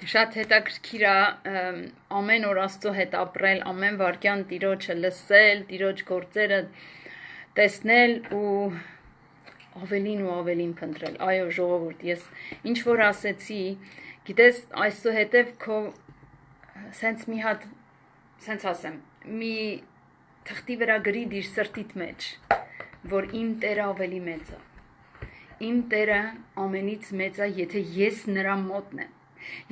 Շատ հետաքրքիր է ամեն օր Աստծո հետ ապրել, ամեն վարքյան Տիրոջը լսել, Տիրոջ գործերը տեսնել ու ավելին փնտրել։ Այո, ժողովուրդ, ես ինչ որ ասեցի, գիտես, այսուհետև քո սենց մի հատ, սենց ասեմ, մի թղթի վրա գրի դիր սրտիդ մեջ, որ իմ Տերը ավելի մեծ է։ Իմ Տերը ամենից մեծ է, եթե ես նրա մոտն եմ։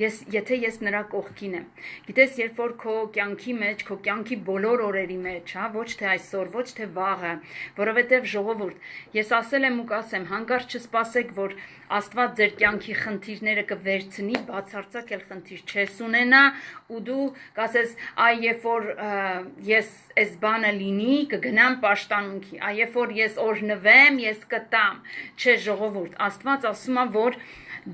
Եթե ես նրա կողքին եմ, գիտես, երբ որ քո կյանքի մեջ, քո կյանքի բոլոր օրերի մեջ, ոչ թե այսօր, ոչ թե վաղը, որովհետև ժողովուրդ, ես ասել եմ ու կասեմ, հանկարծ չսպասեք, որ Աստված ձեր կյանքի խնդիրները կվերցնի, բացարձակ էլ խնդիր չես ունենա, ու դու կասես, այ երբ որ ես այս բանը լինի, կգնամ պաշտամունքի, այ երբ որ ես օրհնվեմ, ես կտամ, չէ ժողովուրդ, Աստված ասում է, որ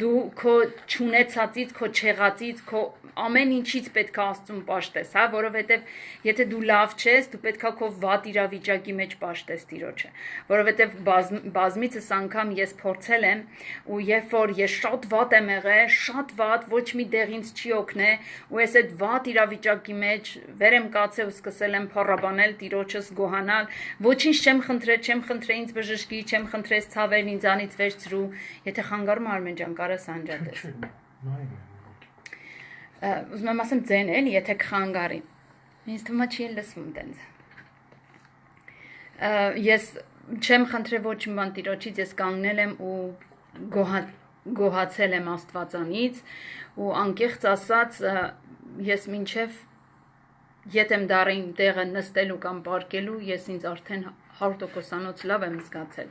դու քո չունեցածից, քո չեղածից, քո ամեն ինչից պետք է Աստծուն պաշտես, որովհետև եթե դու լավ չես, դու պետք է քո վատ իրավիճակի մեջ պաշտես Տիրոջը, որովհետև բազմիցս անգամ ես փորձել եմ ու երբ որ ես շատ վատ եմ եղել, շատ վատ, ոչ մի դեղ ինձ չի օգնե ու ես այդ վատ իրավիճակի մեջ վեր եմ կացել ու սկսել եմ փառաբանել Տիրոջս գոհանալ, ոչինչ չեմ խնդրել ինձ բժշկի, չեմ խնդրել ցավերն ինձանից վերցրու, եթե խանգարում Արմեն ջան, կարաս անջատես։ Ուզում եմ ասեմ ձեն էլ, եթե կխանգարի։ Ինձ թվում է չի լսվում տենց։ Ես չեմ խնդրել ոչ մի բան Տիրոջից, ես կանգնել եմ ու գոհացել եմ Աստվածանից ու անկեղծ ասած ես մինչև ետ եմ դառի իմ տեղը նստելու կամ պարկելու, ես ինձ արդեն 100%-անոց լավ եմ զգացել։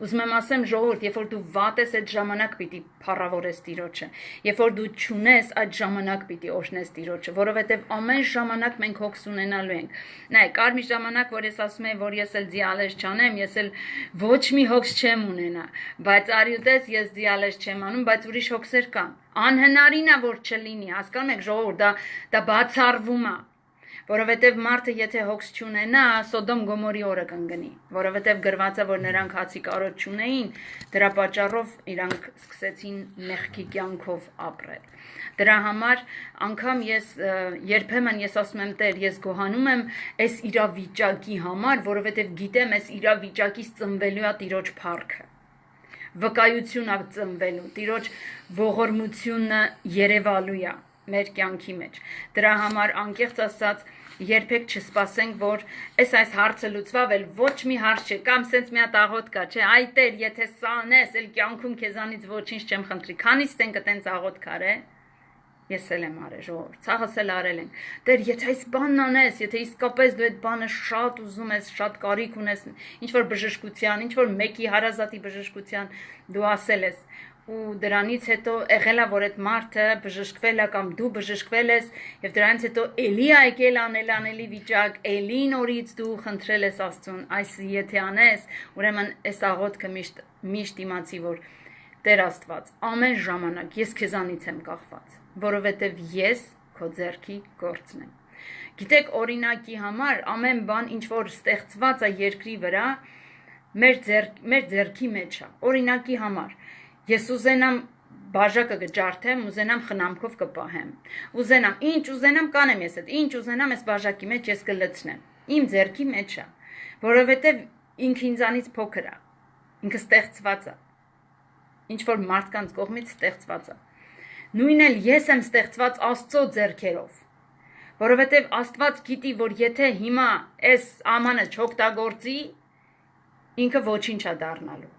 Ուզում եմ ասեմ ժողովուրդ, երբ որ դու վատ ես, այդ ժամանակ պիտի փառավորես Տիրոջը։ Երբ որ դու չունես, այդ ժամանակ պիտի օրհնես Տիրոջը, որովհետև ամեն ժամանակ մենք հոգս ունենալու ենք։ Նայ, կար մի ժամանակ, որ ես ասում եմ, որ ես էլ դիալեզ չանեմ, ես էլ ոչ մի հոգս չեմ ունենա, բայց արի ուտես, ես դիալեզ չեմ անում, բայց ուրիշ հոգսեր կան։ Անհնարին է որ չլինի, հասկանում եք ժողովուրդ, դա բացառվում է։ Որովհետև մարդը եթե հոգս չունենա, Սոդոմ Գոմորի օրը կընկնի, որովհետև գրված է, որ նրանք հացի կարոտ չունեին, դրա պատճառով իրանք սկսեցին մեղքի կյանքով ապրել։ Դրա համար անգամ ես երբեմն ես ասում եմ Տեր, ես գոհանում եմ այս իրավիճակի համար, որովհետև գիտեմ այս իրավիճակից ծնվելու է Տիրոջ փառքը։ Վկայություն է ծնվելու, Տիրոջ ողորմությունը երևալու է մեր կյանքի մեջ։ Դրա համար անկեղծ ասած երբեք չսպասենք, որ այս հարցը լուծվավ, էլ ոչ մի հարց չէ, կամ սենց մի հատ աղոտ կա, չէ, այ Տեր, եթե սա անես, էլ կյանքում քեզանից ոչինչ չեմ խնդրի, քանից տենք տենց աղոտ կար է, ես էլ եմ արել ժողովուրդ, ցավս էլ արել ենք։ Տեր, եթե այս բանն անես, եթե իսկապես դու այդ բանը շատ ուզում ես, շատ կարիք ունես, ինչ որ բժշկության, ինչ որ մեկի հարազատի բժշկության, դու ասել ես ու դրանից հետո եղել է, որ այդ մարդը բժշկվել է կամ դու բժշկվել ես եւ դրանից հետո էլի եկել անելի վիճակ, էլի նորից դու խնդրել ես Աստծուն, այս եթե անես, ուրեմն այս աղոթքը միշտ իմացի, որ Տեր Աստված, ամեն ժամանակ ես քեզանից եմ կախված, որովհետեւ ես քո ձեռքի գործն եմ։ Գիտեք, օրինակի համար ամեն բան, ինչ որ ստեղծված է երկրի վրա, մեր ձեռքի մեջ է, օրինակի համար Ես ուզենամ բաժակը կջարդեմ, ուզենամ խնամքով կպահեմ, ուզենամ, ինչ ուզենամ կանեմ ես այդ, ինչ ուզենամ այս բաժակի մեջ ես կլցնեմ, իմ ձեռքի մեջ է, որովհետև ինքը ինձանից փոքր է, ինքը ստեղծված է, ինչ որ մարդկանց կողմից ստեղծված է, նույն էլ ես եմ ստեղծված Աստծո ձեռքերով, որովհետև Աստված գիտի, որ եթե հիմա այս ամանը չօգտագործի, ինքը ոչինչ է դառնալու։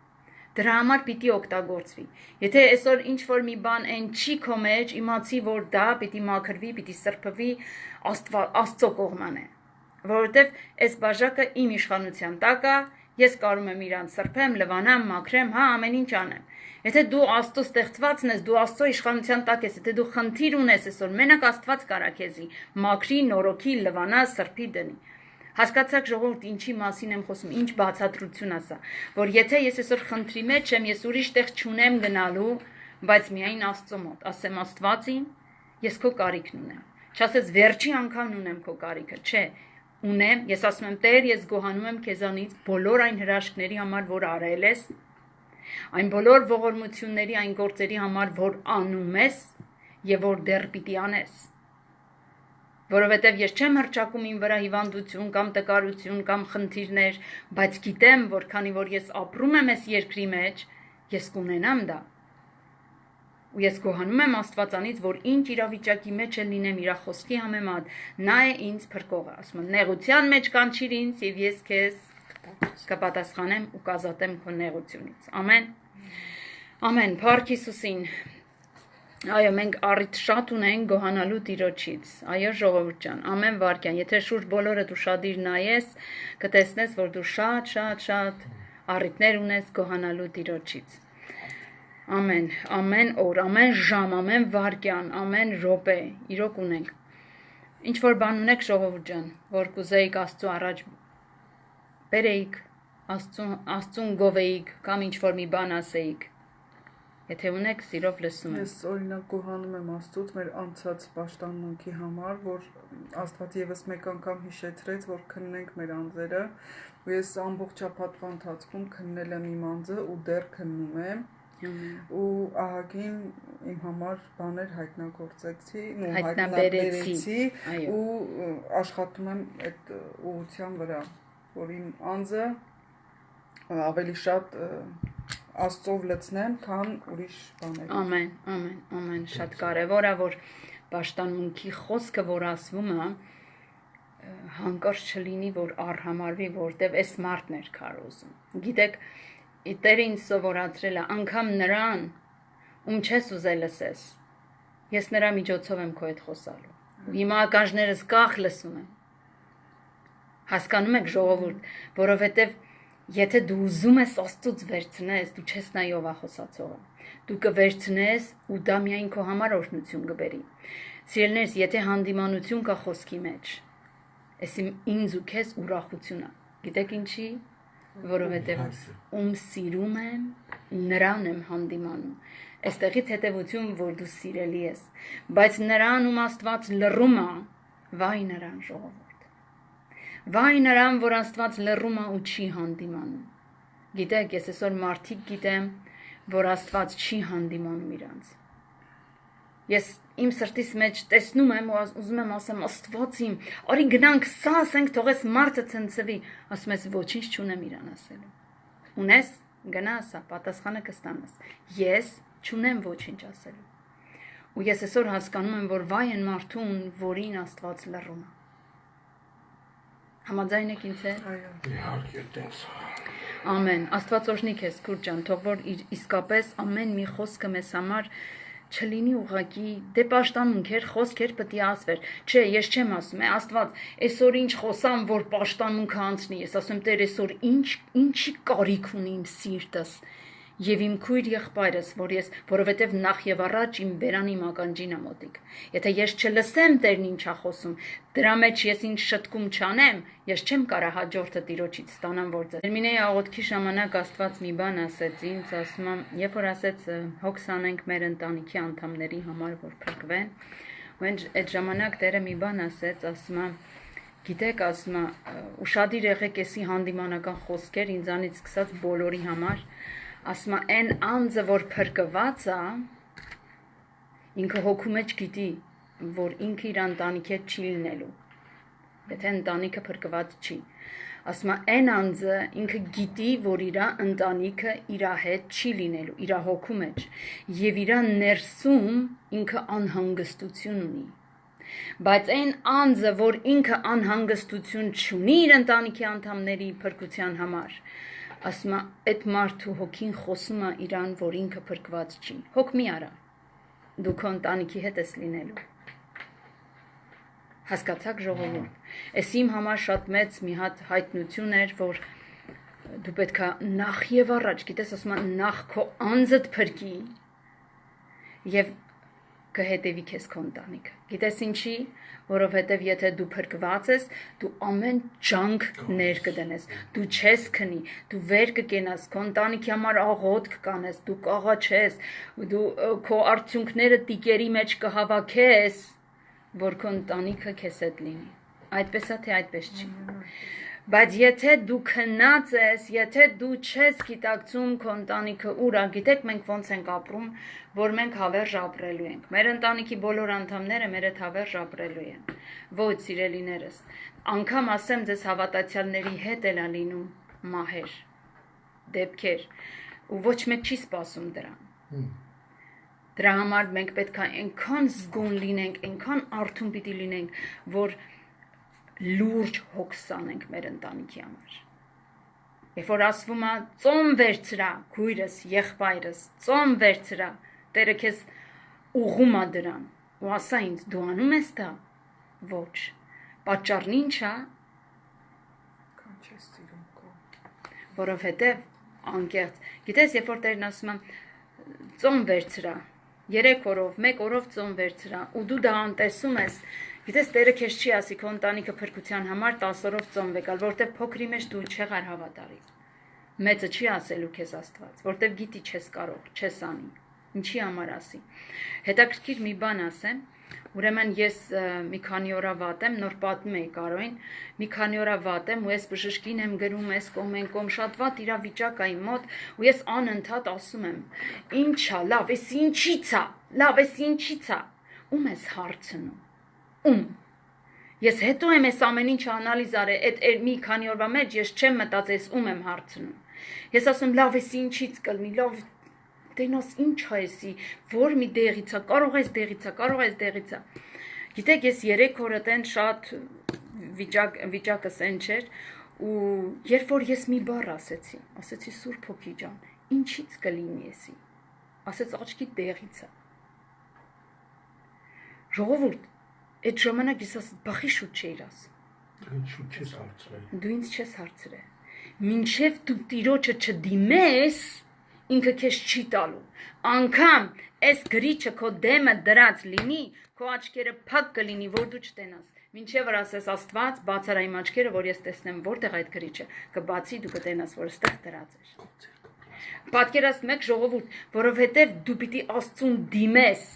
Դրա համար պիտի օգտագործվի։ Եթե այսօր ինչ-որ մի բան այն չի քո մեջ, իմացի, որ դա պիտի մաքրվի, պիտի սրբվի Աստծո կողմն է։ Որովհետև այս բաժակը իմ իշխանության տակ է, ես կարող եմ իրան սրբեմ, լվանամ, մաքրեմ, ամեն ինչ անեմ։ Եթե դու Աստծո ստեղծվածն ես, դու Աստծո իշխանության տակ ես, եթե դու խնդիր ունես այսօր, մենակ Աստված կարա քեզի մաքրի, նորոգի, լվանա, սրբի դնի։ Հասկացաք ժողովուրդ ինչի մասին եմ խոսում, ինչ բացատրություն է սա, որ եթե ես այսօր խնդրի մեջ եմ, ես ուրիշ տեղ չունեմ գնալու, բայց միայն Աստծո մոտ, ասեմ Աստվածին, ես քո կարիքն ունեմ։ Չասես վերջի անգամն ունեմ քո կարիքը, չէ, ունեմ, ես ասում եմ Տեր, ես գոհանում եմ քեզանից բոլոր այն հրաշքների համար, որ արել ես, այն բոլոր ողորմությունների, այն գործերի համար, որ անում ես, եւ որ դեռ պիտի անես։ Որովհետեւ ես չեմ հռչակում իմ վրա հիվանդություն կամ տկարություն կամ խնդիրներ, բայց գիտեմ, որ քանի որ ես ապրում եմ այս երկրի մեջ, ես կունենամ դա։ Ու ես գոհանում եմ Աստվածանից, որ ինչ իրավիճակի մեջ էլ լինեմ իր խոսքի համեմատ, նա է ինձ փրկողը, ասում եմ, նեղության մեջ կանչիր ինձ եւ ես քեզ կպատասխանեմ ու կազատեմ քո նեղությունից։ Ամեն։ Ամեն, Փառք Հիսուսին։ Այո, մենք առիթ շատ ունենք գոհանալու Տիրոջից։ Այո, ժողովուրդ ջան, ամեն վարքյան, եթե շուրջ բոլորդ ուշադիր նայես, կտեսնես, որ դու շատ առիթներ ունես գոհանալու Տիրոջից։ Ամեն, ամեն օր, ամեն ժամ, ամեն վարքյան, ամեն րոպե, իրոք ունենք։ Ինչ որ բան ունեք ժողովուրդ ջան, որ կուզեիք Աստծո առաջ բերեիք, Աստծուն գովեիք կամ ինչ որ մի բան ասեիք։ Եթե ունեք, սիրով լսում եմ։ Ես օրինակ գոհանում եմ Աստծուց մեր անցած պաշտամունքի համար, որ Աստված եւս մեկ անգամ հիշեցրեց, որ քննենք մեր անձերը, ու ես ամբողջ շաբաթվա ընթացքում քննել եմ իմ անձը ու դեռ քննում եմ։ Ու ահագին իմ համար բաներ հայտնաբերեցի ու աշխատում եմ այդ ուղղության վրա, որ իմ անձը ավելի շատ Աստծով լցնեմ, քան ուրիշ բաներ։ Ամեն, ամեն, շատ կարևոր է, որ պաշտամունքի խոսքը, որ ասվում է, հանկարծ չլինի, որ առհամարվի, որտեվ այս մարդն էր քարոզում։ Գիտեք, Տերը ինձ սովորացրել է, անգամ նրան, ում չես ուզել լսես, ես նրա միջոցով եմ քո հետ խոսալու։ Ու հիմա ականջներս կախ լսում եմ։ Հասկանում եք ժողովուրդ, որովհետև եթե դու ուզում ես Աստծուց վերցնես, դու չես նայ ով է խոսացողը։ Դու կվերցնես ու դա միայն քո համար օրհնություն կբերի։ Սիրելիներս, եթե հանդիմանություն կա խոսքի մեջ, այս ինձ ու քեզ ուրախություն է։ Գիտեք ինչի՞։ Որովհետև ում սիրում եմ, նրան եմ հանդիմանում։ Այստեղից հետևություն, որ դու սիրելի ես, բայց նրան ում Աստված լռում է, վայ նրան ժողովուրդ։ Վայ նրան, որ Աստված լռում է ու չի հանդիմանում։ Գիտեք, ես այսօր մարդիկ գիտեմ, որ Աստված չի հանդիմանում իրանց։ Ես իմ սրտիս մեջ տեսնում եմ ու ուզում եմ ասեմ Աստված իմ, արի գնանք սա ասենք, թողես մարդը ցնցվի, ասում ես ոչինչ չունեմ իրան ասելու։ Ունես, գնա ասա, պատասխանը կստանաս։ Ես չունեմ ոչինչ ասելու։ Ու ես այսօր հասկանում եմ, որ վայ են մարդուն, որին Աստված լռում է։ Համաձայն եք ինձ հետ։ Այո։ Իհարկե, տենց։ Ամեն, Աստված օրհնի քեզ, քուր ջան, թող որ իսկապես ամեն մի խոսքը մեզ համար չլինի ուղղակի դե պաշտամունքեր, խոսքեր պետք է ասվեր։ Չէ, ես չեմ ասում, Աստված, այսօր ինչ խոսամ, որ պաշտամունքը անցնի։ Ես ասում Տեր, այսօր ինչի կարիք ունի իմ սիրտս եւ իմ քույր եղբայրս, որովհետեւ նախ եւ առաջ իմ բերանի մականջին է մոտիկ։ Եթե ես չլսեմ Տերն ինչ է խոսում, դրա մեջ ես ինչ շտկում չանեմ, ես չեմ կարա հաջորդը Տիրոջից ստանամ որ ձեր։ Տերմինեի աղոթքի ժամանակ Աստված մի բան ասեց ինձ, ասում եմ, երբ որ ասեց հոգս անենք մեր ընտանիքի անդամների համար, որ փրկվեն, ու այդ ժամանակ Տերը մի բան ասեց, ասում եմ, գիտեք, ասում եմ, ուշադիր եղեք էսի հանդիմանական խոսքեր ինձանից սկսած բոլորի համար, ասում եմ, այն անձը, որ փրկված է, ինքը հոգու մեջ գիտի, որ ինքը իր ընտանիքի հետ չի լինելու, եթե ընտանիքը փրկված չի, ասում եմ, այն անձը ինքը գիտի, որ իր ընտանիքը իր հետ չի լինելու, իր հոգու մեջ, եւ իր ներսում ինքը անհանգստություն ունի, բայց այն անձը, որ ինքը անհանգստություն չունի իր ընտանիքի անդամների փրկության համար, ասում եմ, այդ մարդու հոգին խոսում է իրան, որ ինքը փրկված չի, հոգ մի արա, դու քո ընտանիքի հետ ես լինելու, հասկացաք ժողովուրդ, այս իմ համար շատ մեծ մի հատ հայտնություն էր, որ դու պետք է նախ եւ առաջ, գիտես, ասում եմ, նախ քո անձդ փրկի եւ կհետևի քեզ քո ընտանիքը, գիտես ինչի, որովհետև եթե դու փրկված ես, դու ամեն ջանք ներ կդնես, դու չես քնի, դու վեր կկենաս, քո ընտանիքի համար աղոթք կանես, դու կաղաչես, դու քո արդյունքները տիկերի մեջ կհավաքես, որ քո ընտանիքը քեզ հետ լինի։ Այդպես է թե այդպես չի։ Բայց եթե դու քնած ես, եթե դու չես գիտակցում քո ընտանիքը ուր է, գիտեք մենք ոնց ենք ապրում, որ մենք հավերժ ապրելու ենք։ Մեր ընտանիքի բոլոր անդամները մեր հետ հավերժ ապրելու են։ Ոչ, սիրելիներս, անգամ ասեմ ձեզ հավատացյալների հետ էլ լինում մահեր, դեպքեր, ու ոչ մեկ չի սպասում դրան։ Դրա համար մենք պետք է այնքան զգոն լինենք, այնքան արթուն պիտի լինենք, որ լուրջ հոգս անենք մեր ընտանիքի համար։ Երբ որ ասվում է ծոմ վերցրա, քույրս, եղբայրս, ծոմ վերցրա, Տերը քեզ ուղղում է դրան, ու ասա ինձ դու անում ես դա։ Ոչ։ Պատճառն ինչ է։ Քան չես սիրում քո։ Որովհետև անկեղծ։ Գիտես, երբ որ Տերն ասում է ծոմ վերցրա, 3 օրով, 1 օրով ծոմ վերցրա, ու դու դա անտեսում ես, գիտես Տերը քեզ չի ասի քո ընտանիքը փրկության համար 10 օրով ծոմ վեկալ, որտեվ փոքրի մեջ դու չեղար հավատարի։ Մեծը չի ասելու քեզ Աստված, որտեվ գիտի չես կարող, չես անի։ Ինչի համար ասի։ Հետաքրքիր մի բան ասեմ, ուրեմն ես մի քանի օր վատ եմ, նոր պատմում էի Կարոյին, մի քանի օր վատ եմ, ու ես բժշկին եմ գրում, ես կոմ շատ վատ իրավիճակ է իմ մոտ, ու ես անընդհատ ասում եմ. Ինչ է, լավ, էս ինչի՞ց է, լավ, էս ինչի՞ց է։ Ում ես հարցնում։ Ում։ Ես հետո եմ այս ամեն ինչը անալիզ արել, այդ մի քանի օրվա մեջ ես չեմ մտածել ում եմ հարցնում։ Ես ասում լավ, էս ինչի՞ց կլինի, լավ, Տենոս ինչ է էսի, որ մի դեղից է, կարող ես դեղից է, կարող ես դեղից է։ Գիտեք, ես 3 օր այդեն շատ վիճակս այն չէր, ու երբ որ ես մի բառ ասեցի Սուրբ Հոգի ջան, ինչից կլինի էսի։ Ասեց աչքի դեղից է։ Ժողովուրդ, այդ ժամանակ ես ասեցի, բախի շուտ չէիր ասում։ Դու ինձ չես հարցրել։ Մինչև դու Տիրոջը չդիմես, ինքը քեզ չի տալու։ Անկամ այս գրիչը քո դեմը դրած լինի, քո աչքերը փակ կլինի, որ դու չտենաս։ Մինչև որ ասես Աստված, բացարա իմ աչքերը, որ ես տեսնեմ որտեղ այդ գրիչը, կբացի դու կտենաս, որ ստեղ դրած էր։ Պատկերացնում եք ժողովուրդ, որովհետև դու պիտի Աստծուն դիմես։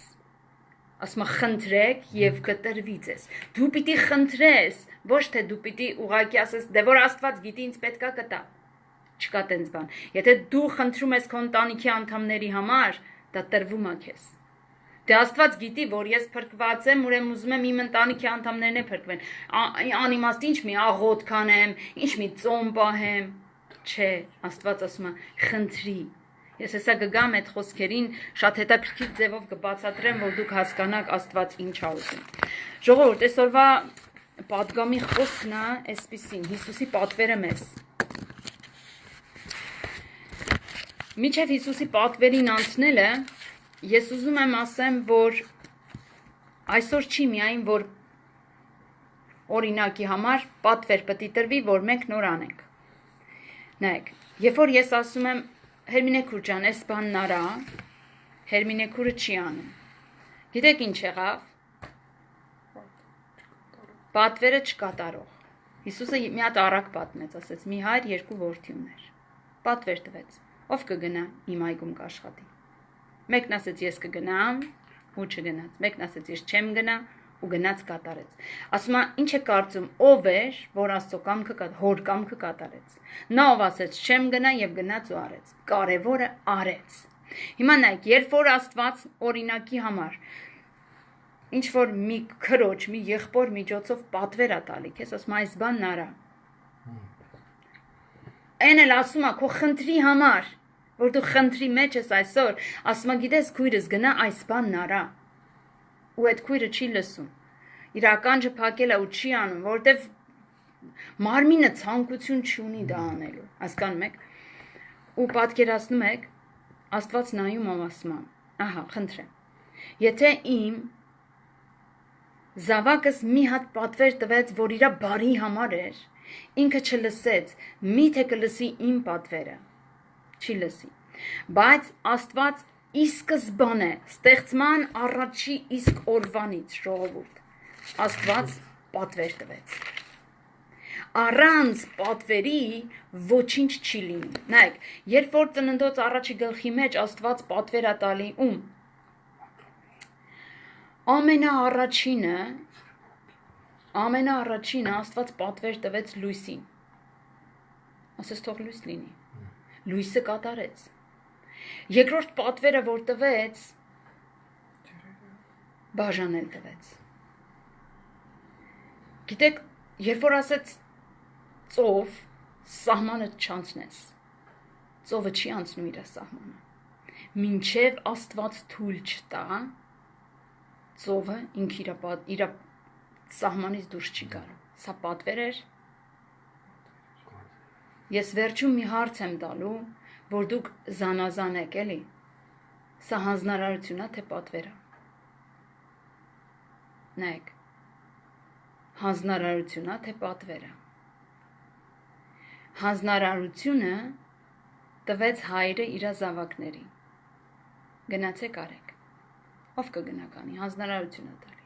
Ասում խնդրեք եւ կտրվի ձեզ։ Դու պիտի խնդրես, ոչ թե դու պիտի ուղակի ասես, դե որ Աստված գիտի ինձ պետքա կտա։ Չկա տենց բան։ Եթե դու խնդրում ես քո ընտանիքի անդամների համար, դա տրվում է քեզ։ Դե Աստված գիտի, որ ես փրկված եմ, ուրեմն ուզում եմ իմ ընտանիքի անդամներն է փրկվեն։ Անիմաստ ինչ մի աղոտ կանեմ, ինչ մի ծոմ պահեմ։ Չէ, Աստված ասում է խնդրի։ Ես հեսա կգամ այդ խոսքերին շատ հետաքրքիր ձևով կբացատրեմ, որ դուք հասկանաք Աստված ինչ է ուզում։ Ժողովուրդ, այսօրվա պատգամի խոսքն է այսպիսին, Հիսուսի պատվերը մեզ։ Միջև Հիսուսի պատվերին անցնելը, ես ուզում եմ ասեմ, որ այսօր չի միայն, որ օրինակի համար պատվեր պետք է տրվի, որ մենք նոր անենք։ Նայեք, երբ որ ես ասում եմ Հերմինե քուր ջան, այս բանն արա, Հերմինե քուրը չի անում։ Գիտեք ինչ եղավ։ Պատվերը չկատարող։ Հիսուսը մի հատ առակ պատմեց, ասեց՝ մի հայր 2 որդի ուներ։ Պատվեր տվեց։ Ով կգնա իմ այգում կաշխատի։ Մեկն ասեց ես կգնամ, ու չգնաց։ Մեկն ասեց ես չեմ գնա, ու գնաց կատարեց։ Ասում է ինչ է կարծում, ով էր, որ Աստծո կամքը հոր կամքը կատարեց։ Նա ով ասեց չեմ գնա եւ գնաց ու արեց։ Կարևորը արեց։ Հիմա նայեք, երբ որ Աստված օրինակի համար ինչ որ մի քրոջ, մի եղբոր միջոցով պատվեր է տալի, քեզ ասում այս բանն արա։ Այն էլ ասում է քո խնդրի համար, որ դու խնդրի մեջ ես այսօր, ասում է գիտես քույրս գնա այս բանն արա։ Ու այդ քույրը չի լսում։ Իր ականջը փակել է ու չի անում, որովհետև մարմինը ցանկություն չունի դա անելու։ Հասկանում եք։ Ու պատկերացնում եք, Աստված նայում ով ասում է. ահա, խնդրեմ։ Եթե իմ զավակս մի հատ պատվեր տվեց, որ իր բարի համար էր, ինքը չլսեց, միթե կլսի իմ պատվերը։ Չի լսի։ Բայց Աստված ի սկզբանե ստեղծման առաջի իսկ օրվանից ժողովուրդ Աստված պատվեր տվեց։ Առանց պատվերի ոչինչ չի լինում։ Նայեք, երբ որ ծննդոց առաջի գլխի մեջ Աստված պատվեր է տալի ում։ Ամենաառաջինը Աստված պատվեր տվեց լույսին։ ասես թող լույս լինի։ Լույսը կատարեց։ Երկրորդ պատվերը, որ տվեց, բաժանել տվեց։ Գիտեք, երբ որ ասեց ծով, սահմանը չանցնես։ Ծովը չի անցնում իր սահմանը։ Մինչև Աստված թույլ չտա, ծովը ինքը իր սահմանից դուրս չի գալու։ Սա պատվեր էր։ Ես վերջում մի հարց եմ տալու, որ դուք զանազան եք, էլի։ Սա հանձնարարություն է, թե պատվեր է։ Նայեք։ Հանձնարարություն է, թե պատվեր է։ Հանձնարարությունը տվեց հայրը իր զավակներին։ Գնացեք արեք։ Ով կգնականի, հանձնարարությունը տալի։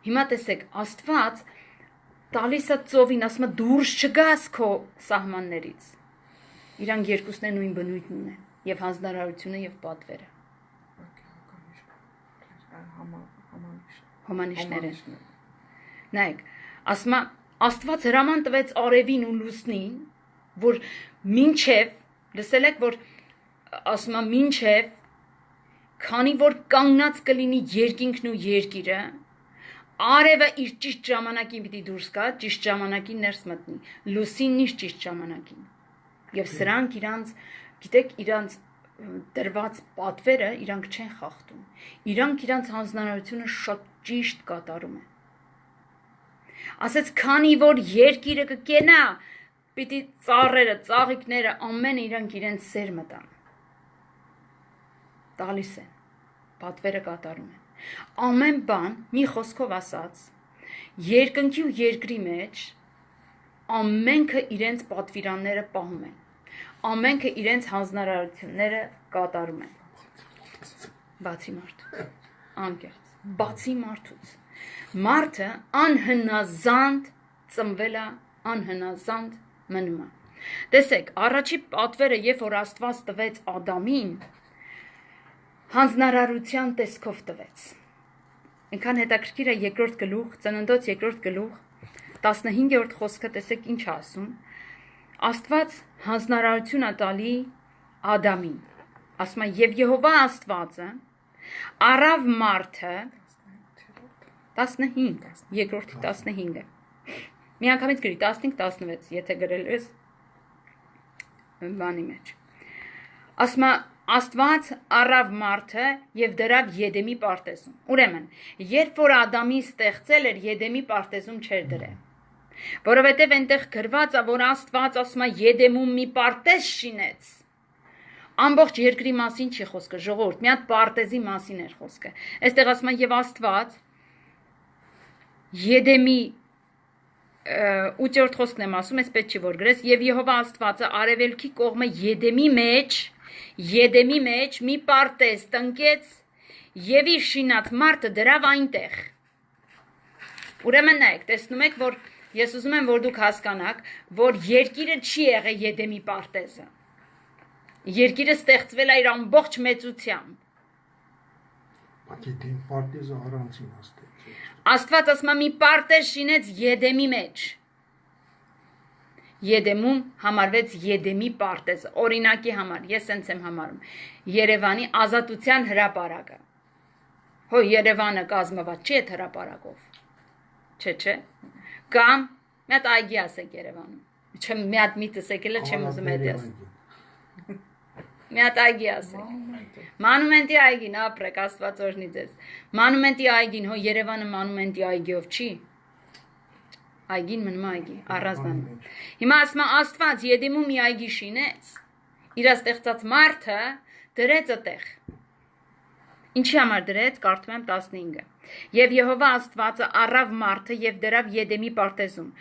Հիմա տեսեք, Աստված տալիս է ծովին, ասում է դուրս չգաս քո սահմաններից։ Իրանք երկուսն են նույն բնույթն ունեն, եւ հանձնարարությունը եւ պատվերը։ Հոմանիշները։ Նայեք, ասում է Աստված հրաման տվեց արևին ու լուսնին, որ մինչև, լսել եք, որ ասում է մինչև, քանի որ կանգնած կլինի երկինքն ու երկիրը, արևը իր ճիշտ ժամանակին պիտի դուրս գա, ճիշտ ժամանակին ներս մտնի, լուսինն իր ճիշտ ժամանակին։ Եվ սրանք իրանց, գիտեք, իրանց տրված պատվերը իրանք չեն խախտում։ Իրանք իրանց հանձնարարությունը շատ ճիշտ կատարում են։ Ասեց, քանի որ երկիրը կկենա, պիտի ծառերը, ծաղիկները, ամենը իրանք իրենց սերմը տան։ Տալիս են, պատվերը կատարում են։ Ամեն բան, մի խոսքով ասած, երկնքի ու երկրի մեջ ամենքը իրենց պատվիրանները պահում են։ Ամենքը իրենց հանձնարարությունները կատարում են։ Բացի մարդու, անկեղծ, բացի մարդուց։ Մարդը անհնազանդ ծնվել է, անհնազանդ մնում է։ Տեսեք, առաջի պատվերը, երբ որ Աստված տվեց Ադամին, հանձնարարության տեսքով տվեց։ Այնքան հետաքրքիր է երկրորդ գլուխ, Ծննդոց երկրորդ գլուխ, 15-րդ խոսքը տեսեք ինչ ասում։ Աստված հանձնարարություն է տալի Ադամին։ Ասում է, եւ Եհովա Աստվածը առավ մարդը 15, երկրորդի 15-ը։ Մի անգամից գրի 15-16, եթե գրել ես բանի մեջ։ Ասում է, Աստված առավ մարդը եւ դրավ Եդեմի պարտեզում։ Ուրեմն, երբ որ Ադամին ստեղծել էր, Եդեմի պարտեզում չէր դրել։ Որովհետև այնտեղ գրված է, որ Աստված ասում է Եդեմում մի պարտեզ շինեց։ Ամբողջ երկրի մասին չի խոսքը, ժողովուրդ, մի հատ պարտեզի մասին էր խոսքը։ Այստեղ ասում է եւ Աստված Եդեմի 8-րդ խոսքն եմ ասում, այսպես չի որ գրես, եւ Եհովա Աստվածը արևելքի կողմը Եդեմի մեջ մի պարտեզ տնկեց եւ իր շինած մարդը դրավ այնտեղ։ Ուրեմն նայեք, տեսնում եք, որ ես ուզում եմ, որ դուք հասկանաք, որ երկիրը չի եղել Եդեմի պարտեզը։ Երկիրը ստեղծվել է իր ամբողջ մեծությամբ։ Բայց դին պարտեզը առանցին աստծո։ Աստված ասում է մի պարտեզ շինեց Եդեմի մեջ։ Եդեմում համարվեց Եդեմի պարտեզը։ Օրինակի համար, ես սենց եմ համարում, Երևանի ազատության հրապարակը։ Հո Երևանը կազմված չի այդ հրապարակով։ Չէ։ Կամ մի հատ այգի ասեք Երևանում։ Չեմ մի հատ միտս եկել է, չեմ ուզում այդ ասել։ Մի հատ այգի ասեք։ Մանումենտի այգին, ապրեք, Աստված օրհնի ձեզ։ Մանումենտի այգին, հո Երևանը մանումենտի այգիով չի։ Այգին մնում այգի, առանձնանում։ Հիմա ասում է Աստված Եդեմում մի այգի շինեց, իր ստեղծած մարդը դրեց այդտեղ։ Ինչի համար դրեց, կարդում եմ 15-ը։ Եվ Եհովա Աստվածը առավ մարդը եւ դրավ Եդեմի պարտեզում,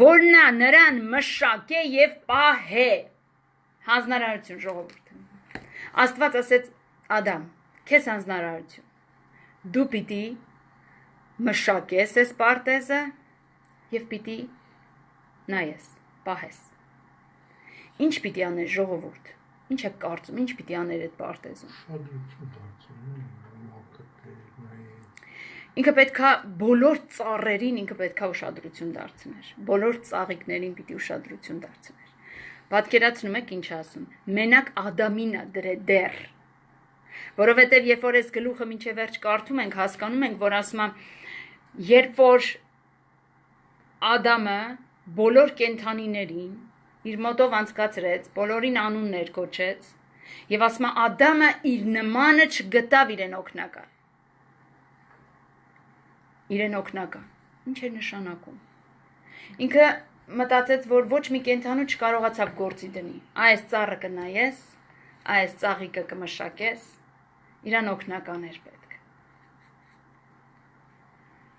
որ նա նրան մշակե եւ պահե։ Հանձնարարություն ժողովուրդ։ Աստված ասեց Ադամ, քեզ հանձնարարություն։ Դու պիտի մշակես այս պարտեզը եւ պիտի նայես, պահես։ Ինչ պիտի անես ժողովուրդ։ Ինչ եք կարծում, ինչ պիտի աներ այդ պարտեզում։ Ինքը պետքա բոլոր ծառերին ինքը պետքա ուշադրություն դարձներ, բոլոր ծաղիկներին պիտի ուշադրություն դարձներ։ Պատկերացնում եք ինչ ասում, մենակ Ադամին է դեռ, որովհետև երբ որ այս գլուխը մինչև վերջ կարդում ենք, հասկանում ենք, որ ասում է, երբ որ Ադամը բոլոր կենդանիներին իր մոտով անցկացրեց, բոլորին անուններ կոչեց, եւ ասում է Ադամը իր նմանը չգտավ իրեն օգնական։ Ինչ է նշանակում։ Ինքը մտածեց, որ ոչ մի կենդանու չկարողացավ գործի դնի։ Այս ծառը կնայես, այս ծաղիկը կմշակես, իրան օգնական էր պետք։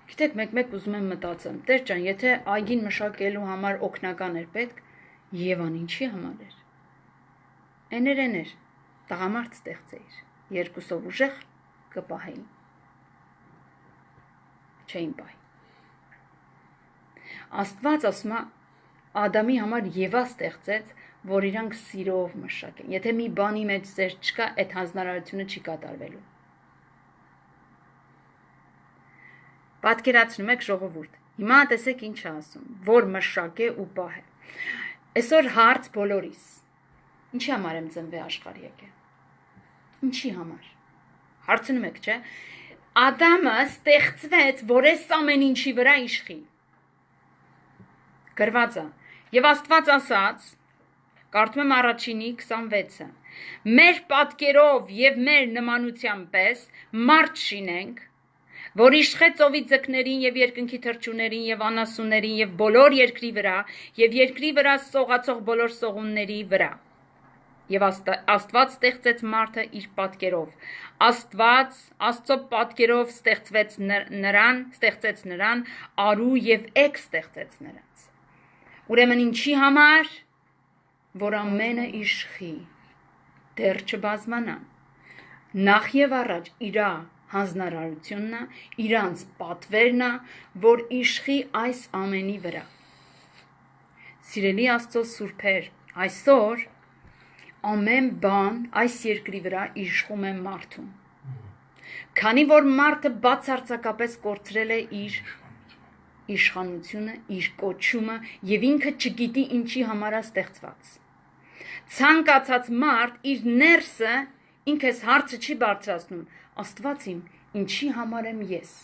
Գիտեք, մեկ ուզում եմ մտածեմ, Տեր ջան, եթե այգին մշակելու համար օգնական էր պետք, Եվան ինչի համար էր։ Էներ, տղամարդ ստեղծեիր, երկուսով ուժեղ կպահեին։ Չէին պահի։ Աստված ասում է Ադամի համար Եվա ստեղծեց, որ իրանք սիրով մշակեն։ Եթե մի բանի մեջ սեր չկա, այդ հանձնարարությունը չի կատարվելու։ Պատկերացնում եք ժողովուրդ։ Հիմա տեսեք ինչ է ասում, որ մշակե ու պահե։ Այսօր հարց բոլորիս։ Ինչի համար եմ ծնվել աշխարհ եկել։ Ինչի համար։ Հարցնում եք, չէ՞։ Ադամը ստեղծվեց, որ այս ամեն ինչի վրա իշխի։ Գրված է։ Եվ Աստված ասաց, կարդում եմ առաջինի 26-ը. մեր պատկերով եւ մեր նմանության պես մարդ շինենք, որ իշխե ծովի ձկներին եւ երկնքի թռչուններին եւ անասուններին եւ բոլոր երկրի վրա եւ երկրի վրա սողացող բոլոր սողունների վրա։ Եվ Աստված ստեղծեց մարդը իր պատկերով։ Աստծո պատկերով ստեղծեց նրան, արու եւ էգ ստեղծեց նրանց։ Ուրեմն ինչի համար, որ ամենը իշխի, դեռ չբազմանա։ Նախ եւ առաջ իրա հանձնարարությունն է, իրանց պատվերն է, որ իշխի այս ամենի վրա։ Սիրելի Աստծո սուրբեր, այսօր ամեն բան այս երկրի վրա իշխում է մարդուն։ Քանի որ մարդը բացարձակապես կորցրել է իր իշխանությունը, իր կոչումը եւ ինքը չգիտի ինչի համար է ստեղծված։ Ցանկացած մարդ իր ներսը ինքս հարցը չի բարձրացնում, Աստված իմ, ինչի համար եմ ես։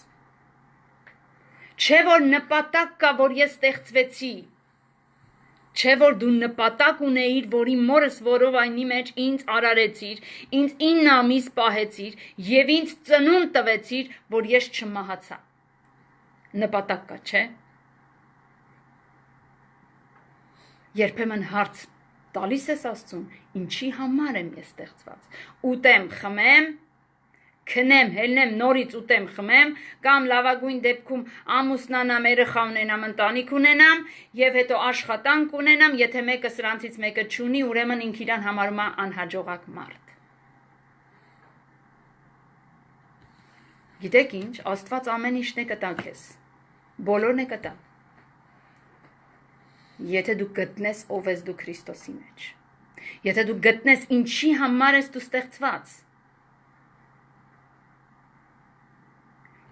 Չէ որ նպատակ կա, որ ես ստեղծվեցի։ Չէ որ դու նպատակ ունեիր, որ իմ մորս որովայնի մեջ ինձ արարեցիր, ինձ 9 ամիս պահեցիր եւ ինձ ծնունդ տվեցիր, որ ես չմահացա։ Նպատակ կա, չէ։ Երբեմն հարց տալիս ես Աստծուն, ինչի համար եմ ես ստեղծված։ Ուտեմ, խմեմ, քնեմ, հելնեմ, նորից ուտեմ, խմեմ, կամ լավագույն դեպքում ամուսնանամ, երեխա ունենամ, ընտանիք ունենամ եւ հետո աշխատանք ունենամ, եթե մեկը սրանցից մեկը չունի, ուրեմն ինքը իրան համարում է անհաջողակ մարդ։ Գիտեք ինչ, Աստված ամեն ինչն է կտա քեզ։ Բոլորն է կտա։ Եթե դու գտնես ով ես դու Քրիստոսի մեջ։ Եթե դու գտնես ինչի համար ես դու ստեղծված։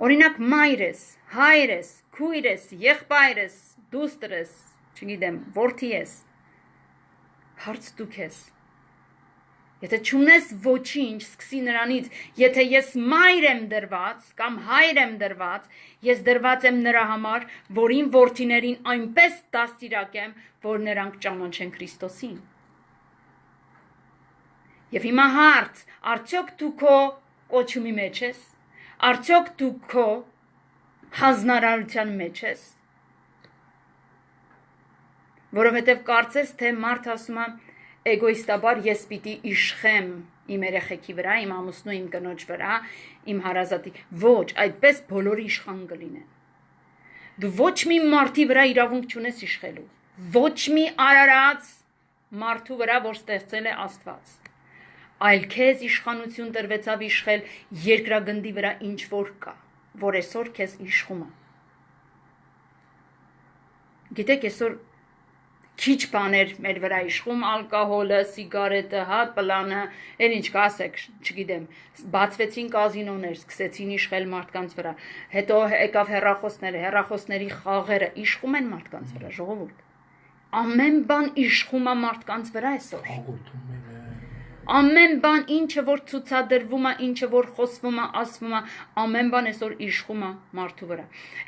Օրինակ մայրես, հայրես, քույրես, եղբայրես, դուստրես, չգիտեմ, որդի ես, հարց դուք ես։ Եթե չունես ոչինչ, սկսի նրանից, եթե ես մայր եմ դրված, կամ հայր եմ դրված, ես դրված եմ նրա համար, որ իմ որդիներին այնպես դաստիարակեմ, որ նրանք ճանաչեն Քրիստոսին։ Եվ հիմա հարց, արդյոք դու քո կոչումի մեջ ես։ Արդյոք դու քո հանձնարարության մեջ ես։ Որովհետև կարծես թե մարդ ասում է էգոիստաբար ես պիտի իշխեմ իմ երեխեքի վրա, իմ ամուսնու, իմ կնոջ վրա, իմ հարազատի։ Ոչ, այդպես բոլորը իշխան կլինեն։ Դու ոչ մի մարդի վրա իրավունք չունես իշխելու։ Ոչ մի արարած մարդու վրա, որ ստեղծել է Աստված։ Այլ քեզ իշխանություն տրվեցավ իշխել երկրագնդի վրա ինչ որ կա, որ այսօր քեզ իշխում է։ Գիտեք, այսօր քիչ բաներ մեր վրա իշխում, ալկոհոլը, սիգարետը, հա, պլանը, այն ինչ կասեք, չգիտեմ, բացվեցին կազինոներ, սկսեցին իշխել մարդկանց վրա, հետո եկավ հեռախոսների խաղերը իշխում են մարդկանց վրա, ժողովուրդ։ Ամեն բան իշխում է մարդկանց վրա այսօր։ Ամեն բան, ինչը որ ցուցադրվում է, ինչը որ խոսվում է, ասվում է, ամեն բան այսօր իշխում է մարդու վրա։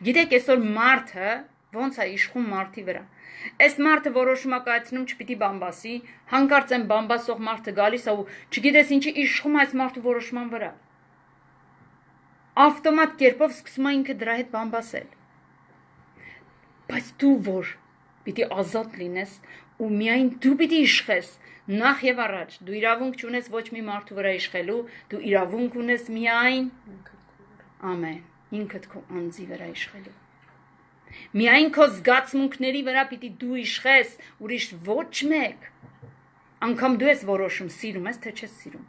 Գիտեք, այսօր մարդը ոնց է իշխում մարդի վրա։ Այս մարդը որոշում է կայացնում չպիտի բամբասի, հանկարծ են բամբասող մարդը գալիս է ու չգիտես ինչի իշխում է այս մարդու որոշման վրա։ Ավտոմատ կերպով սկսում է ինքը դրա հետ բամբասել։ Բայց դու որ պիտի ազատ լինես ու միայն դու պիտի իշխես, նախ եւ առաջ դու իրավունք չունես ոչ մի մարդու վրա իշխելու, դու իրավունք ունես միայն ամեն ինքդ քո անձի վրա իշխելու։ Միայն քո զգացմունքների վրա պիտի դու իշխես, ուրիշ ոչ մեկ։ Անկամ դու ես որոշում, սիրում ես թե չես սիրում։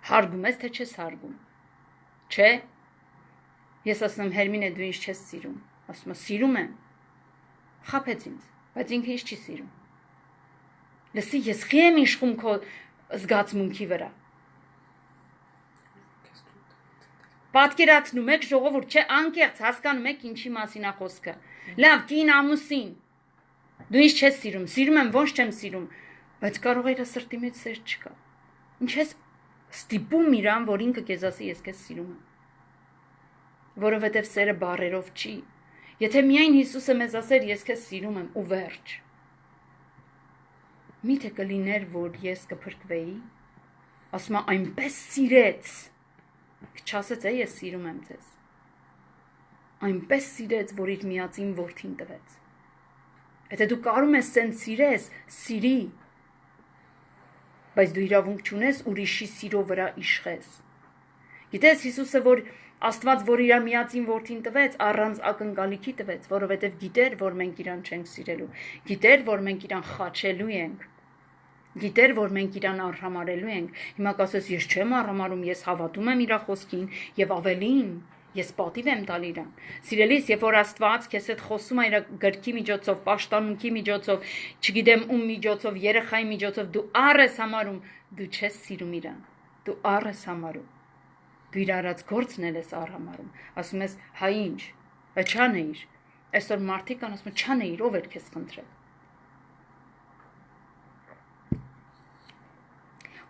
Հարգում ես թե չես հարգում։ Չէ։ Ես ասում եմ Հերմինե, դու ինձ չես սիրում։ Ասում եմ սիրում եմ։ Խաբեց ինձ, բայց ինքը ինձ չի սիրում։ Լսի, ես խի եմ իշխում քո զգացմունքի վրա։ Պատկերացնում եք ժողովուրդ, չէ, անկեղծ հասկանում եք ինչի մասին է խոսքը։ Լավ, կին ամուսին։ Դու ինձ չես սիրում, սիրում եմ, ոնց չեմ սիրում, բայց կարող է իր սրտի մեջ սեր չկա։ Ինչ ես ստիպում իրան, որ ինքը քեզ ասի ես քեզ սիրում եմ։ Որովհետև սերը բառերով չի։ Եթե միայն Հիսուսը մեզ ասեր ես քեզ սիրում եմ ու վերջ։ Միթե կլիներ, որ ես կփրկվեի, ասում եմ այնպես սիրեց, չասեց է ես սիրում եմ ձեզ, այնպես սիրեց, որ իր միածին որդին տվեց, եթե դու կարում ես սեն սիրես, սիրի, բայց դու իրավունք չունես ուրիշի սիրո վրա իշխես, գիտես Հիսուսը, որ Աստված, որ իր միածին որդին տվեց, առանց ակնկալիքի տվեց, որովհետև գիտեր, որ մենք իրան չենք սիրելու, գիտեր, որ մենք իրան խաչելու ենք, գիտեր, որ մենք իրան արհամարելու ենք, հիմա կասես, ես չեմ արհամարում, ես հավատում եմ իր խոսքին եւ ավելին, ես պատիվ եմ տալ իրան։ Սիրելիս, երբ որ Աստված քեզ հետ խոսում է իր գրքի միջոցով, պաշտամունքի միջոցով, չգիտեմ ում միջոցով, երեխայի միջոցով, դու առ ես համարում, դու չես սիրում իրան, դու առ ես համարում, դու իր արած գործն ես արհամարում, ասում ես, հայ ինչ, բայց չանեիր, այսօր մարդիկ կան ասում են, չանեիր, ով էր քեզ խնդրել։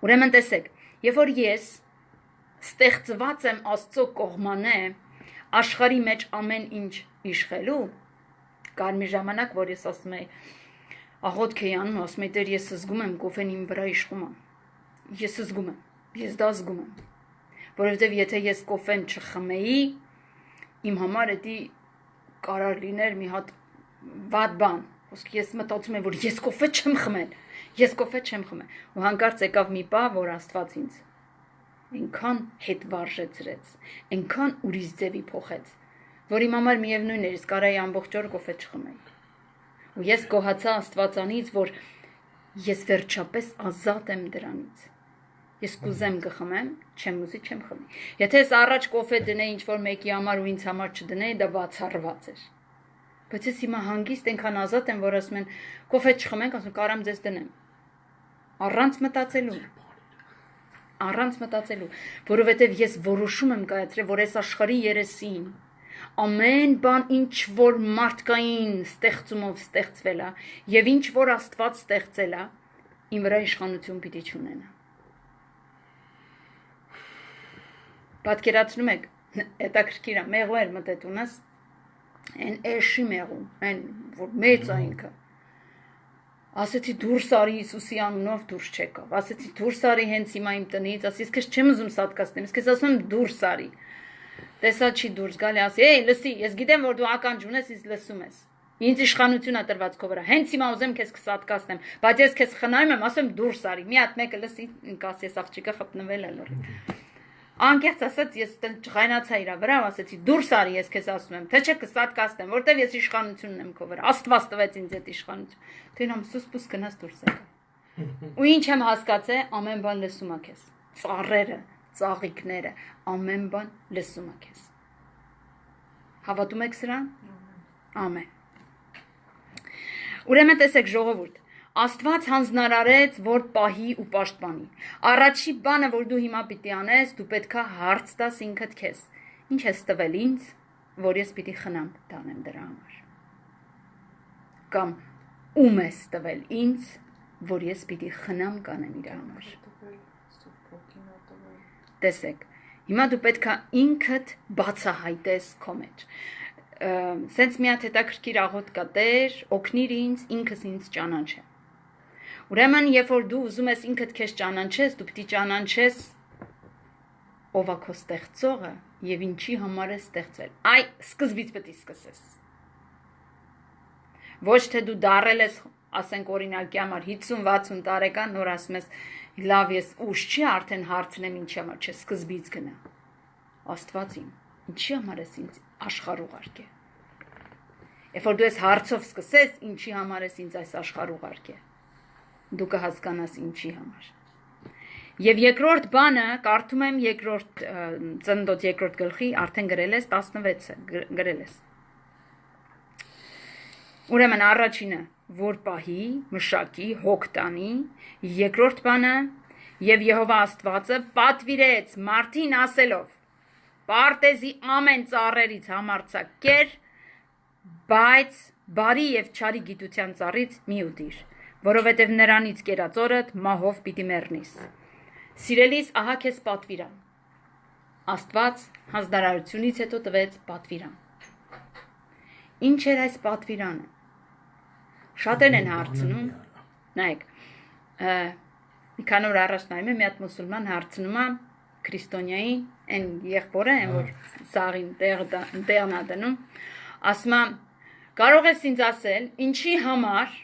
Ուրեմն տեսեք, երբ որ ես ստեղծված եմ Աստծո կողմանե, աշխարհի մեջ ամեն ինչ իշխելու, կար մի ժամանակ, որ ես ասում եի, աղոթք էի անում, ասում եի, Տեր, ես զգում եմ կոֆեն իմ վրա իշխում է։ Ես զգում եմ, ես դա զգում եմ։ Որովհետև եթե ես կոֆեն չխմեի, իմ համար դա կարար լիներ մի հատ վատ բան։ Ոսկի ես մտածում եմ, որ ես կոֆե չեմ խմել։ Ես կոֆե չեմ խմել։ Ու հանկարծ եկավ մի բա, որ Աստված ինձ այնքան հետ վարժեցրեց, այնքան ուրիշ ձևի փոխեց, որ իմ համար միևնույն էր, կարայի ամբողջ օր կոֆե չխմեի։ Ու ես գոհացա Աստվածանից, որ ես վերջապես ազատ եմ դրանից։ Ես կուզեմ կխմեմ, չեմ ուզի չեմ խմի։ Եթե ես առաջ կոֆե դնեի ինչ-որ մեկի համար ու ինձ համար չդնեի, դա բացառված էր։ Բայց ես հիմա հանգիստ այնքան ազատ եմ, որ ասում են, կոֆե չխմենք, ասում կարամ ձեզ դնեմ։ Առանց մտածելու, որովհետև ես որոշում եմ կայացրել, որ այս աշխարհի երեսին ամեն բան ինչ որ մարդկային ստեղծումով ստեղծվել է եւ ինչ որ Աստված ստեղծել է, իմ վրա իշխանություն պիտի չունենա։ Պատկերացնում եք, հետաքրքիր է, մեղու էր մտետունս, այն էշի մեղու, այն որ մեծ է ինքը։ Ասեցի դուրս արի Հիսուսի անունով դուրս չեկավ։ Ասեցի դուրս արի հենց հիմա իմ տնից, ասի ես քեզ չեմ ուզում սատկացնեմ, ես քեզ ասում եմ դուրս արի։ Տեսա չի դուրս գալի, ասի, «Էй, լսի, ես գիտեմ որ դու ականջ ունես, ինձ լսում ես։ Ինձ իշխանություն է տրված քո վրա։ Հենց հիմա ուզեմ քեզ սատկացնեմ, բայց ես քեզ խնայում եմ, ասում եմ դուրս արի։ Մի հատ մեկը լսի, ինքս ես աղջիկը խփնվել է լոր։ Անկեղծ ասած ես ջղայնացա իր վրա, ասեցի դուրս արի, ես քեզ ասում եմ, թե չէ կսատկացնեմ, որտեվ ես իշխանություն ունեմ քո վրա։ Աստված տվեց ինձ այդ իշխանություն։ Թենում սուսպուս գնաց դուրս եկա։ Ու ինչ եմ հասկացել, ամեն բան լսում է քեզ։ Ծառերը, ծաղիկները, ամեն բան լսում է քեզ։ Հավատում եք սրան։ Ամեն։ Ուրեմն տեսեք ժողովուրդ, Աստված հանձնարարեց, որ պահի ու պաշտպանի։ Առաջի բանը, որ դու հիմա պիտի անես, դու պետքա հարց տաս ինքդ քեզ։ Ինչ ես տվել ինձ, որ ես պիտի խնամ տանեմ դրա համար։ Կամ ում ես տվել ինձ, որ ես պիտի խնամ կանեմ իր համար։ Տեսեք, հիմա դու պետքա ինքդ բացահայտես քո մեջ։ Սենց մի հատ հետաքրքիր աղոտ կա Տեր, օգնիր ինձ, ինքս ինձ ճանաչեմ։ Ուրեմն, երբ որ դու ուզում ես ինքդ քեզ ճանաչես, դու պիտի ճանաչես ով է քո ստեղծողը եւ ինչի համար է ստեղծել։ Այ սկզբից պետք է սկսես։ Ոչ թե դու դառել ես, ասենք օրինակի համար 50-60 տարեկան, նոր ասում ես, լավ ես ուշ չի, արդեն հարցնեմ ինչի համար, չէ, սկզբից գնա։ Աստված իմ, ինչի համար ես ինձ աշխարհ ուղարկե։ Երբ որ դու ես հարցով սկսես, ինչի համար ես ինձ այս աշխարհ ուղարկե։ Դու կհասկանաս ինչի համար։ Եվ երկրորդ բանը, կարդում եմ երկրորդ Ծննդոց երկրորդ գլխի, արդեն գրել ես 16-ը, գրել ես։ Ուրեմն առաջինը, որ պահի, մշակի, հոգ տանի, երկրորդ բանը, եւ Եհովա Աստվածը պատվիրեց մարդին ասելով. Պարտեզի ամեն ծառերից համարձակ կեր, բայց բարի եւ չարի գիտության ծառից մի ուտիր, որովհետեւ նրանից կերածորդ մահով պիտի մեռնիս։ Սիրելիս, ահա քեզ պատվիրան։ Աստված հանձնարարությունից հետո տվեց պատվիրան։ Ինչ էր այս պատվիրանը։ Շատերն են հարցնում, նայեք, մի քանի օր առաջ նայում եմ, մի հատ մուսուլման հարցնում է քրիստոնյային, այն եղբորը, այն որ սաղին տեղն ա դնում, ասում է, կարող ես ինձ ասել, ինչի համար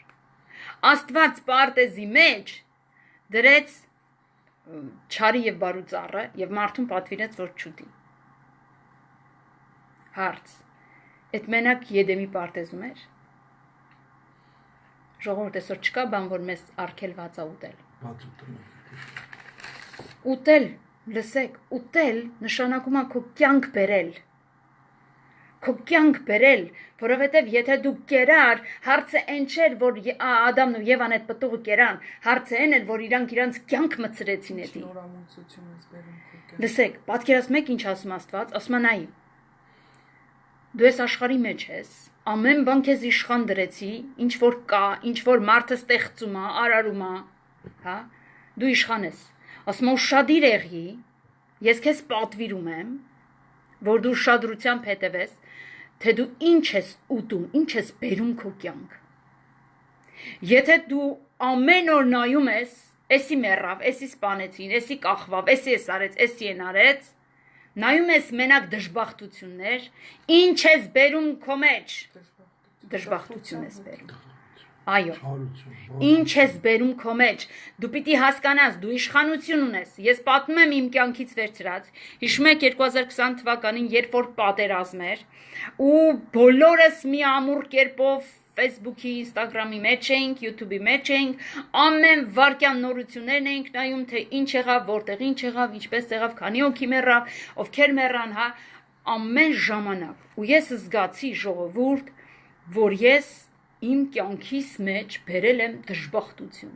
Աստված պարտեզի մեջ դրեց չարի եւ բարու ծառը եւ մարդուն պատվիրեց, որ չուտի։ Հարց. Այդ մենակ Եդեմի պարտեզում էր։ Ժողովուրդ այսօր չկա բան, որ մեզ արգելված է ուտել։ Ուտել, լսեք, ուտել նշանակում է քո կյանք բերել։ Քո կյանք բերել, որովհետև եթե դու կերար, հարցը այն չէր, որ Ադամն ու Եվան այդ պտուղը կերան, հարցը այն էր, որ իրանք իրանց կյանք մցրեցին էդի։ Լսեք, պատկերացնում եք ինչ ասում Աստված, ասում է նայ։ Դու ես աշխարհի մեջ ես, ամեն բան քեզ իշխան դրեցի, ինչ որ կա, ինչ որ մարդը ստեղծում է, արարում է, հա, դու իշխան ես։ Ասում է ուշադիր եղի, ես քեզ պատվիրում եմ, որ դու ուշադրությամբ հետևես, թե դու ինչ ես ուտում, ինչ ես բերում քո կյանք։ Եթե դու ամեն օր նայում ես, էսի մեռավ, էսի սպանեցին, էսի կախվավ, էսի էս արեց, էսի են արեց, նայում ես մենակ դժբախտություններ, ինչ ես բերում քո մեջ։ Դժբախտություն ես բերում։ Այո։ Ինչ ես բերում քո մեջ։ Դու պիտի հասկանաս, դու իշխանություն ունես։ Ես պատմում եմ իմ կյանքից վերցրած։ Հիշում եք 2020 թվականին, երբ որ պատերազմ էր, ու բոլորս մի ամուր կերպով Facebook-ի, Instagram-ի մեջ էինք, YouTube-ի մեջ էինք, ամեն վարքյան նորություններն էինք նայում, թե ինչ եղավ, որտեղ ինչ եղավ, ինչպես եղավ, քանի հոգի մեռավ, ովքեր մեռան, հա, ամեն ժամանակ։ Ու ես զգացի ժողովուրդ, որ ես իմ կյանքիս մեջ բերել եմ դժբախտություն։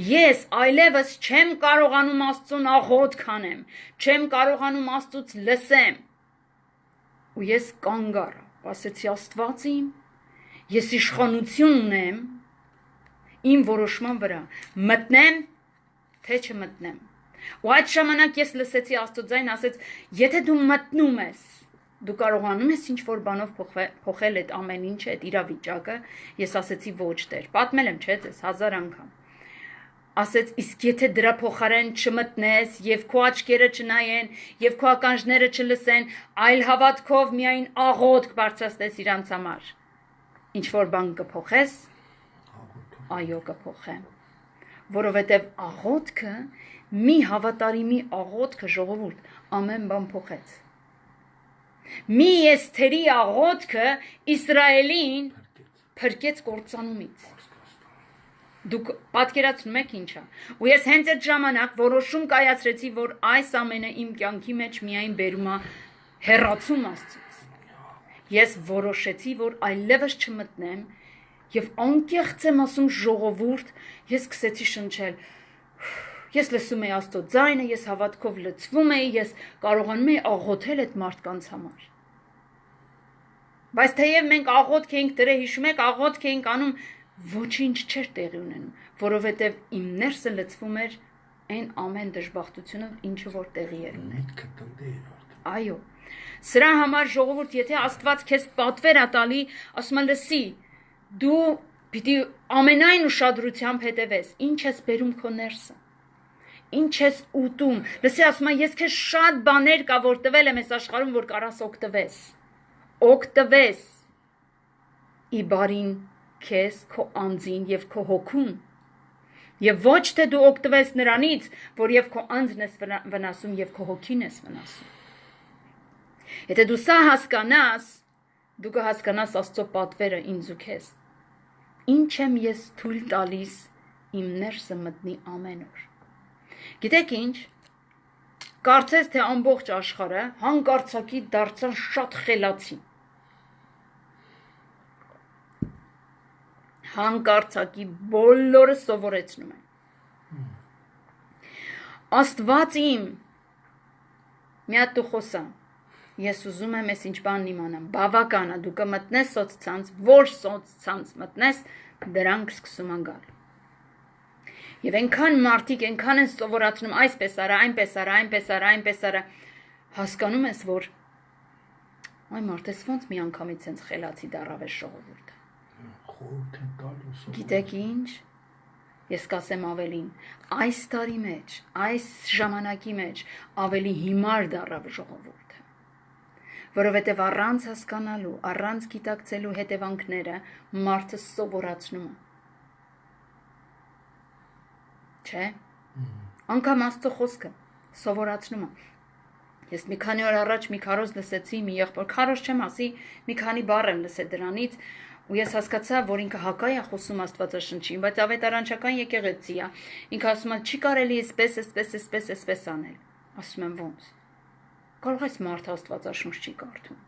Ես այլևս չեմ կարողանում Աստծուն աղոթք անեմ, չեմ կարողանում Աստծուց լսեմ։ Ու ես կանգ առա, ասեցի Աստված իմ, ես իշխանություն ունեմ իմ որոշման վրա, մտնեմ, թե չմտնեմ։ Ու այդ ժամանակ ես լսեցի Աստծո ձայն, ասեց, եթե դու մտնում ես, դու կարողանում ես ինչ-որ բանով փոխել այդ ամեն ինչը, այդ իրավիճակը, ես ասեցի ոչ Տեր, պատմել եմ, չէ՞, ես 1000 անգամ։ Ասեց, իսկ եթե դրա փոխարեն չմտնես եւ քո աչքերը չնայեն եւ քո ականջները չլսեն, այլ հավատքով միայն աղոթք բարձրացնես իրանց համար, ինչ որ բան կփոխես, այո կփոխեմ, որովհետեւ աղոթքը մի հավատարիմի աղոթքը ժողովուրդ ամեն բան փոխեց։ Մի Էսթերի աղոթքը Իսրայելին փրկեց կործանումից։ Դուք պատկերացնում եք ինչա։ Ու ես հենց այդ ժամանակ որոշում կայացրեցի, որ այս ամենը իմ կյանքի մեջ միայն բերում է հեռացում Աստծուց։ Ես որոշեցի, որ այլևս չմտնեմ Եվ անկեղծ եմ ասում ժողովուրդ, ես սկսեցի շնչել։ Ես լսում եի Աստծո ձայնը, ես հավատքով լցվում էի, ես կարողանում էի աղոթել այդ մարդկանց համար։ Բայց թեև մենք աղոթք էինք դրել, հիշում եք, աղոթք էինք անում, ոչինչ չէր տեղի ունենում, որովհետև իմ ներսը լցվում էր այն ամեն դժբախտությունով, ինչը որ տեղի էր ունենում։ Այո։ Սրա համար ժողովուրդ, եթե Աստված քեզ պատվեր է տալի, ասում է լսի, դու պիտի ամենայն ուշադրությամբ հետևես, ինչ ես բերում քո ներսը։ Ինչ ես ուտում։ Լսի, ասում է, ես քեզ շատ բաներ կա, որ տվել եմ այս աշխարհում, որ կարաս օգտվես։ Օգտվես ի բարին քեզ, քո անձին եւ քո հոգուն։ Եվ ոչ թե դու օգտվես նրանից, որ եւ քո անձն ես վնասում եւ քո հոգին ես վնասում։ Եթե դու սա հասկանաս, դու կհասկանաս Աստծո պատվերը ինձ ու քեզ։ Ինչ եմ ես թույլ տալիս իմ ներսը մտնի ամեն օր։ Գիտեք ինչ, կարծես թե ամբողջ աշխարհը հանկարծակի դարձան շատ խելացի։ Հանկարծակի բոլորը սովորեցնում են։ Աստված իմ, մի հատ դու խոսա, ես ուզում եմ ես ինչ բան իմանամ, բավական է, դու կմտնես սոցցանց, որ սոցցանց մտնես, դրանք սկսում են գալ։ Եվ այնքան մարդիկ, այնքան են սովորացնում, այսպես արա, այնպես արա, այնպես արա, այնպես արա, հասկանում ես, որ այ մարդ ես ոնց մի անգամից հենց խելացի դառավ է ժողովուրդը։ Գիտեք ինչ, ես կասեմ ավելին, այս տարի մեջ, այս ժամանակի մեջ ավելի հիմար դառավ ժողովուրդը, որովհետև առանց հասկանալու, առանց գիտակցելու հետևանքները մարդը սովորացնում է։ Չէ, անգամ Աստծո խոսքը սովորացնում է։ Ես մի քանի օր առաջ մի քարոզ լսեցի, մի եղբոր, քարոզ չեմ ասի, մի քանի բառ եմ լսել դրանից, ու ես հասկացա, որ ինքը հակա է խոսում Աստվածաշնչին, բայց ավետարանչական եկեղեցի է։ Ինքը ասում է, չի կարելի այսպես անել։ Ասում եմ ոնց։ Կարող է մարդ Աստվածաշունչ չի կարդում։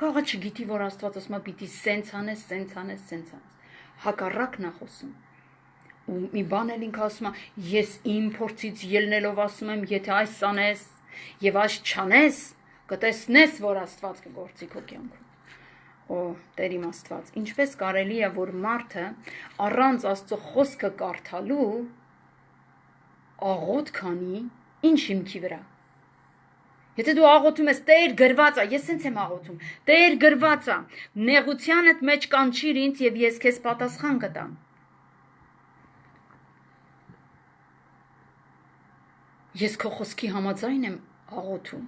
Կարող է չգիտի, որ Աստված ասում է, պիտի սենց անես, սենց անես, սենց անես։ Հակառակն է խոսում։ Ու մի բան էլ ինքը ասում է, ես իմ փորձից ելնելով ասում եմ, եթե այս անես եւ այս չանես, կտեսնես, որ Աստված կգործի քո կյանքում։ Օ, Տեր իմ Աստված, ինչպես կարելի է, որ մարդը առանց Աստծո խոսքը կարդալու աղոթք անի, ինչ հիմքի վրա։ Եթե դու աղոթում ես, Տեր գրված է, ես սենց եմ աղոթում, Տեր գրված է, նեղությանդ մեջ կանչիր ինձ եւ ես քեզ պատասխան կտամ։ Ես քո խոսքի համաձայն եմ աղոթում։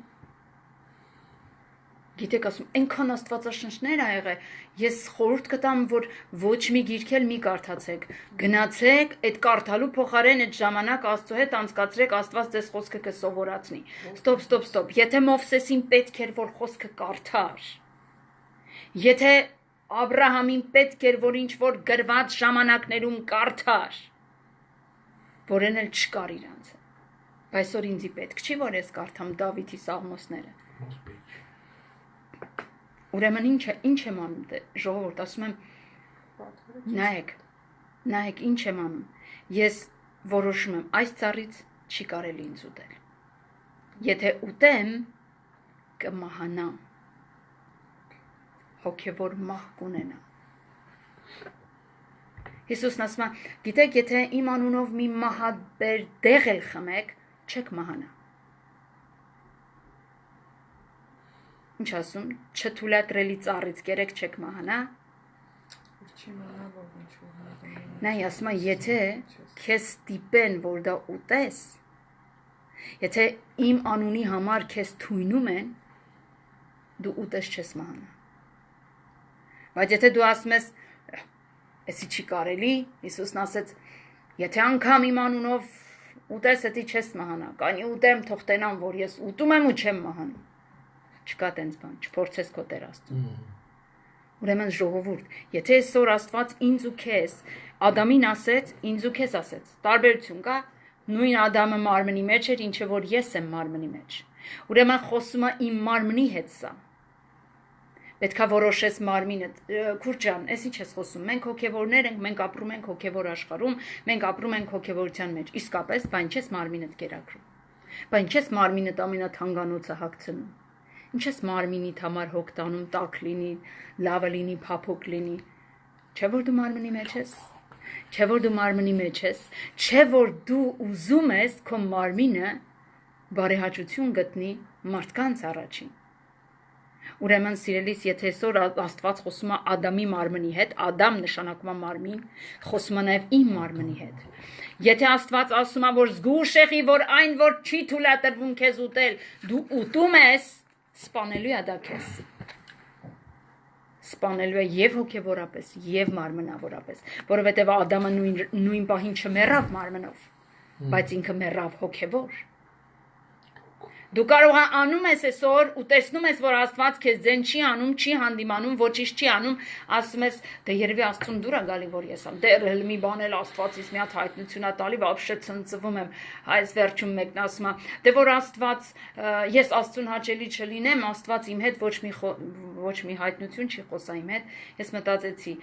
Գիտեք, ասում, այնքան Աստվածաշնչներ ա եղել, ես խորհուրդ կտամ, որ ոչ մի գիրք էլ մի կարդացեք։ Գնացեք, այդ կարդալու փոխարեն այդ ժամանակ Աստծո հետ անցկացրեք, Աստված ձեզ խոսքը կսովորացնի։ Ստոպ։ Եթե Մովսեսին պետք էր, որ խոսքը կարդար, եթե Աբրահամին պետք էր, որ ինչ որ գրված ժամանակներում կարդար, որեն էլ չկար իրանց։ Այսօր ինձի պետք չի, որ ես կարդամ Դավիթի սաղմոսները։ Ուրեմն ինչ եմ անում, ժողովուրդ, ասում եմ, նայեք, ինչ եմ անում, ես որոշում եմ, այս ծառից չի կարելի ինձ ուտել, եթե ուտեմ, կմահանամ, հոգևոր մահ կունենա։ Հիսուսն ասում է, գիտեք, եթե իմ անունով մի մահաբեր դեղ էլ խմեք, չեք մահանա։ Ինչ ասում, չթույլատրելի ծառից կերեք չեք մահանա։ Նայ, ասում է, եթե քեզ ստիպեն, որ դա ուտես, եթե իմ անունի համար քեզ թույնում են, դու ուտես չես մահանա։ Բայց եթե դու ասում ես, էսի չի կարելի, Հիսուսն ասեց, եթե անգամ իմ անունով ուտես, էդի չես մահանա, կանի ուտեմ, թող տենամ, որ ես ուտում եմ ու չեմ մահանում։ Չկա տենց բան, չփորձես քո Տեր Աստծուն։ Ուրեմն ժողովուրդ, եթե այսօր Աստված ինձ ու քեզ, Ադամին ասեց, ինձ ու քեզ ասեց, տարբերություն կա, նույն Ադամը մարմնի մեջ էր, ինչը որ ես եմ մարմնի մեջ։ Ուրեմն խոսում է իմ մարմնի հետ սա։ Պետքա որոշես մարմինը, քուրջ ջան, ես ինչ ես խոսում, մենք հոգևորներ ենք, մենք ապրում ենք հոգևոր աշխարհում, մենք ապրում ենք հոգևորության մեջ, իսկապես, բան չես մարմինդ կերակրում, բան չես մարմինդ ամենաթանկանոցը հագցնում, ինչ ես մարմինիդ համար հոգ տանում, տաք լինի, լավը լինի, փափուկ լինի, չէ որ դու մարմնի մեջ ես, չէ որ դու մարմնի մեջ ես, չէ որ դու ուզում ես քո մարմինը բարեհաճություն գտնի մարդկանց առաջին։ Ուրեմն սիրելիս, եթե այսօր Աստված խոսում է Ադամի մարմնի հետ, Ադամ նշանակում է մարմին, խոսում է նաև իմ մարմնի հետ։ Եթե Աստված ասում է, որ զգուշ եղի, որ այն, որ չի թույլատրվում քեզ ուտել, դու ուտում ես, սպանելու է դա քեզ։ Սպանելու է եւ հոգեվորապես, եւ մարմնավորապես, որովհետեւ Ադամը նույն պահին չմեռավ մարմնով, բայց ինքը մեռավ հոգեվոր։ Դու կարող ես անում ես այսօր ու տեսնում ես, որ Աստված քեզ ձեն չի անում, չի հանդիմանում, ոչինչ չի անում, ասում ես, դե երևի Աստծուն դուր է գալի, որ ես ամ, դե մի բան էլ Աստվածից մի հատ հայտնություն է տալի, вообще ցնցվում եմ, այս վերջում մեկն ասում է, դե որ Աստված, ես Աստծուն հաճելի չլինեմ, Աստված իմ հետ ոչ մի հայտնություն չի խոսա իմ հետ, ես մտածեցի,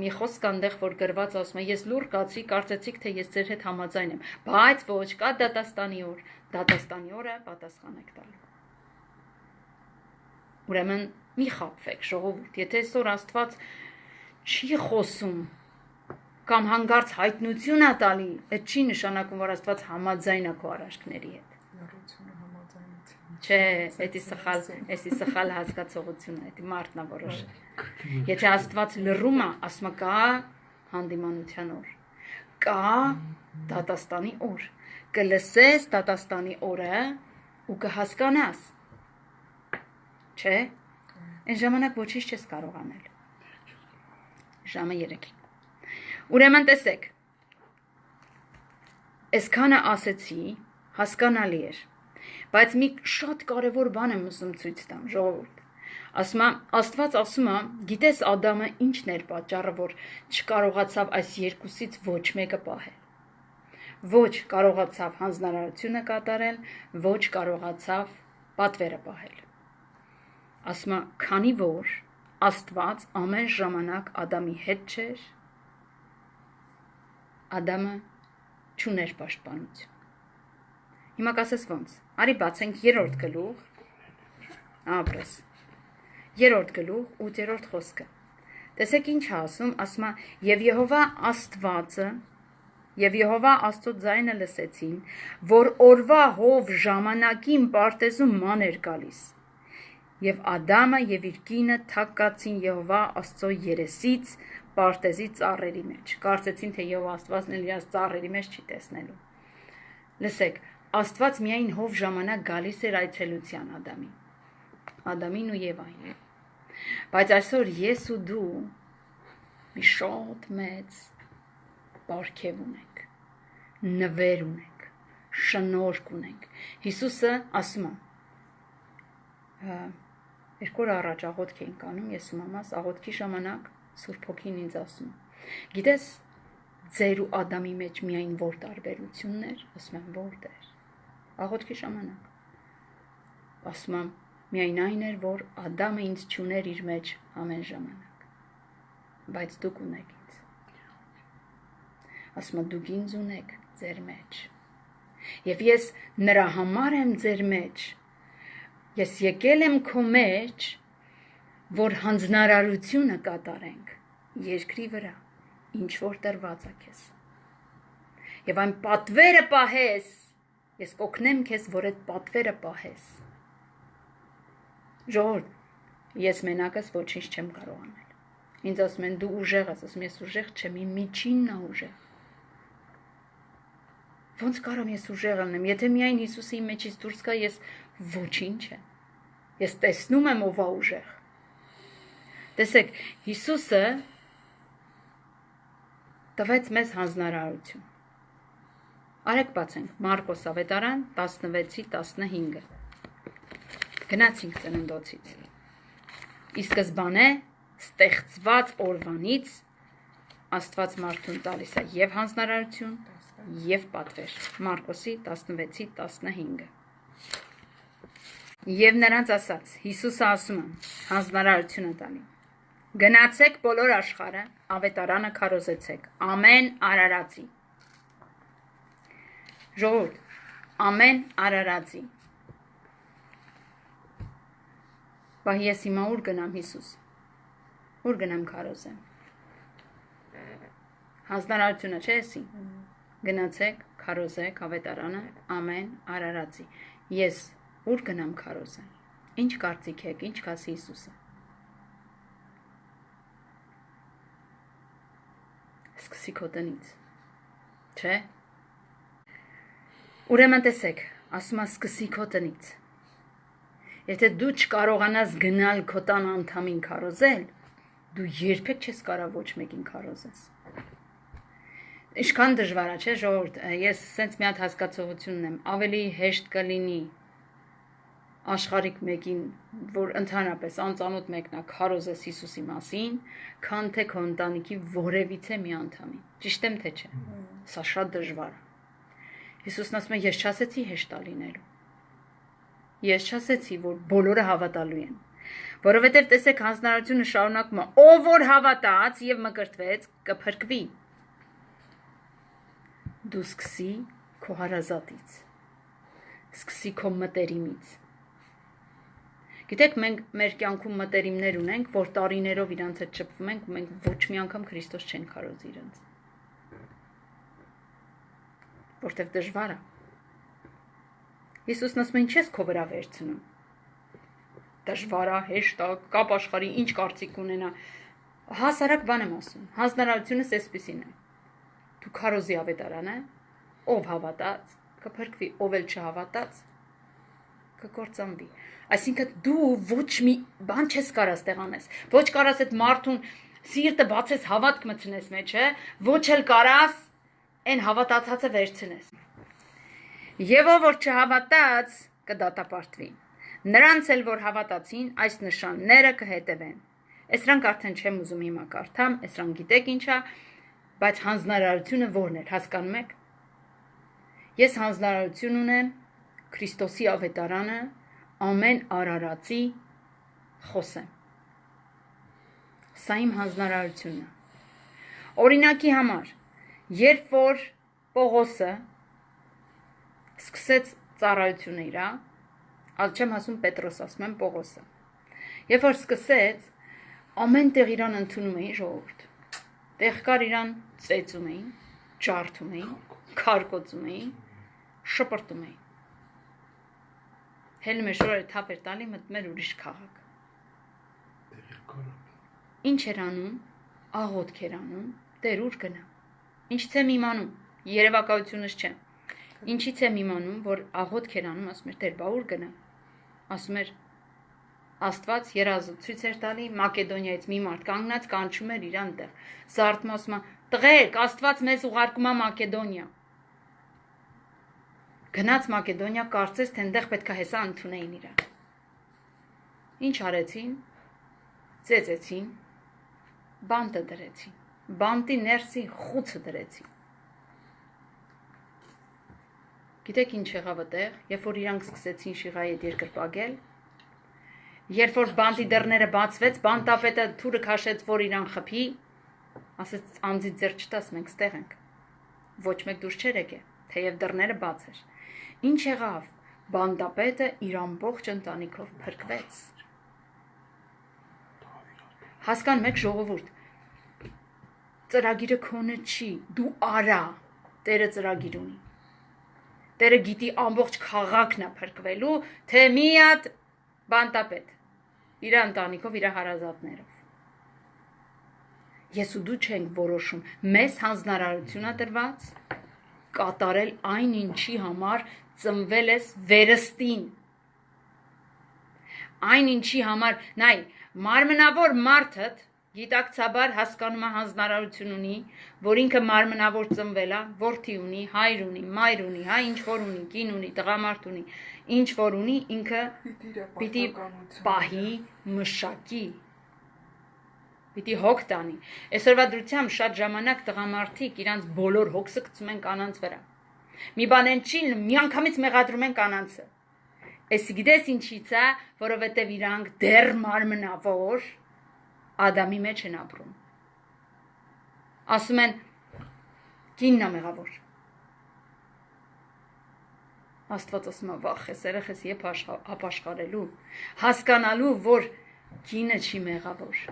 մի խոսք այնտեղ, որ գրված ասում է, ես լուր կացի, կարծեցիք, թե ես ձեր հետ համաձայն եմ, բայց ոչ, կա դատաստանի օր, դատաստանի օրը պատասխան եք տալու։ Ուրեմն մի խաբվեք, ժողովուրդ, եթե այսօր Աստված չի խոսում կամ հանգարց հայտնություն է տալի, այդ չի նշանակում, որ Աստված համաձայն է քո արարքների հետ։ Չէ, էսի սխալ հասկացողություն է, էդի մարդն է որոշ։ Եթե Աստված լռում է, ասում է կա հանդիմանության օր, կա դատաստանի օր, կլսես դատաստանի օրը ու կհասկանաս, չէ, այն ժամանակ ոչինչ չես կարող անել, ժամը 3-ին, ուրեմն տեսեք, այսքանը ասեցի, հասկանալի էր, բայց մի շատ կարևոր բան եմ ուզում ցույց տամ, ժողովուրդ, Աստված ասում է, գիտես Ադամը ինչն էր պատճառը, որ չկարողացավ այս երկուսից ոչ մեկը պահել, ոչ կարողացավ հանձնարարությունը կատարել, ոչ կարողացավ պատվերը պահել, ասում է, քանի որ Աստված ամեն ժամանակ Ադամի հետ չէր, Ադամը չուներ պաշտպանություն, հիմա կասես ոնց, արի բացենք 3-րդ գլուխ, ապրես, 3-րդ գլուխ 8-րդ խոսքը, տեսեք ինչ ասում է, և Եհովա Աստվածը, և Եհովա Աստծո ձայնը լսեցին, որ օրվա հով ժամանակին պարտեզում ման էր գալիս, և Ադամը և իր կինը թակ կացին Եհովա Աստծո երեսից պարտեզի ծառերի մեջ, կարծեցին, թե Եհովա Աստվածն էլ իրաց ծառերի մեջ չի տեսնելու, լսեք, Աստված միայն հով ժամանակ գալիս էր այցելության Ադամին ու Եվային, բայց այսօր ես ու դու մի շատ մեծ պարգև ունենք, նվեր ունենք, շնորհք ունենք, Հիսուսը ասում է, 2 օր առաջ աղոթք էինք անում, ես ու մամաս, աղոթքի ժամանակ Սուրբ Հոգին ինձ ասում է, գիտես ձեր ու Ադամի մեջ միայն որ տարբերությունն էր, ասում եմ որտեր, աղոթքի ժամանակ, ասում եմ միայն այն էր, որ Ադամը ինձ չուներ իր մեջ ամեն ժամանակ, բայց դուք ունեք ինձ, ասում եմ դուք ինձ ունեք ձեր մեջ, և ես նրա համար եմ ձեր մեջ, ես եկել եմ քո մեջ, որ հանձնարարությունը կատարենք երկրի վրա, ինչ որ տրված է քեզ, և այն պատվերը պահես, ես կօգնեմ քեզ, որ այդ պատվերը պահես, ժողովուրդ, ես մենակս ոչինչ չեմ կարող անել, ինձ ասում են դու ուժեղ ես, ասում ես ուժեղ չեմ, իմ միջինն է ուժեղ, ոնց կարող ես ուժեղ լինեմ, եթե միայն Հիսուսի իմ մեջից դուրս գա, ես ոչինչ եմ, ես տեսնում եմ ով է ուժեղ, տեսեք, Հիսուսը տվեց մեզ հանձնարարություն, արեք բացենք, Մարկոս ավետարան 16-15, գնացինք ծննդոցից, ի սկզբանե ստեղծված օրվանից Աստված մարդուն տալիս է և հանձնարարություն, և պատվեր, Մարկոսի 16-15, Եվ նրանց ասաց. Հիսուսը ասում է, հանձնարարությունը տալի. Գնացեք բոլոր աշխարհը, ավետարանը քարոզեցեք, ամեն արարածի։ Ժողովուրդ, ամեն արարածի։ Բա ես հիմա ուր գնամ Հիսուս։ Ուր գնամ քարոզեմ։ Հանձնարարությունը չէ՞ էսի։ Գնացեք, քարոզեք, ավետարանը, ամեն արարածի։ Ես ուր գնամ քարոզեմ։ Ինչ կարծիք եք, ինչ կասի Հիսուսը։ Սկսի քո տնից։ Չէ՞։ Ուրեմն տեսեք, ասում է սկսի քո տնից։ Եթե դու չկարողանաս գնալ քո տան անդամին քարոզել, դու երբեք չես կարող ոչ մեկին քարոզես։ Ինչքան դժվար է, չէ՞ ժողովուրդ, ես սենց մի հատ հասկացողություն ունեմ, ավելի հեշտ կլինի աշխարհիկ մեկին, որ ընդհանրապես անծանոթ մեկն է քարոզես Հիսուսի մասին, քան թե քո ընտանիքի որևիցե մի անդամին։ Ճիշտ եմ թե չէ։ Սա շատ դժվար է։ Հիսուսն ասում է, ես չասեցի հեշտ է լինելու։ Ես չասեցի, որ բոլորը հավատալու են։ Որովհետև տեսեք, հանձնարարությունը շարունակում է, ով որ հավատաց եւ մկրտվեց, կփրկվի։ Դու սկսի քո հարազատից։ Սկսի քո մտերիմից։ Գիտեք, մենք մեր կյանքում մտերիմներ ունենք, որ տարիներով իրանց հետ շփվում ենք ու մենք ոչ մի անգամ Քրիստոս չենք քարոզի իրանց։ Որտեվ դժվար է։ Հիսուսն ասում է, ինչ ես քո վրա վերցնում։ Դժվար է, հեշտ է, կապ աշխարհի ինչ կարծիք ունենա։ Հասարակ բան եմ ասում։ Հանձնարարությունս էսպիսին է։ Դու քարոզի ավետարանը, ով հավատաց, կփրկվի, ով էլ չհավատաց, կկործանվի։ Այսինքն դու ոչ մի բան չես կարող ստեղանես։ Ոչ կարաս այդ մարդուն սիրտը բացես հավատք մտցնես մեջը, ոչ էլ կարաս այն հավատացածը վերցնես։ Եվ ով որ չհավատաց, կդատապարտվի։ Նրանց էլ որ հավատացին, այս նշանները կհետևեն։ Այսրանք արդեն չեմ ուզում հիմա կարդամ, այսրանք գիտեք ինչա, բայց հանձնարարությունը ո՞րն է, հասկանում եք։ Ես հանձնարարություն ունեմ Քրիստոսի ավետարանը ամեն արարածի խոսեմ։ Սա իմ հանձնարարությունն է։ Օրինակի համար, երբ որ Պողոսը սկսեց ծառայությունը իր, ալ չեմ ասում Պետրոս, ասում եմ Պողոսը։ Երբ որ սկսեց, ամեն տեղ իրան ընդունում էին ժողովուրդ։ Տեղ կար իրան ծեծում էին, ջարդում էին, քարկոծում էին, շպրտում էին։ Հելում է շորերը թափ էր տալի, մտնում էր ուրիշ քաղաք։ Ինչ էր անում, աղոթք էր անում, Տեր ուր գնա։ Ինչից եմ իմանում, երևակայությունս չեմ։ Ինչից եմ իմանում, որ աղոթք էր անում, ասում էր Տեր, բա ուր գնա։ Ասում էր Աստված երազը ցույց էր տալի Մակեդոնիայից մի մարդ կանգնած կանչում էր իրան տեղ։ Զարթում ասում է. «Տղեր, Աստված մեզ ուղարկում է Մակեդոնիա»։ Գնաց Մակեդոնիա, կարծես թե այնտեղ պետք է հեսա ընդունեին իրան։ Ինչ արեցին։ Ծեծեցին, բանտը դրեցին, բանտի ներսի խուցը դրեցին։ Գիտեք ինչ եղավ այդտեղ, երբ որ իրանք սկսեցին Շիղայի հետ երկրպագել, երբ որ բանտի դռները բացվեց, բանտապետը թուրը քաշեց, որ իրան խփի, ասեց անձի ձեռ չտաս, մենք ստեղ ենք։ Ոչ մեկ դուրս չէր եկել, թեև դռները բաց էր։ Ինչ եղավ, բանտապետը իր ամբողջ ընտանիքով փրկվեց։ Հասկանում եք ժողովուրդ, ծրագիրը քոնը չի, դու արա, Տերը ծրագիր ունի։ Տերը գիտի ամբողջ քաղաքն է փրկվելու, թե մի հատ բանտապետ, իր ընտանիքով, իր հարազատներով։ Ես ու դու չենք որոշում, մեզ հանձնարարություն է տրված կատարել այն ինչի համար ծնվել ես վերստին։ Այն ինչի համար, նայ, մարմնավոր մարդդ գիտակցաբար հասկանում է հանձնարարություն ունի, որ ինքը մարմնավոր ծնվել է, որդի ունի, հայր ունի, մայր ունի, հա, ինչ որ ունի, կին ունի, տղամարդ ունի, ինչ որ ունի, ինքը պիտի պահի, մշակի, պիտի հոգ տանի։ Այսօրվա դրությամբ շատ ժամանակ տղամարդիկ իրանց բոլոր հոգսը գցում են կանանց վրա։ Մի բան են չի, մի անգամից մեղադրում են կանանցը։ Այս գիտես ինչից է, որովհետև իրանք դեռ մարմնավոր Ադամի մեջ են ապրում։ Ասում են կինն է մեղավոր։ Աստված ասում է վախ ես երեխես եփ ապաշխարելու, հասկանալու, որ կինը չի մեղավոր,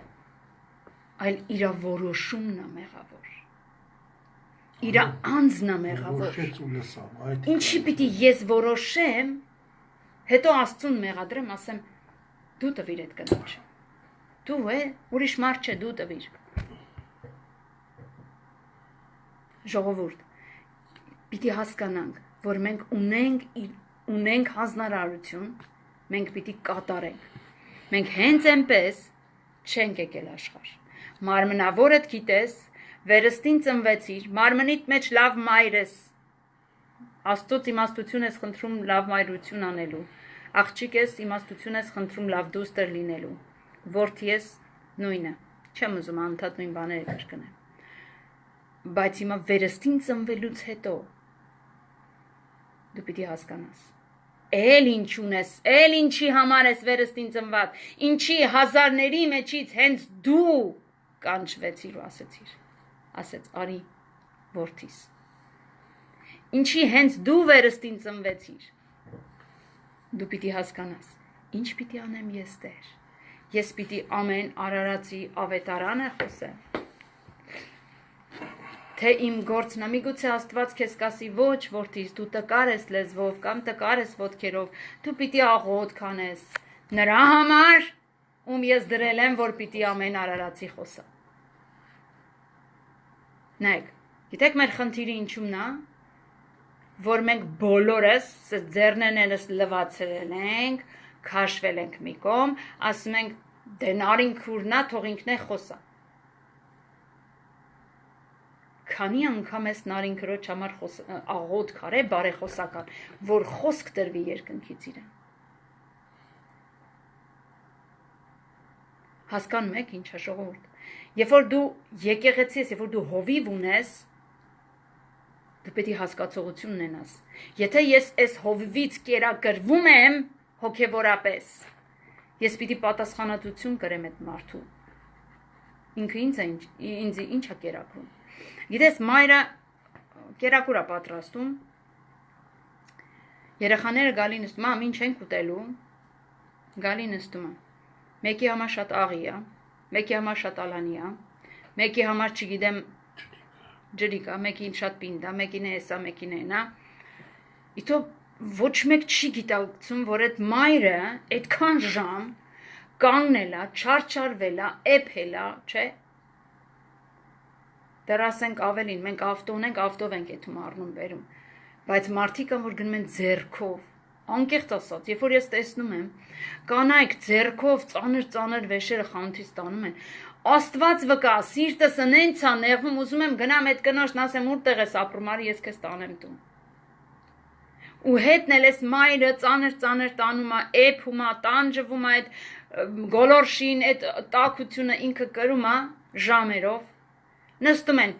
այլ իր որոշումն է մեղավոր։ Իր անձն է մեղավոր։ Ինչի պիտի ես որոշեմ, հետո Աստծուն մեղադրեմ, ասեմ դու տվիր այդ կնոջը։ Դու ուրիշ մարդ չէ, դու տվիր։ Ժողովուրդ, պիտի հասկանանք, որ մենք ունենք հանձնարարություն, մենք պիտի կատարենք։ Մենք հենց այնպես չենք եկել աշխարհ։ Մարմնավորդ գիտես, վերստին ծնվեցիր, մարմնիդ մեջ լավ մայր ես, Աստծոց իմաստություն ես խնդրում լավ մայրություն անելու, աղջիկ ես իմաստություն ես խնդրում լավ դուստր լինելու, որդի ես նույնը, չեմ ուզում անդադ նույն բաները կրկնեմ, բայց հիմա վերստին ծնվելուց հետո դու պիտի հասկանաս, էլ ինչ ունես, էլ ինչի համար ես վերստին ծնված, ինչի հազարների մեջից հենց դու կանչվեցիր ու ասեց արի որդիս, ինչի հենց դու վերստին ծնվեցիր, դու պիտի հասկանաս, ինչ պիտի անեմ ես Տեր, ես պիտի ամեն արարածի ավետարանը խոսեմ, թե իմ գործն է, միգուցե Աստված քեզ կասի ոչ որդիս, դու տկար ես լեզվով կամ տկար ես ոտքերով, դու պիտի աղոթք անես, նրա համար, ում ես դրել եմ, որ պիտի ամեն արարածի խոսա։ Նայեք, գիտեք մեր խնդիրը ինչումն է, որ մենք բոլորս ձեռներս լվացրել ենք, քաշվել ենք մի կողմ, ասում ենք դե նարին քուրնա, թող ինքն է խոսա։ Քանի անգամ ես նարին քրոջ համար աղոթք արել բարեխոսական, որ խոսք տրվի երկնքից իրեն։ Հասկանում եք ինչ է ժողովուրդ։ Երբ որ դու եկեղեցի ես, երբ որ դու հովիվ ունես, դու պետք է հասկացողություն ունենաս։ Եթե ես այս հովիվից կերակրվում եմ հոգևորապես, ես պիտի պատասխանատվություն կրեմ այդ մարդու։ Ինքը ինձ ինչ է կերակրում։ Գիտես, մայրը կերակուր է պատրաստում, երեխաները գալի նստում, մամ ինչ ենք ուտելու, գալի նստում է, մեկի համար շատ աղի է, մեկի համար շատ ալանի է, մեկի համար չգիտեմ ջրիկ է, մեկին շատ պինդ է, մեկին է էսա, մեկին է նա, իտո ոչ մեկ չի գիտակցում, որ այդ մայրը այդքան ժամ կանգնել է, չարչարվել է, էփել է, չէ։ Դեռ ասենք ավելին, մենք ավտոն ենք, ավտով ենք եթում առնում բերում, բայց մարդիկ են, որ գնում են ձեռքով, անկեղծ ասած, երբ որ ես տեսնում եմ, կանայք ձեռքով ծանր վեշերը խանութից տանում են, Աստված վկա, սիրտս նենց է նեղվում, ուզում եմ գնամ այդ կնոջն ասեմ որտեղ ես ապրում, արի ես քեզ տանեմ տուն։ Ու հետն էլ էս մայրը ծանր տանում է, էփում է, տանջվում է այդ գոլորշին, այդ տաքությունը ինքը կրում է ժամերով, նստում են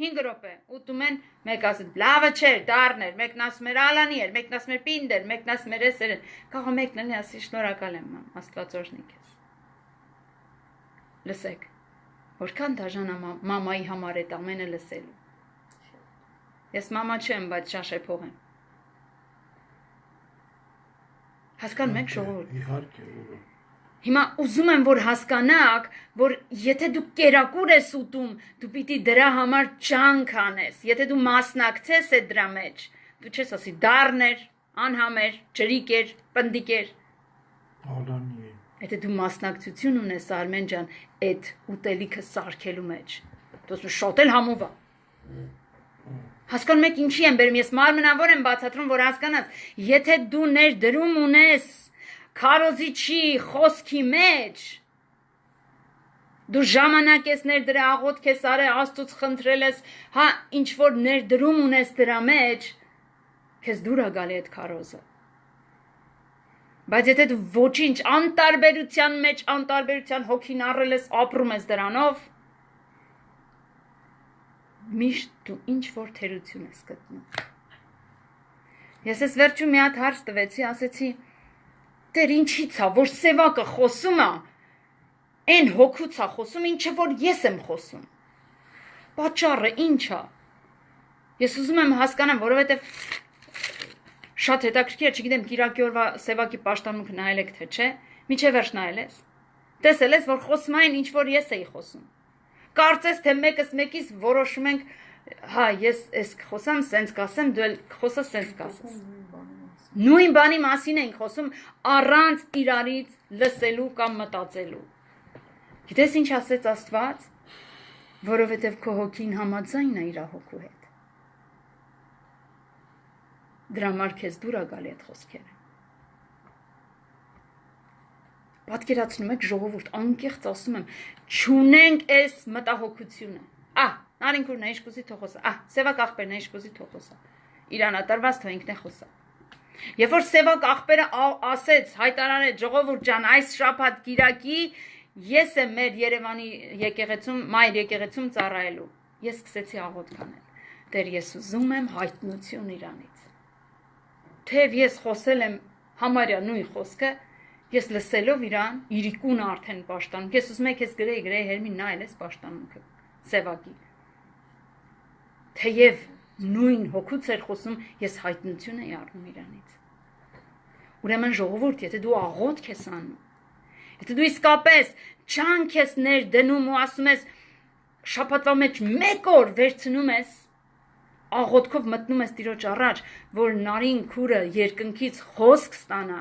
5 րոպե, ուտում են, մեկ ասում լավը չէր, դառներ, մեկն ասում էր ալանի էր, մեկն ասում էր պինդ էր, մեկն ասում էր էսեր էր, կարող մեկն էլ ասի շնորհակալ եմ, մամ, Աստված օրհնի քեզ։ Լսեք, որքան դաժան է մամայի համար այդ ամենը լսելու։ Ես մամա չեմ, բայց շաշեփող եմ։ Հասկանում եք ժողովուրդ։ Իհարկե։ Հիմա ուզում եմ, որ հասկանաք, որ եթե դու կերակուր ես ուտում, դու պիտի դրա համար ջանք անես, եթե դու մասնակցես այդ դրա մեջ, դու չես ասի դառներ, անհամեր, ջրիկ էր, պնդիկ էր։ Ալանի է։ Եթե դու մասնակցություն ունես Արմեն ջան, այդ ուտելիքը սարքելու մեջ, դու ասում շոտ էլ համով է։ Հասկանում եք ինչի եմ բերում, ես մարմնավոր եմ բացատրում, որ հասկանաս, եթե դու ներդրում ունես քարոզիչի խոսքի մեջ, դու ժամանակ ես ներդրել, աղոթք ես արել, Աստծուց խնդրել ես, հա ինչ որ ներդրում ունես դրա մեջ, քեզ դուր է գալի այդ քարոզը։ Բայց եթե դու ոչինչ անտարբերության մեջ, անտարբերության հոգին առել ես, ապրում ես դրանով, միշտ դու ինչ որ թերություն ես գտնում։ Ես ես վերջում մի հատ հարց տվեցի, ասեցի, Տեր ինչի՞ց է, որ սևակը խոսում է, այն հոգուց է խոսում, ինչը որ ես եմ խոսում։ Պատճառը ինչ է։ Ես ուզում եմ հասկանամ, որովհետև շատ հետաքրքիր է, չգիտեմ, Կիրակի օրվա սևակի պաշտամունքը նայել եք թե չէ, միջև վերջ նայել ես։ Տեսել ես, որ խոսում այն ինչ որ ես էի խոսում։ Կարծես թե մեկս մեկից որոշում ենք, հա, ես էս խոսամ, սենց կասեմ, դու էլ խոսես, սենց կասես։ Նույն բանի մասին ենք խոսում առանց իրարից լսելու կամ մտածելու։ Գիտես ինչ ասեց Աստված, որովհետև քո հոգին համաձայն է իր հոգու հետ։ Դրա համար քեզ դուր է գալի այդ խոսքերը։ Պատկերացնում եք ժողովուրդ, անկեղծ ասում եմ, չունենք այս մտահոգությունը։ Նարինքուրն է ինչ կուզի թող խոսա։ Սևակ աղբերն է ինչ կուզի թող խոսա։ Իրանատարված թող ինքն է խոսա։ Երբ որ Սևակ աղբերը ասեց, հայտարարեց ժողովուրդ ջան, այս շաբաթ Կիրակի ես եմ մեր Երևանի եկեղեցում, մայր եկեղեցում ծառայելու։ Ես սկսեցի աղոթք անել։ Տեր, ես ուզում եմ հայտնություն Իրանից։ Թեև ես խոսել եմ համարյա նույն խոսքը, ես լսելով իրան, իրիկունը արդեն պաշտանում։ Ես ուզում եմ քեզ գրեի հերմին նայել ես պաշտանունքը Սևակի։ Թեև նույն հոգուց էր խոսում, ես հայտնություն էի առնում Իրանից։ Ուրեմն ժողովուրդ, եթե դու աղոթք ես անում, եթե դու իսկապես չանք ես ներդնում ու ասում ես շաբաթվա մեջ մեկ օր վերցնում ես, աղոթքով մտնում ես Տիրոջ առաջ, որ Նարին քուրը երկնքից խոսք ստանա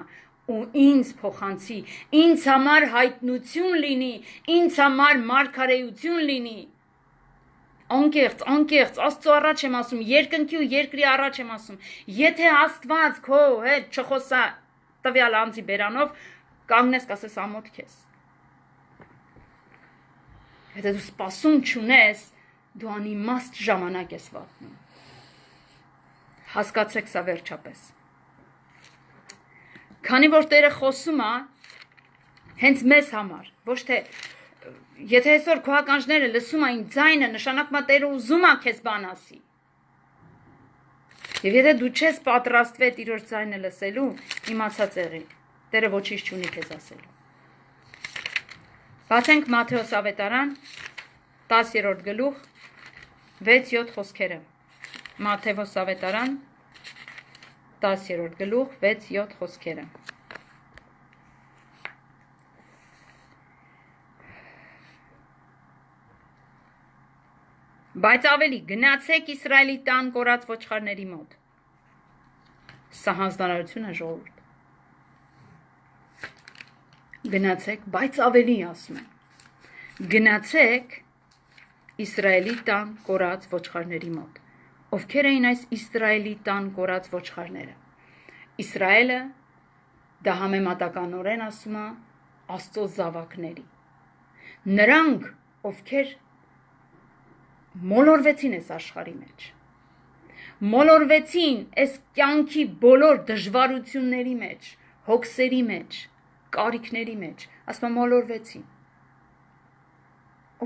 ու ինձ փոխանցի, ինձ համար հայտնություն լինի, ինձ համար մարգարեություն լինի։ Անկեղծ, Աստծո առաջ եմ ասում, երկնքի ու երկրի առաջ եմ ասում, եթե Աստված քո հետ չխոսա տվյալ անձի բերանով, կանգնես կասես ամոթ քեզ։ Եթե դու սպասում չունես, դու անիմաստ ժամանակ ես վատնում։ Հասկացեք սա վերջապես։ Քանի որ Տերը խոսում է հենց մեզ համար, ոչ թե եթե այսօր քո ականջները լսում են ձայնը, նշանակում է Տերը ուզում է քեզ բան ասի։ Եվ եթե դու չես պատրաստվել Տիրոջ ձայնը լսելու, իմացած եղի, Տերը ոչինչ չունի քեզ ասելու։ Բացենք Մատթեոս ավետարան 10-րդ գլուխ 6-7 խոսքերը։ Մատթեոս ավետարան 10-րդ գլուխ 6-7 խոսքերը։ Բայց ավելի գնացեք Իսրայելի տան կորած ոչխարների մոտ։ Սա հանձնարարություն է ժողովուրդ։ Գնացեք, բայց ավելի ասում եմ։ Գնացեք Իսրայելի տան կորած ոչխարների մոտ։ Ովքեր էին այս Իսրայելի տան կորած ոչխարները։ Իսրայելը դա համեմատականորեն ասում է Աստծո զավակների։ Նրանք, ովքեր մոլորվեցին այս աշխարհի մեջ։ Մոլորվեցին այս կյանքի բոլոր դժվարությունների մեջ, հոգսերի մեջ, կարիքների մեջ, ասում մոլորվեցին։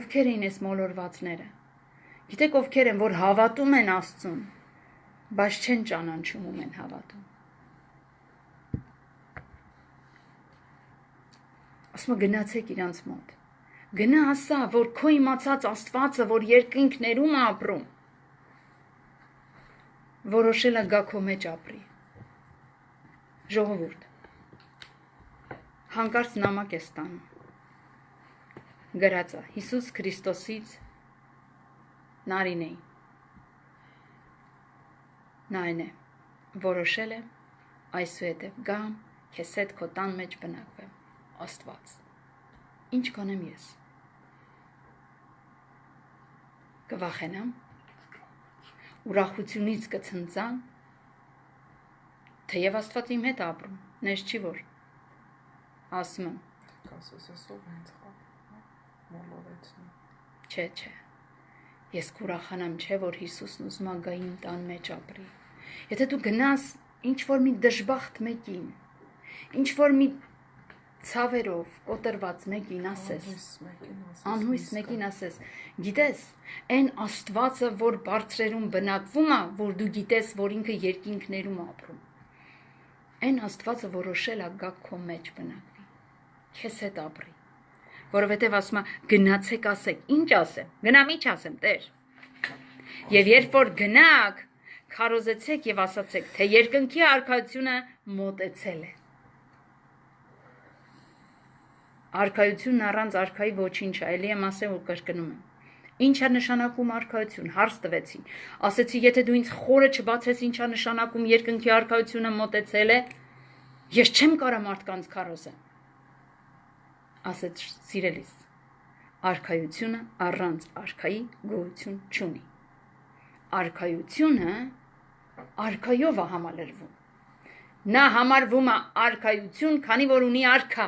Ովքեր էին այս մոլորվածները։ Գիտեք ովքեր են, որ հավատում են Աստծուն, բայց չեն ճանաչում ում են հավատում։ Ասում գնացեք իրանց մոտ։ Գնա ասա, որ քո իմացած Աստվածը, որ երկինքներում է ապրում, որոշել է գա քո մեջ ապրի։ Ժողովուրդ, հանկարծ նամակ է ստանում։ Գրած է Հիսուս Քրիստոսից Նարինեին։ Նա այն է, որոշել է այսուհետև գամ, քեզ հետ քո տան մեջ բնակվեմ, Աստված։ Ինչ կանեմ ես։ Կվախենամ, ուրախությունից կցնծամ, թեև Աստված իմ հետ ապրում, նես չի որ, ասում եմ, չէ, ես կուրախանամ, չէ, որ Հիսուսն ուզում է գա իմ տան մեջ ապրի, եթե դու գնաս ինչ-որ մի դժբախտ մեկին, ինչ-որ մի ցավերով կոտրված մեկին ասես, անհույս մեկին ասես, գիտես, այն Աստվածը, որ բարձրերում բնակվում է, որ դու գիտես, որ ինքը երկինքներում ապրում, Այն Աստվածը որոշել է գա քո մեջ բնակվի, քեզ հետ ապրի, որովհետև ասում է գնացեք ասեք, ինչ ասեմ, գնամ ինչ ասեմ, Տեր։ Եվ երբ որ գնաք, քարոզեցեք եւ ասացեք, թե երկնքի արքայությունը մոտեցել է։ Արքայությունն առանց արքայի ոչինչ է, էլի եմ ասել ու կրկնում եմ։ Ինչ է նշանակում արքայություն, հարց տվեցի։ Ասեցի, եթե դու ինձ խորը չբացես, ինչ է նշանակում երկնքի արքայությունը մոտեցել է, ես չեմ կարա մարդկանց քարոզեմ։ Ասեց սիրելիս, արքայությունը առանց արքայի գոյություն չունի։ Արքայությունը արքայով է համալրվում։ Նա համարվում է արքայություն, քանի որ ունի արքա։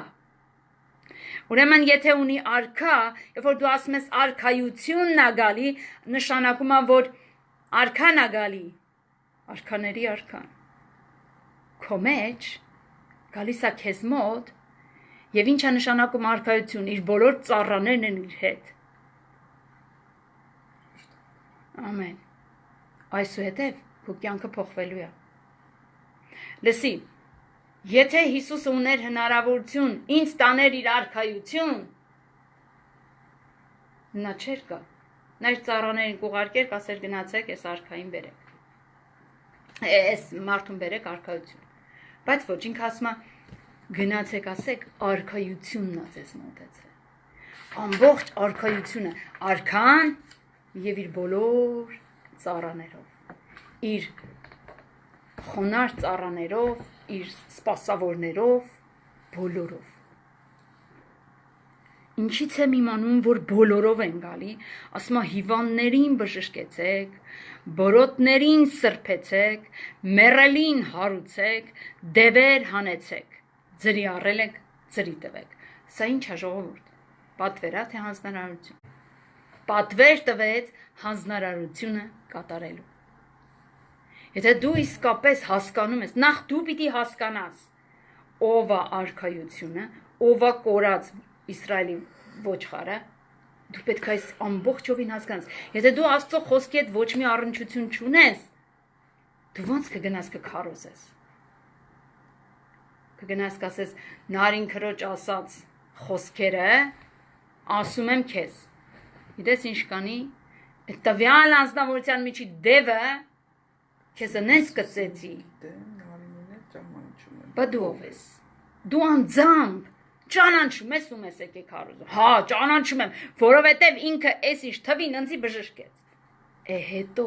Ուրեմն եթե ունի արքա, երբ որ դու ասում ես արքայությունն է գալի, նշանակում է, որ արքան է գալի, արքաների արքան։ Քո մեջ գալիս է քեզ մոտ, եւ ինչ է նշանակում արքայություն, իր բոլոր ծառաներն են իր հետ։ Ամեն։ Այսուհետև քո կյանքը փոխվելու է։ Լսի, եթե Հիսուսը ուներ հնարավորություն ինձ տաներ իր արքայություն, նա չէր գա։ Նա իր ծառաներին կուղարկեր, կասեր գնացեք, այս արքային բերեք։ Այս մարդուն բերեք արքայություն։ Բայց ոչ, ինքը ասում է գնացեք, ասեք, արքայությունն է ձեզ մոտեցել։ Ամբողջ արքայությունը, արքան եւ իր բոլոր ծառաներով, իր խոնար ծառաներով, իր սպասավորներով, բոլորով։ Ինչից եմ իմանում, որ բոլորով են գալի, ասում է հիվանդներին բժշկեցեք, բորոտներին սրբեցեք, մեռելին հարուցեք, դևեր հանեցեք, ձրի առել եք, ձրի տվեք։ Սա ինչ է ժողովուրդ։ Պատվերա թե հանձնարարություն։ Պատվեր տվեց հանձնարարությունը կատարելու։ Եթե դու իսկապես հասկանում ես, նախ դու պիտի հասկանաս, ով է արքայությունը, ով է կորած Իսրայելի ոչխարը, դու պետք է այս ամբողջովին հասկանաս։ Եթե դու Աստծո խոսքի հետ ոչ մի առնչություն չունես, դու ո՞նց կգնաս կքարոզես։ Կգնաս կասես նարին քրոջ ասած խոսքերը, ասում եմ քեզ։ Գիտես ինչ կանի, այդ տվյալ անձնավորության միջի դևը քեզ նենց կծեցի։ Բա դու ով ես։ Դու անձամբ ճանաչում ես ում ես եկե քարոզը։ Հա, ճանաչում եմ, որովհետև ինքը էս ինչ թվին ընձի բժշկեց։ Հետո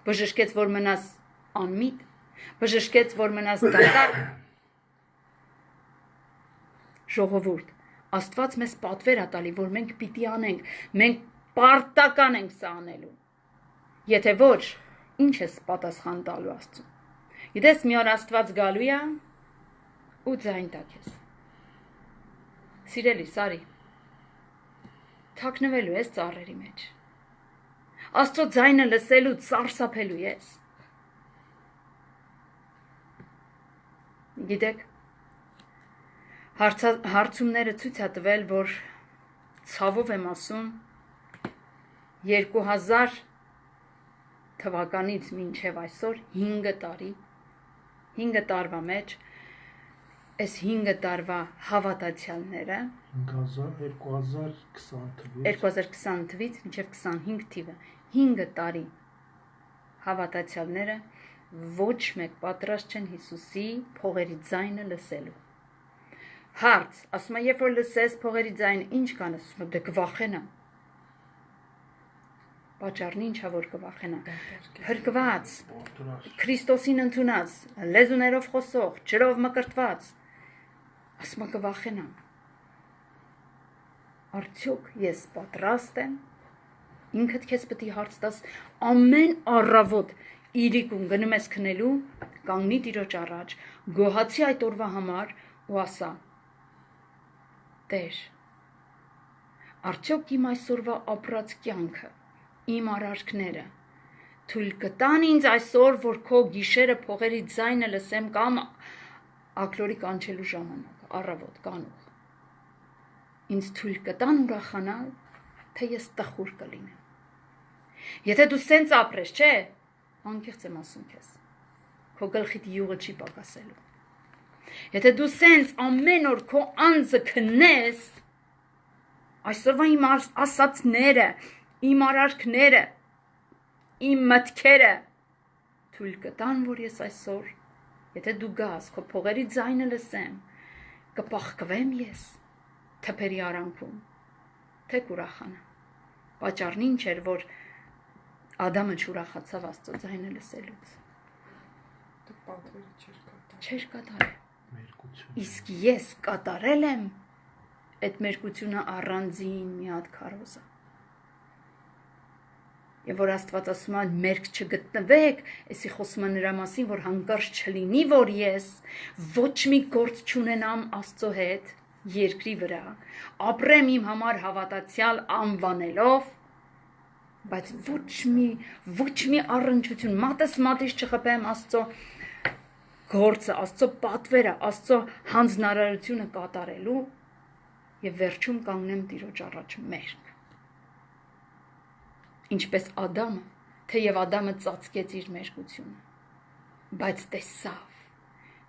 բժշկեց, որ մնաս անմիտ, բժշկեց, որ մնաս դատարկ։ Ժողովուրդ, Աստված մեզ պատվեր է տալի, որ մենք պիտի անենք, մենք պարտական ենք սա անելու։ Եթե ոչ, ինչ ես պատասխան տալու Աստծուն։ Գիտես, մի օր Աստված գալու է ու ձայն տա քեզ։ Սիրելի, Սարի, թաքնվելու ես ծառերի մեջ։ Աստծո ձայնը լսելու սարսափելու ես։ Գիտեք, հարցումները ցույց է տվել, որ ցավով եմ ասում 2000 թվականից մինչև այսօր 5 տարվա մեջ այս 5 տարվա հավատացյալները 2020 թվից մինչև 25 թիվը 5 տարի հավատացյալները ոչ մեկ պատրաստ չեն Հիսուսի փողերի ձայնը լսելու։ Հարց, ասում եմ, երբ որ լսես փողերի ձայնը, ինչ կանես, դե կվախենա։ Պատճառն ինչ է, որ կվախենա։ Փրկված, Քրիստոսին ընդունած, լեզուներով խոսող, ջրով մկրտված, ասում եմ կվախենա։ Արդյոք ես պատրաստ եմ։ Ինքդ քեզ պետք է հարց տաս, ամեն առավոտ իրիկուն գնում ես քնելու, կանգնի Տիրոջ առաջ, գոհացի այդ օրվա համար ու ասա. Տեր, արդյոք իմ այսօրվա ապրած կյանքը, իմ արարքները թույլ կտան ինձ այսօր, որ քո գիշերը փողերի ձայնը լսեմ կամ ակլորի կանչելու ժամանակ, առավոտ կանուխ։ Ինձ թույլ կտան ուրախանալ, թե ես տխուր կլինեմ։ Եթե դու սենց ապրես, չէ, անկեղծ եմ ասում քեզ, քո գլխիդ յուղը չի պակասելու։ Եթե դու սենց ամեն օր քո անձը քննես, այսօրվա իմ ասածները, իմ արարքները, իմ մտքերը թույլ կտան, որ ես այսօր, եթե դու գաս, քո փողերի ձայնը լսեմ, կպաղկվեմ ես թփերի արանքում, թե կուրախանա։ Պատճառն ինչ էր, որ Ադամը չուրախացավ Աստծո ձայնը լսելուց։ Չէր կատարել։ Իսկ ես կատարել եմ այդ մերկությունը առանձին մի հատ քարոզը։ Եվ որ Աստված ասում է մերկ չգտնվեք, էսի խոսում է նրա մասին, որ հանկարծ չլինի, որ ես ոչ մի գործ չունենամ Աստծո հետ երկրի վրա, ապրեմ իմ համար հավատացյալ անվանելով, բայց ոչ մի առնչություն, մատս մատից չխփեմ Աստծո գործը, Աստծո պատվերը, Աստծո հանձնարարությունը կատարելու եւ վերջում կանգնեմ Տիրոջ առաջ մերկ։ Ինչպես Ադամը, թեև Ադամը ծածկեց իր մերկությունը, բայց տեսավ։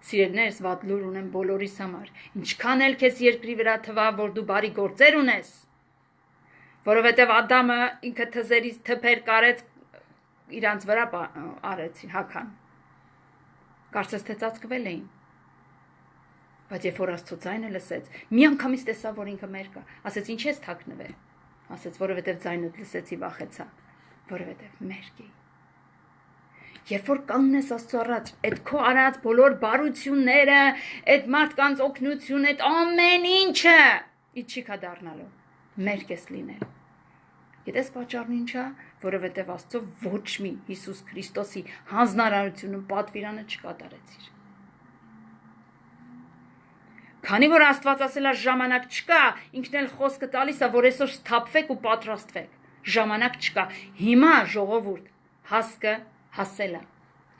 Սիրելիներս, վատ լուր ունեմ բոլորիս համար, ինչքան էլ քեզ երկրի վրա թվա, որ դու բարի գործեր ունես, որովհետև Ադամը ինքը թզերից թփեր կարեց իրանց վրա արեցին հական։ Կարծես թե ծածկվել էին։ Բայց երբ որ Աստծո ձայնը լսեց, մի անգամից տեսավ, որ ինքը մերկ է, ասեց ինչ ես թաքնվել։ Ասեց, որովհետև ձայնդ լսեցի, վախեցա, որովհետև մերկ էի։ Երբ որ կանգնես Աստծո առաջ, այդ քո արած բոլոր բարությունները, այդ մարդկանց օգնությունը, այդ ամեն ինչը իջիքա դառնալու, մերկ ես լինել։ Գիտես պատճառն ինչ է, որովհետև Աստծո ոչ մի Հիսուս Քրիստոսի հանձնարարությունը պատվիրանը չկատարեցիր։ Քանի որ Աստված ասել է ժամանակ չկա, ինքն էլ խոսքը տալիս է, որ այսօր սթափվեք ու պատրաստվեք։ Ժամանակ չկա։ Հիմա ժողովուրդ հասկը հասել է,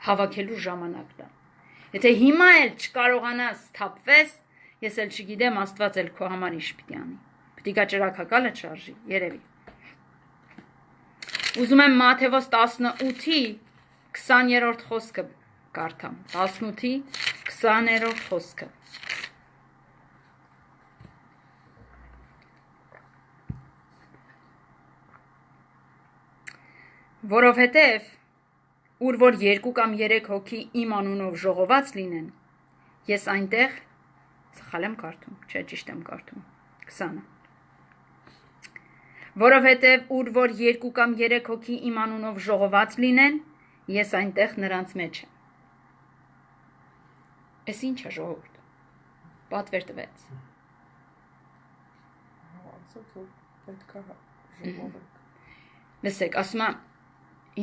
հավաքելու ժամանակն է։ Եթե հիմա էլ չկարողանաս սթափվես, ես էլ չգիտեմ Աստված էլ քո համար ինչ պիտի անի։ Պիտի գա ճրագակալը չարժի, երևի։ Ուզում եմ Մատթեոս 18-ի 20-րդ խոսքը կարդամ։ 18-ի 20-րդ խոսքը։ Որովհետև ուր որ 2 կամ 3 հոգի իմ անունով ժողոված լինեն, ես այնտեղ սխալ եմ կարդում, չէ, ճիշտ եմ կարդում, 20-ը։ Որովհետև ուր որ 2 կամ 3 հոգի իմ անունով ժողոված լինեն, ես այնտեղ նրանց մեջ եմ։ Էս ինչ է ժողովուրդ։ Պատվեր տվեց։ Լսեք, ասում եմ,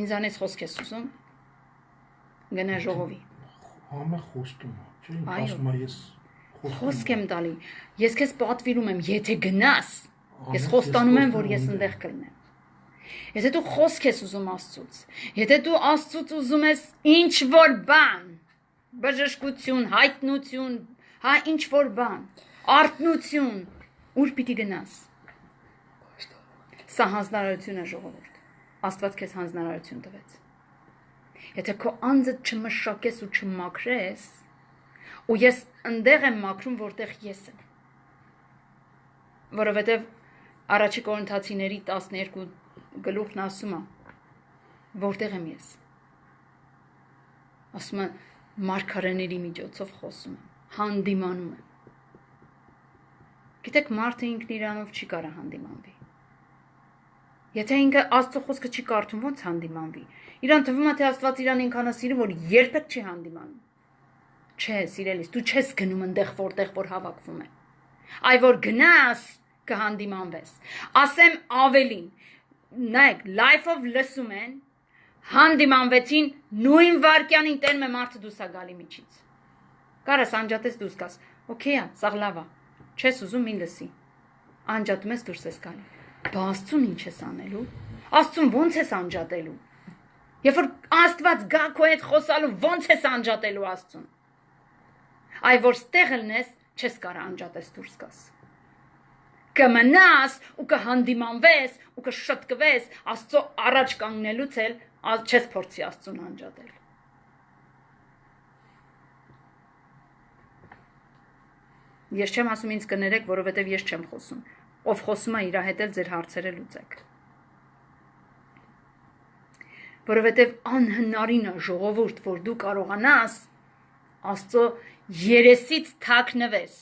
ինձանից խոսք ես ուզում, գնա ժողովի։ Համը խոստում է, չէ՞, ասում եմ ես խոսք եմ տալի։ Ես քեզ պատվիրում եմ, եթե գնաս, ես խոստանում եմ, որ ես այնտեղ կլինեմ։ Եթե դու խոսք ես ուզում Աստծուց, եթե դու Աստծուց ուզում ես ինչ որ բան, բժշկություն, հայտնություն, հա ինչ որ բան, արթնություն, ուր պիտի գնաս։ Սա հանձնարարություն է ժողովուրդ։ Աստված քեզ հանձնարարություն տվեց։ Եթե քո անձը չմշակես ու չմաքրես, ու ես ընդեղ եմ մաքրում, որտեղ ես եմ։ Որովհետև առաջի Կորինթացիների 12 գլուխն ասում է, որտեղ եմ ես։ Ասում է մարգարեների միջոցով խոսում եմ, հանդիմանում եմ։ Գիտեք, մարդը ինքն իրանով չի կարող հանդիմանվի։ Եթե ինքը Աստծո խոսքը չի կարդում, ո՞նց հանդիմանվի։ Իրան թվում է, թե Աստված իրան ինքան է սիրում, որ երբեք չի հանդիմանում։ Չէ, սիրելիս, դու չես գնում այնտեղ, որտեղ որ հավաքվում է։ Այ որ գնաս, կհանդիմանվես։ Ասեմ ավելին, նայեք, live-ով լսում են, հանդիմանվեցին նույն վարքյանին տենում է մարդը դուրս է գալի միջից։ Կարաս անջատես դուրս գաս։ Okay, սա լավ է։ Չես ուզում ին լսի։ Անջատում ես դուրս ես գալի։ Բա Աստծուն ինչ ես անելու։ Աստծուն ո՞նց ես անջատելու։ Երբ որ Աստված գա քո հետ խոսալու, ո՞նց ես անջատելու Աստծուն։ Այ որ ստեղ լնես, չես կարող անջատես դուրս գաս։ Կմնաս ու կհանդիմանվես ու կշտկվես Աստծո առաջ կանգնելուց էլ չես փորձի Աստծուն անջատել։ Ես չեմ ասում ինձ կներեք, որովհետև ես չեմ խոսում։ Ով խոսում է իր հետ էլ ձեր հարցերը լուծեք։ Որովհետև անհնարին է ժողովուրդ, որ դու կարողանաս Աստծո երեսից թաքնվես։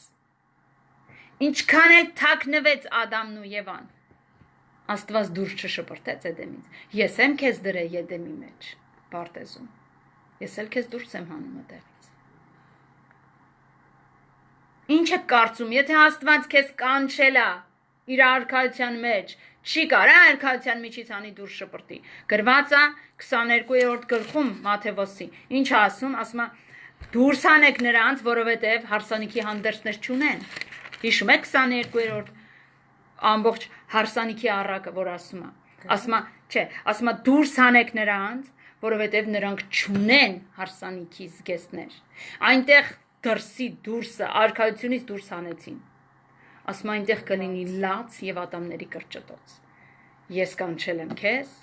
Ինչքան էլ թաքնվեց Ադամն ու Եվան, Աստված դուրս չշպրտեց Էդեմից։ Ես եմ քեզ դրել Էդեմի մեջ, Պարտեզում։ Ես էլ քեզ դուրս եմ հանում այդտեղից։ Ինչ եք կարծում, եթե Աստված քեզ կանչել է իր արքայության մեջ, չի կարա արքայության միջից անի դուրս շպրտի։ Գրված է 22-րդ գլխում Մատթեոսի։ Ինչ ասում, ասում է դուրս հանեք նրանց, որովհետև հարսանիքի հանդերձներ չունեն։ Հիշում եք 22-րդ ամբողջ հարսանիքի առակը, որ ասում է։ Ասում է, չէ, ասում է դուրս հանեք նրանց, որովհետև նրանք չունեն հարսանիքի զգեստներ։ Այնտեղ դրսի դուրսը արքայությունից դուրս հանեցին։ Ասում է այնտեղ կլինի լաց եւ ատամների կրճտոց։ Ես կանչել եմ քեզ,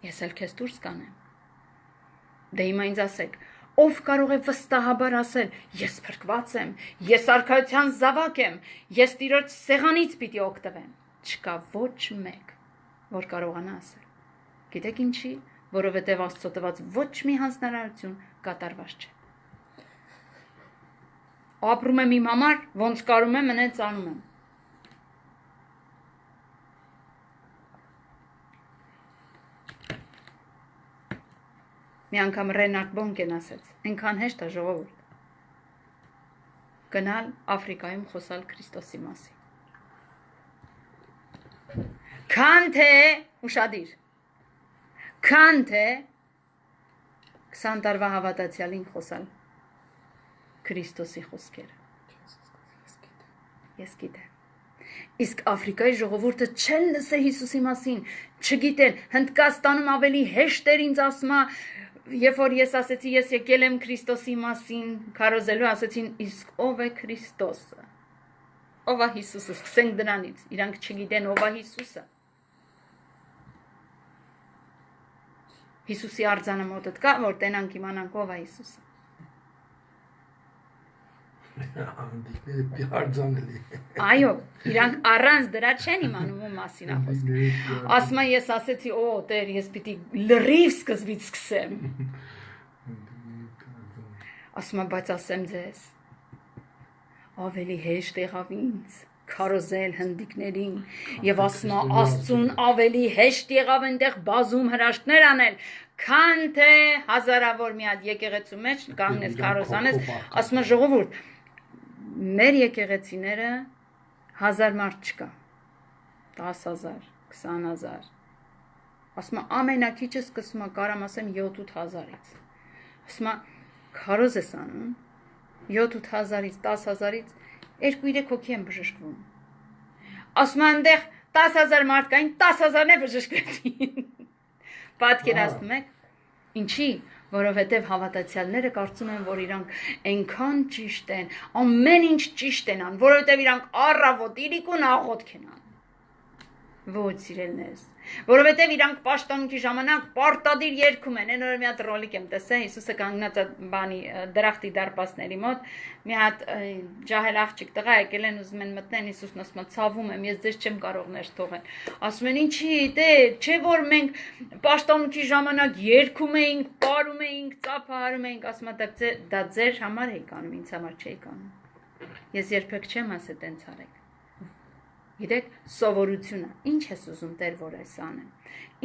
ես էլ քեզ դուրս կանեմ։ Դե հիմա ինձ ասեք, ով կարող է վստահաբար ասել, ես փրկված եմ, ես արքայության զավակ եմ, ես Տիրոջ սեղանից պիտի օգտվեմ։ Չկա ոչ մեկ, որ կարողանա ասել։ Գիտեք ինչի, որովհետև Աստծո տված ոչ մի հանձնարարություն կատարված չէ։ Ապրում եմ իմ համար, ոնց կարում եմ, մնաց անում եմ։ Մի անգամ Ռենարդ Բոնկեն ասեց, այնքան հեշտ է ժողովուրդ։ Գնալ Աֆրիկայում խոսալ Քրիստոսի մասին։ Քան թե ուշադիր։ Քան թե 20 տարվա հավատացյալին խոսալ Քրիստոսի խոսքերը։ Ես գիտեմ։ Իսկ Աֆրիկայի ժողովուրդը չեն լսել Հիսուսի մասին, չգիտեն, Հնդկաստանում ավելի հեշտ էր ինձ ասма, երբ որ ես ասեցի, ես եկել եմ Քրիստոսի մասին, քարոզելու ասեցին, իսկ ով է Քրիստոսը։ Ով է Հիսուսը, սկսենք դրանից, իրանք չգիտեն ով է Հիսուսը։ Հիսուսի արձանը մոտդ կա, որ տենանք իմանանք ով է Հիսուսը։ Այո, իրանք առանց դրա չեն իմանում ում մասին է խոսքը։ Ասում եմ ես ասեցի, օ, Տեր, ես պիտի լրիվ սկզբից սկսեմ։ Ասում եմ, բայց ասեմ ձեզ, ավելի հեշտ եղավ ինձ քարոզել հնդիկներին եւ ասում եմ Աստծուն ավելի հեշտ եղավ այնտեղ բազում հրաշքներ անել, քան թե հազարավոր մի հատ եկեղեցու մեջ կանգնես քարոզանես, ասում եմ ժողովուրդ, մեր եկեղեցիները 1000 մարդ չկա, 10,000, 20,000, ասում եմ ամենակիչը սկսում է կարամ ասեմ 7-8,000-ից, ասում եմ քարոզ ես անում 7-8,000-ից 10,000-ից 2-3 հոգի են բժշկվում։ Ասում եմ այնտեղ 10,000 մարդ կային, 10,000-ն է բժշկվեցին։ Պատկերացնում եք, ինչի, որովհետև հավատացյալները կարծում են, որ իրանք այնքան ճիշտ են, ամեն ինչ ճիշտ են ան, որովհետև իրանք առավոտ իրիկուն աղոթք են ան։ Ոչ սիրելիներս, որովհետև իրանք պաշտամունքի ժամանակ պարտադիր երգում են, այն օրը մի հատ ռոլիկ եմ տեսել, Հիսուսը կանգնած է բանի դրախտի դարպասների մոտ, մի հատ ջահել աղջիկ տղա եկել են ուզում են մտնեն, Հիսուսն ասում է ցավում եմ, ես ձեզ չեմ կարող ներս թողել։ Ասում են ինչի, Տեր, չէ որ մենք պաշտամունքի ժամանակ երգում էինք, պարում էինք, ծափահարում էինք, ասում է դա ձեր համար էիք անում, ինձ համար չէիք անում։ Ես երբեք չեմ ասել տենց արեք։ Գիտեք, սովորությունը, ինչ ես ուզում Տեր, որ ես անեմ,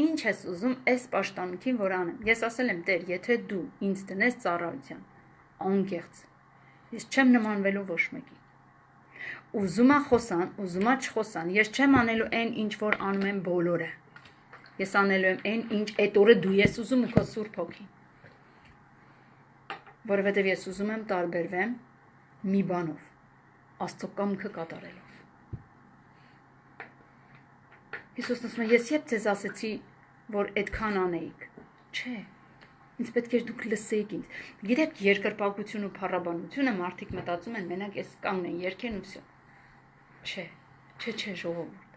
ինչ ես ուզում այս պաշտամունքին, որ անեմ, ես ասել եմ Տեր, եթե դու ինձ դնես ծառայության, անկեղծ, ես չեմ նմանվելու ոչ մեկի, ուզում է խոսան, ուզում է չխոսան, ես չեմ անելու այն, ինչ որ անում են բոլորը, ես անելու եմ այն, ինչ այդ օրը դու ես ուզում ու քո Սուրբ Հոգին, որովհետև ես ուզում եմ տարբերվեմ մի բանով, Աստծո կամքը կատարելով։ Հիսուսն ասում է, ես երբ ձեզ ասեցի, որ այդքան անեիք, չէ, ինձ պետք էր դուք լսեիք ինձ, գիտեք երկրպագություն ու փառաբանությունը մարդիկ մտածում են, մենակ ես կանգնեն երկեն ու վсё, չէ ժողովուրդ,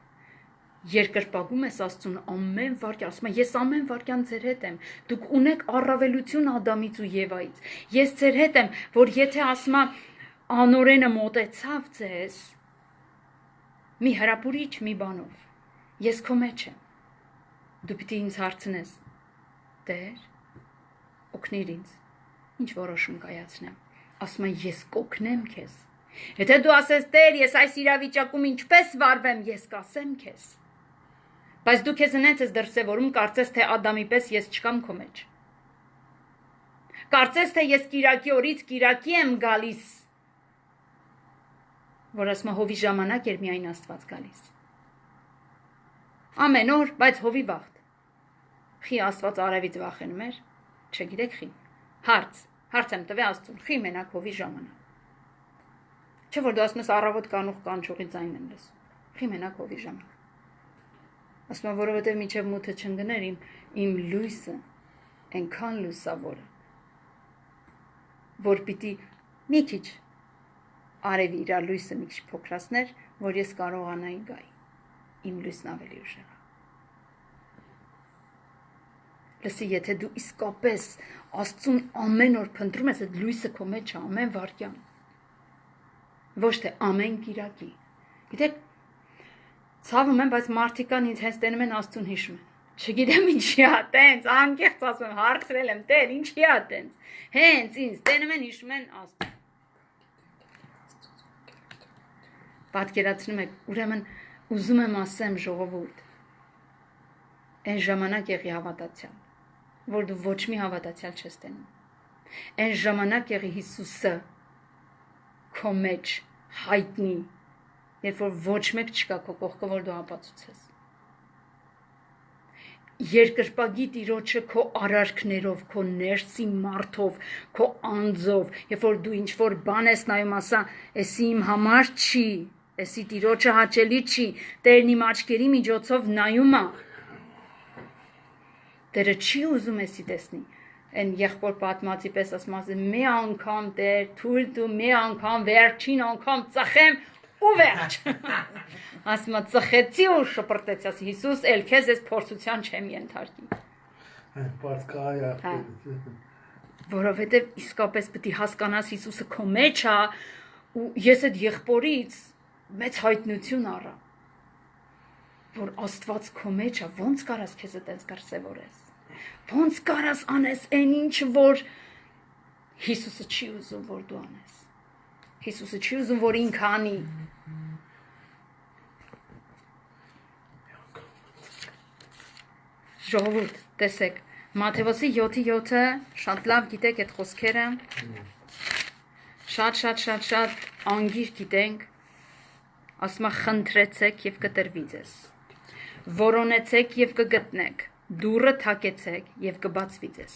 երկրպագում ես Աստծուն ամեն վարքյան, ասում է, ես ամեն վարքյան ձեր հետ եմ, դուք ունեք առավելություն Ադամից ու Եվայից, ես ձեր հետ եմ, որ եթե ասում է, անորենը մոտեցավ ձեզ մի հրապուրիչ մի բանով, ես քո մեջ եմ, դու պիտի ինձ հարցնես, Տեր, օգնիր ինձ, ինչ որոշում կայացնեմ, ասում եմ ես կօգնեմ քեզ, եթե դու ասես Տեր, ես այս իրավիճակում ինչպես վարվեմ, ես կասեմ քեզ, բայց դու քեզ հենց ես դրսևորում, կարծես թե Ադամի պես ես չկամ քո մեջ, կարծես թե ես կիրակի օրից կիրակի եմ գալիս, որ ասում հովի ժամանակ էր միայն Աստված գալիս, ամեն օր, բայց հովի վաղտ, խի Աստված արևից վախենում էր, չգիտեք խի, հարց եմ տվե Աստծուն, խի մենակ հովի ժամանակ, չէ որ դու ասում ես առավոտ կանուխ կանչողի ձայն եմ լսում, խի մենակ հովի ժամանակ, ասում եմ որովհետև մինչև մութը չընկներ իմ լույսը, այնքան լուսավոր է, որ պիտի մի քիչ արևի իր լույսը մի քիչ փոքրացներ, որ ես կարողանայի գայի, իմ լույսն ավելի ուժեղ է, լսի, եթե դու իսկապես Աստծուն ամեն օր փնտրում ես, այդ լույսը քո մեջ է ամեն վայրկյան, ոչ թե ամեն կիրակի, գիտեք, ցավում եմ, բայց մարդիկ կան ինձ հենց տենում են Աստծուն հիշում են, չգիտեմ ինչի է տենց, անկեղծ ասում եմ, հարցրել եմ, Տեր, ինչի է տենց, հենց ինձ տենում են հիշում են Աստծուն, պատկերացնում եք, ուրեմն ուզում եմ ասեմ ժողովուրդ, այն ժամանակ եղի հավատացյալ, որ դու ոչ մի հավատացյալ չես տենում, այն ժամանակ եղի Հիսուսը քո մեջ հայտնի, երբ որ ոչ մեկ չկա քո կողքը, որ դու ապացուցես, երկրպագի Տիրոջը քո արարքներով, քո ներսի մարդով, քո անձով, երբ որ դու ինչ որ բան ես նայում, ասա, էսի իմ համար չի, էսի Տիրոջը հաճելի չի, Տերն իմ աչքերի միջոցով նայում է, Տերը չի ուզում էսի տեսնի, այն եղբոր պատմածի պես ասում մի անգամ Տեր, թույլ տու մի անգամ, վերջին անգամ ծխեմ ու վերջ, ասում ծխեցի ու շպրտեցի, ասի Հիսուս, էլ քեզ ես փորձության չեմ ենթարկի, որովհետև իսկապես պիտի հասկանաս Հիսուսը քո մեջ է ու ես այդ եղբորից մեծ հայտնություն առա, որ Աստված քո մեջ է, ոնց կարաս քեզ այդպես դրսևորես, ոնց կարաս անես այն ինչ, որ Հիսուսը չի ուզում, որ դու անես, Հիսուսը չի ուզում, որ ինքը անի, ժողովուրդ, տեսեք, Մատթեոս 7:7-ը շատ լավ գիտեք այդ խոսքերը, շատ անգիր գիտենք, ասում է խնդրեցեք և կտրվի ձեզ, որոնեցեք և կգտնեք, դուռը թակեցեք և կբացվի ձեզ,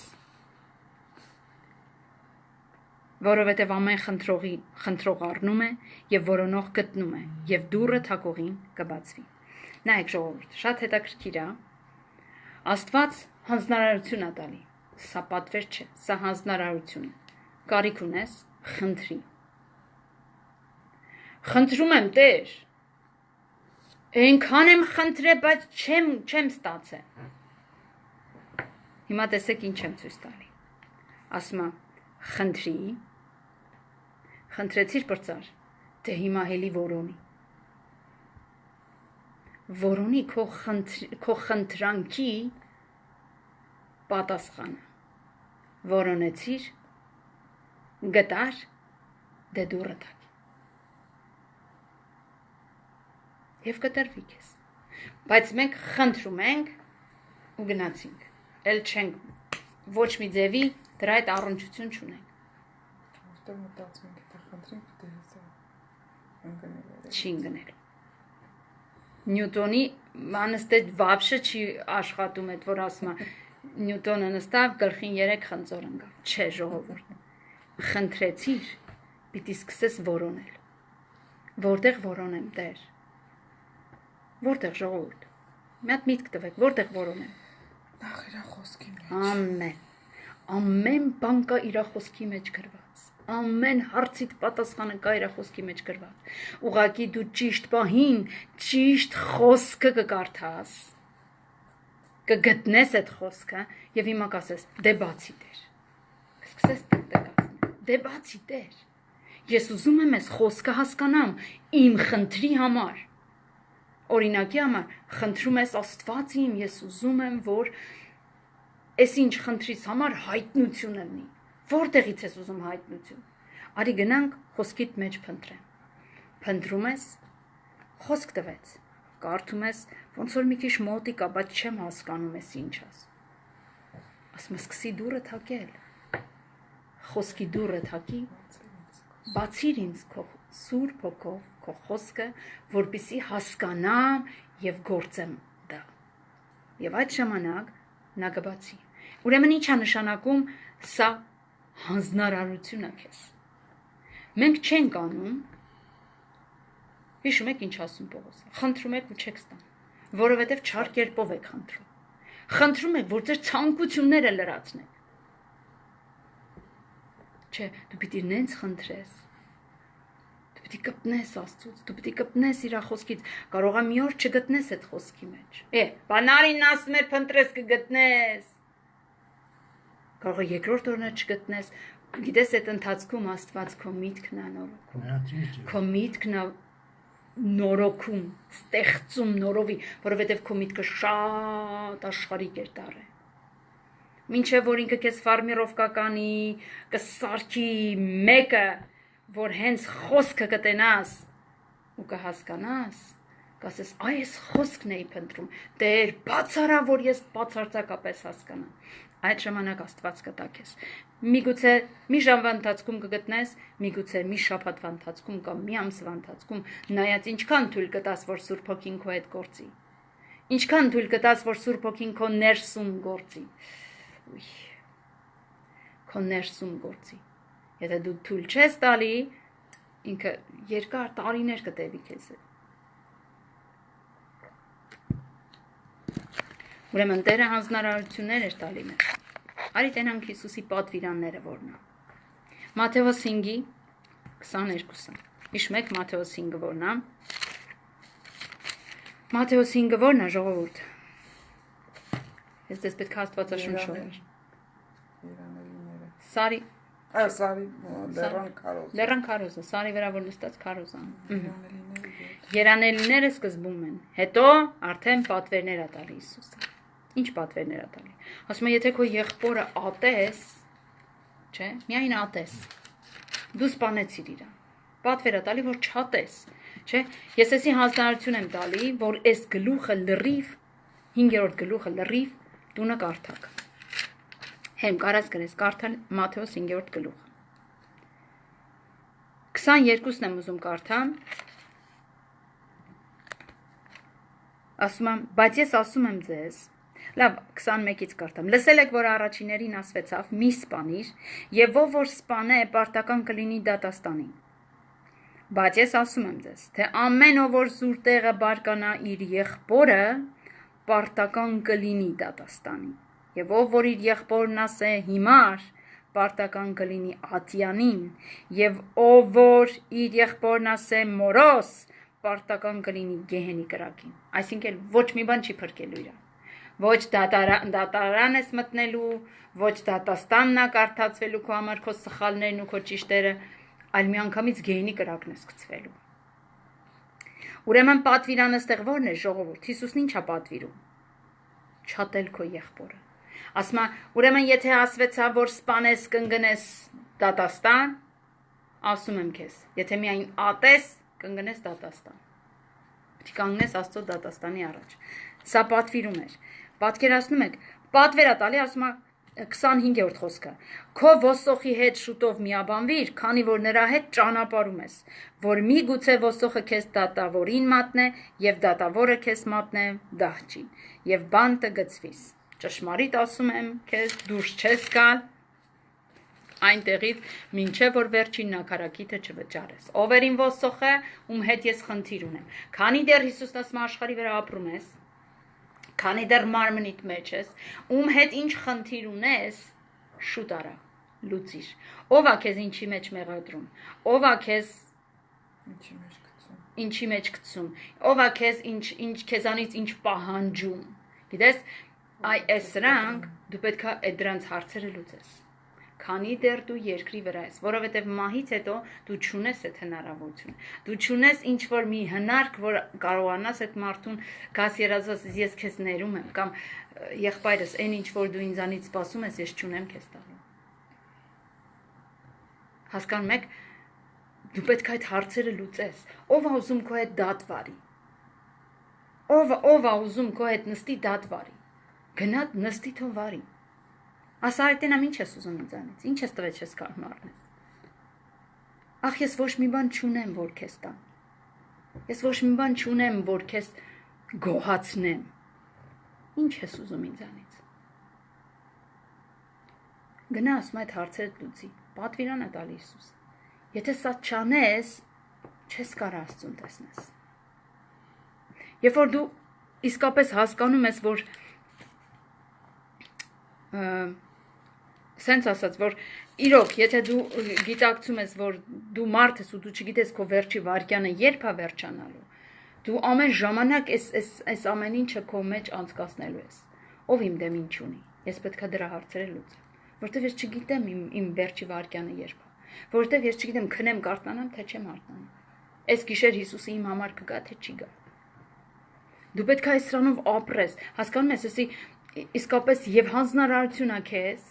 որովհետև ամեն խնդրող առնում է և որոնող գտնում է և դուռը թակողին կբացվի, նայեք ժողովուրդ, շատ հետաքրքիր է, Աստված հանձնարարություն է տալի, սա պատվեր չէ, սա հանձնարարություն է, կարիք ունես, խնդրի, խնդրում եմ Տեր, այնքան եմ խնդրել, բայց չեմ ստացել, հիմա տեսեք ինչ եմ ցույց տալի, ասում եմ խնդրեցիր բրծար, թե հիմա հելի որոնի քո խնդրանքի պատասխանը, որոնեցիր, գտար, դե դուռը թակ, և կտրվի քեզ, բայց մենք խնդրում ենք ու գնացինք, էլ չենք ոչ մի ձևի դրա այդ առնչություն չունենք, որտեղ մտածում ենք, եթե խնդրենք, դե չի ընկնել, Նյուտոնի անստետ վաբշը չի աշխատում այդ, որ ասում է, Նյուտոնը նստավ, գլխին 3 խնձոր ընկավ, չէ ժողովուրդ, խնդրեցիր, պիտի սկսես որոնել, որտեղ որոնեմ Տեր, որտեղ ժողովուրդ, մի հատ միտք տվեք, որտեղ որոնեմ, նախ իր խոսքի մեջ, ամեն բան կա իր խոսքի մեջ գրված, ամեն հարցիդ պատասխանը կա իր խոսքի մեջ գրված, ուղղակի դու ճիշտ պահին, ճիշտ խոսքը կկարդաս, կգտնես այդ խոսքը և հիմա կասես, դե բացի Տեր, սկսես տկտկացնել, դե բացի Տեր, Ես ուզում եմ այս խոսքը հասկանամ իմ խնդրի համար։ Օրինակի համար խնդրում ես Աստված իմ, ես ուզում եմ, որ այս ինչ խնդրից համար հայտնություն լինի։ Որտեղից ես ուզում հայտնություն։ Արի գնանք խոսքիդ մեջ փնտրեմ։ Փնտրում ես, խոսք տվեց։ Կարդում ես, ոնց որ մի քիչ մոտիկ է, բայց չեմ հասկանում ես ինչ ես։ Ասում ես սկսի դուրը թակել։ Խոսքի դուրը թակի, բացիր ինձ քո սուրբ հոգով, քո խոսքը, որպեսզի հասկանամ եւ գործեմ դա։ Եվ այդ ժամանակ նա կբացի։ Ուրեմն ի՞նչ է նշանակում սա հանձնարարություն է քեզ։ Մենք չենք անում, հիշում եք ինչ ասում Պողոսը, խնդրում եք ու չեք ստանում, որովհետև չար կերպով եք խնդրում։ Խնդրում եք, որ ձեր ցանկությունները լրացնեք։ Չէ, դու պիտի նենց խնդրես։ Դու պիտի կպնես Աստծուց, դու պիտի կպնես իր խոսքից, կարող է մի օր չգտնես այդ խոսքի մեջ։ Բանարին ասում է փնտրես կգտնես։ Կարող է երկրորդ օրը չգտնես, գիտես այդ ընթացքում Աստված քո միտքն է նորոգում։ Քո միտքն է նորոգում, ստեղծում նորովի, որովհետև քո միտքը շատ աշխարհիկ էր դառը։ Մինչև որ ինքը քեզ ֆարմիրովկա կանի, կսարքի մեկը, որ հենց խոսքը կտենաս ու կհասկանաս, կասես, այս խոսքն էի փնտրում, Տեր, բացարա, որ ես բացարձակապես հասկանամ։ Այդ ժամանակ Աստված կտա քեզ։ Միգուցե մի ժամվա ընթացքում կգտնես, միգուցե մի շաբաթվա ընթացքում կամ մի ամսվա ընթացքում, նայած ինչքան թույլ կտաս, որ Սուրբ Հոգին քո հետ գործի։ Ինչքան թույլ կտաս, որ Սուրբ Հոգին քո ներսում գործի։ Քո ներսում գործի։ Եթե դու թույլ չես տալի, ինքը երկար տարիներ կտևի քեզ հետ։ Ուրեմն Տերը հանձնարարություններ էր տալի մեզ։ Արի տենանք Հիսուսի պատվիրանները որն է։ Մատթեոս 5-ի 22-ը։ Հիշում եք Մատթեոս 5-ը որն է։ Մատթեոս 5-ը որն է ժողովուրդ։ Ես դες պետք է Աստվածաշնչով։ Սարի Լեռան քարոզը, սարի վրա որ նստած քարոզան։ Երանելիները սկզբում են, հետո արդեն պատվերներ ա տալի Հիսուսը։ Ինչ պատվերներ ա տալի։ Ասում է, եթե քո եղբորը ատես, չէ, միայն ատես։ Դու սպանեցիր իրան։ Պատվեր ա տալի, որ չատես, չէ։ Ես էսի հանձնարարություն եմ տալի, որ այս գլուխը լրիվ, 5-րդ գլուխը լրիվ տունը կարդակ։ Հեմ կարած գրես կարդալ Մատթեոս 5-րդ գլուխը։ 22-ն եմ ուզում կարդամ։ Ասում եմ, բայց ես ասում եմ ձեզ, լավ 21-ից կարդամ։ Լսել եք, որ առաջիներին ասվեցավ՝ մի սպանիր, եւ ով որ սպանե, պարտական կլինի դատաստանին։ Բայց ես ասում եմ ձեզ, թե ամեն ով որ զուր տեղը բարկանա իր եղբորը, պարտական կլինի դատաստանին։ Եվ ով որ իր եղբորն ասե հիմար, պարտական կլինի ատյանին, եւ ով որ իր եղբորն ասե մորոս, պարտական կլինի գեհենի կրակին։ Այսինքն ոչ մի բան չի փրկելու իրան։ Ոչ դատարան ես մտնելու, ոչ դատաստանն է կարդացվելու քո համար քո սխալներն ու քո ճիշտերը, այլ միանգամից գեհենի կրակն ես գցվելու։ Ուրեմն պատվիրանը ստեղ ո՞րն է ժողովուրդ։ Հիսուսն ինչ է պատվիրում։ Չատել քո եղբորը։ Ասում է, ուրեմն եթե ասվեցա, որ սպանես կընկնես դատաստան, ասում եմ քեզ, եթե միայն ատես, կընկնես դատաստան։ Պետք է կանգնես Աստծո դատաստանի առաջ։ Սա պատվիրում էր։ Պատկերացնում եք, պատվերա տալի, ասում է 25-րդ խոսքը։ Քո ոսոխի հետ շուտով միաբանվիր, քանի որ նրա հետ ճանապարհում ես, որ միգուցե ոսոխը քեզ դատավորին մատնե, եւ դատավորը քեզ մատնե դահճին, եւ բանտը գցվիս։ Ճշմարիտ ասում եմ քեզ, դուրս չես գալ այնտեղից, մինչև որ վերջին նաքարակիթը չվճարես։ Ով էր իմ ոսոխը, ում հետ ես խնդիր ունեմ։ Քանի դեռ Հիսուսն ասում աշխարհի վրա ապրում ես, քանի դեռ մարմնիդ մեջ ես, ում հետ ինչ խնդիր ունես, շուտ արա, լուծիր։ Ով է քեզ ինչի մեջ մեղադրում, ով է քեզ ինչի մեջ գցում, ով է քեզ ինչ քեզանից ինչ պահանջում։ Գիտես, այս սրանք դու պետք է այդ դրանց հարցերը լուծես։ քանի դեռ դու երկրի վրա ես, որովհետև մահից հետո դու չունես այդ հնարավորությունը։ Դու չունես ինչ որ մի հնարք, որ կարողանաս այդ մարդուն գաս երազած ես քեզ ներում եմ կամ եղբայրս այն ինչ որ դու ինձանից սպասում ես, ես չունեմ քեզ տալու։ Հասկանում եք, դու պետք է այդ հարցերը լուծես։ Ով է ուզում քո հետ դատ վարի։ Ով է ուզում քո հետ նստի դատ վարի։ Գնա նստի թող վարի։ Ասա այդենամ ինչ ես ուզում ինձանից, ինչ ես տվել չես կարող առնես։ Ախ ես ոչ մի բան չունեմ, որ քեզ տամ։ Ես ոչ մի բան չունեմ, որ քեզ գոհացնեմ։ Ինչ ես ուզում ինձանից։ Գնա ասում այդ հարցերը լուծի։ Պատվիրան է տալի Հիսուս։ Եթե սա չանես, չես կարող Աստծուն տեսնես։ Երբ որ դու իսկապես հասկանում ես, որ սենց ասած, որ իրոք, եթե դու գիտակցում ես, որ դու մարդ ես ու դու չգիտես քո վերջի վայրկյանը երբ է վերջանալու, դու ամեն ժամանակ այս ամեն ինչը քո մեջ անցկացնելու ես։ Ով իմ դեմ ինչ ունի։ Ես պետք է դրա հարցերը լուծեմ, որտեղ ես չգիտեմ իմ վերջի վայրկյանը երբ է, որտեղ ես չգիտեմ քնեմ կարթնանամ, թե չեմ արթնանա։ Այս գիշեր Հիսուսը իմ համար կգա, թե չի գա։ Դու պետք է այս սրանով ապրես, հասկանում ես, էսի իսկապես եւ հանձնարարություն է քեզ,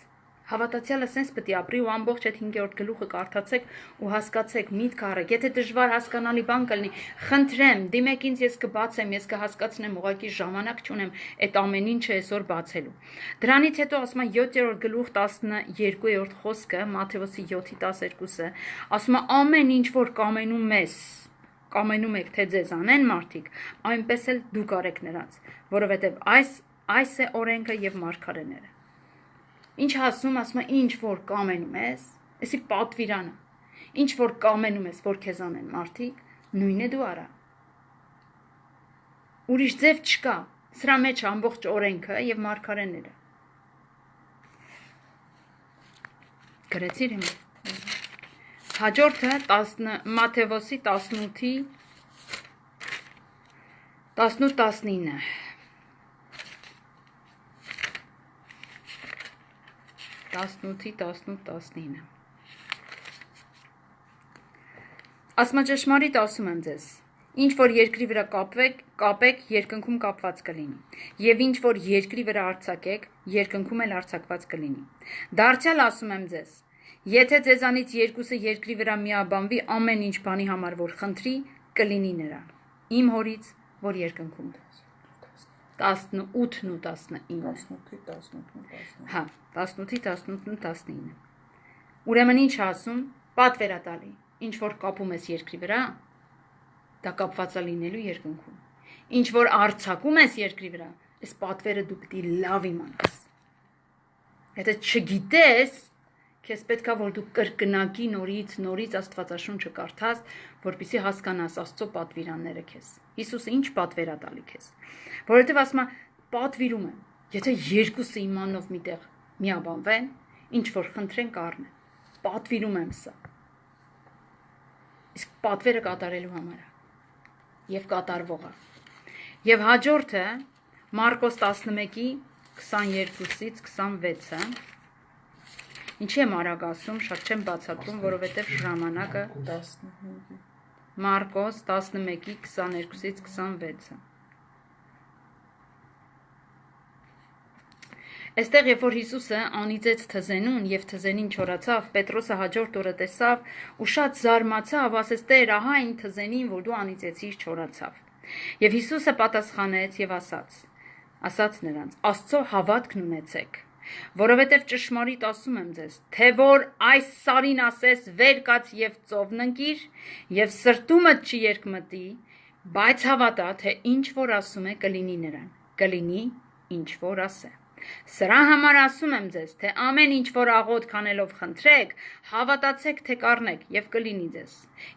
հավատացյալը սենց պետք է ապրի ու ամբողջ այդ 5-րդ գլուխը կարդացեք ու հասկացեք, միտք առեք։ Եթե դժվար հասկանալի բան կլինի, խնդրեմ, դիմեք ինձ, ես կբացեմ, ես կհասկացնեմ, ուղղակի ժամանակ չունեմ այդ ամեն ինչը այսօր բացելու։ Դրանից հետո ասում է 7-րդ գլուխ 12-րդ խոսքը, Մատթեոս 7:12-ը, ասում է ամեն ինչ որ կամենում եք թե ձեզ անեն մարդիկ, այնպես էլ դուք արեք նրանց, որովհետև այս է օրենքը եւ մարգարեները։ Ինչ ասում է ինչ որ կամենում ես, էսի պատվիրանը։ Ինչ որ կամենում ես, որ քեզ անեն մարդիկ, նույնը դու արա։ Ուրիշ ձև չկա։ Սրա մեջ ամբողջ օրենքը եւ մարգարեները։ Գրեցիր հիմա։ Հաջորդը Մատթեոսի 18-ի 18-19 18-ի 18-19 Ասма ճշմարիտ ասում եմ ձեզ, ինչ որ երկրի վրա կապեք, երկնքում կապված կլինի, եւ ինչ որ երկրի վրա արձակեք, երկնքում էլ արձակված կլինի։ Դարձյալ ասում եմ ձեզ, եթե ձեզանից երկուսը երկրի վրա միաբանվի ամեն ինչ բանի համար, որ խնդրի, կլինի նրան։ Իմ հորից, որ երկնքում է։ 18 ու 19 Հա, 18-ի 18-19 Ուրեմն ինչ ասում, պատվեր է տալի, ինչ որ կապում ես երկրի վրա, դա կապված է լինելու երկնքում։ Ինչ որ արձակում ես երկրի վրա, այս պատվերը դու պետք է լավ իմանաս։ Եթե չգիտես, քեզ պետք է որ դու կրկնակի նորից Աստվածաշունչը կարդաս, որպեսզի հասկանաս Աստծո պատվիրանները քեզ։ Հիսուսը ինչ պատվեր է տալի քեզ։ Որովհետև ասում է, պատվիրում եմ, եթե երկուսը իմանով միտեղ միաբանվեն, ինչ որ խնդրեն կառնեն։ Պատվիրում եմ սա։ Իսկ պատվերը կատարելու համար է եւ կատարվող է։ Եվ հաջորդը Մարկոս 11-ի 22-ից 26-ը Ինչի եմ արագ ասում, շատ չեմ բացատրում, որովհետև ժամանակը 15 Մարկոս 11-ի 22-ից 26-ը Այստեղ երբ որ Հիսուսը անիծեց թզենուն եւ թզենին չորացավ, Պետրոսը հաջորդ օրը տեսավ ու շատ զարմացավ, ասեց Տեր, ահա այն թզենին, որ դու անիծեցիր, չորացավ։ Եվ Հիսուսը պատասխանեց եւ ասաց նրանց. Աստծո հավատքն ունեցեք, որովհետև ճշմարիտ ասում եմ ձեզ, թե որ այս սարին ասես վեր կաց եւ ծովն ընկիր եւ սրտումդ չի երկմտի, բայց հավատա, թե ինչ որ ասում է կլինի նրան, կլինի ինչ որ ասե։ Սրա համար ասում եմ ձեզ, թե ամեն ինչ որ աղոթք անելով խնդրեք, հավատացեք, թե կառնեք եւ կլինի ձեզ։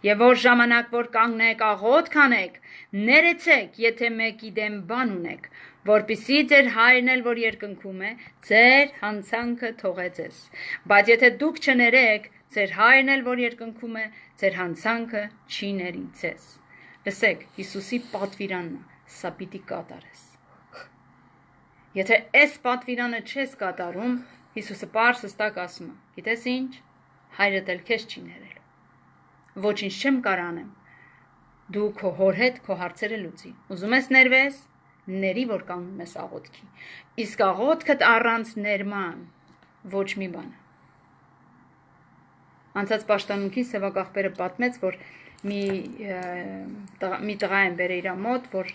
Եվ որ ժամանակ որ կանգնեք աղոթք անեք, ներեցեք, եթե մեկի դեմ բան ունեք, որպիսի ձեր հայրն էլ որ երկնքում է, ձեր հանցանքը թողե ձեզ։ Բայց եթե դուք չներեք, ձեր հայրն էլ որ երկնքում է, ձեր հանցանքը չի ների ձեզ։ Լսեք, Հիսուսի պատվիրանն է, սա պիտի կատարես։ Եթե այս պատվիրանը չես կատարում, Հիսուսը պարզ հստակ ասում է. գիտես ինչ, հայրդ էլ քեզ չի ներել։ Ոչինչ չեմ կարող անեմ։ Դու քո հոր հետ քո հարցերը լուծի։ Ուզում ես ներվես, ների, որ կանգնում ես աղոթքի։ Իսկ աղոթքդ առանց ներման ոչ մի բան։ Անցած պաշտամունքի Սևակաղբերը պատմեց, որ մի տղա են բերել իր մոտ, որ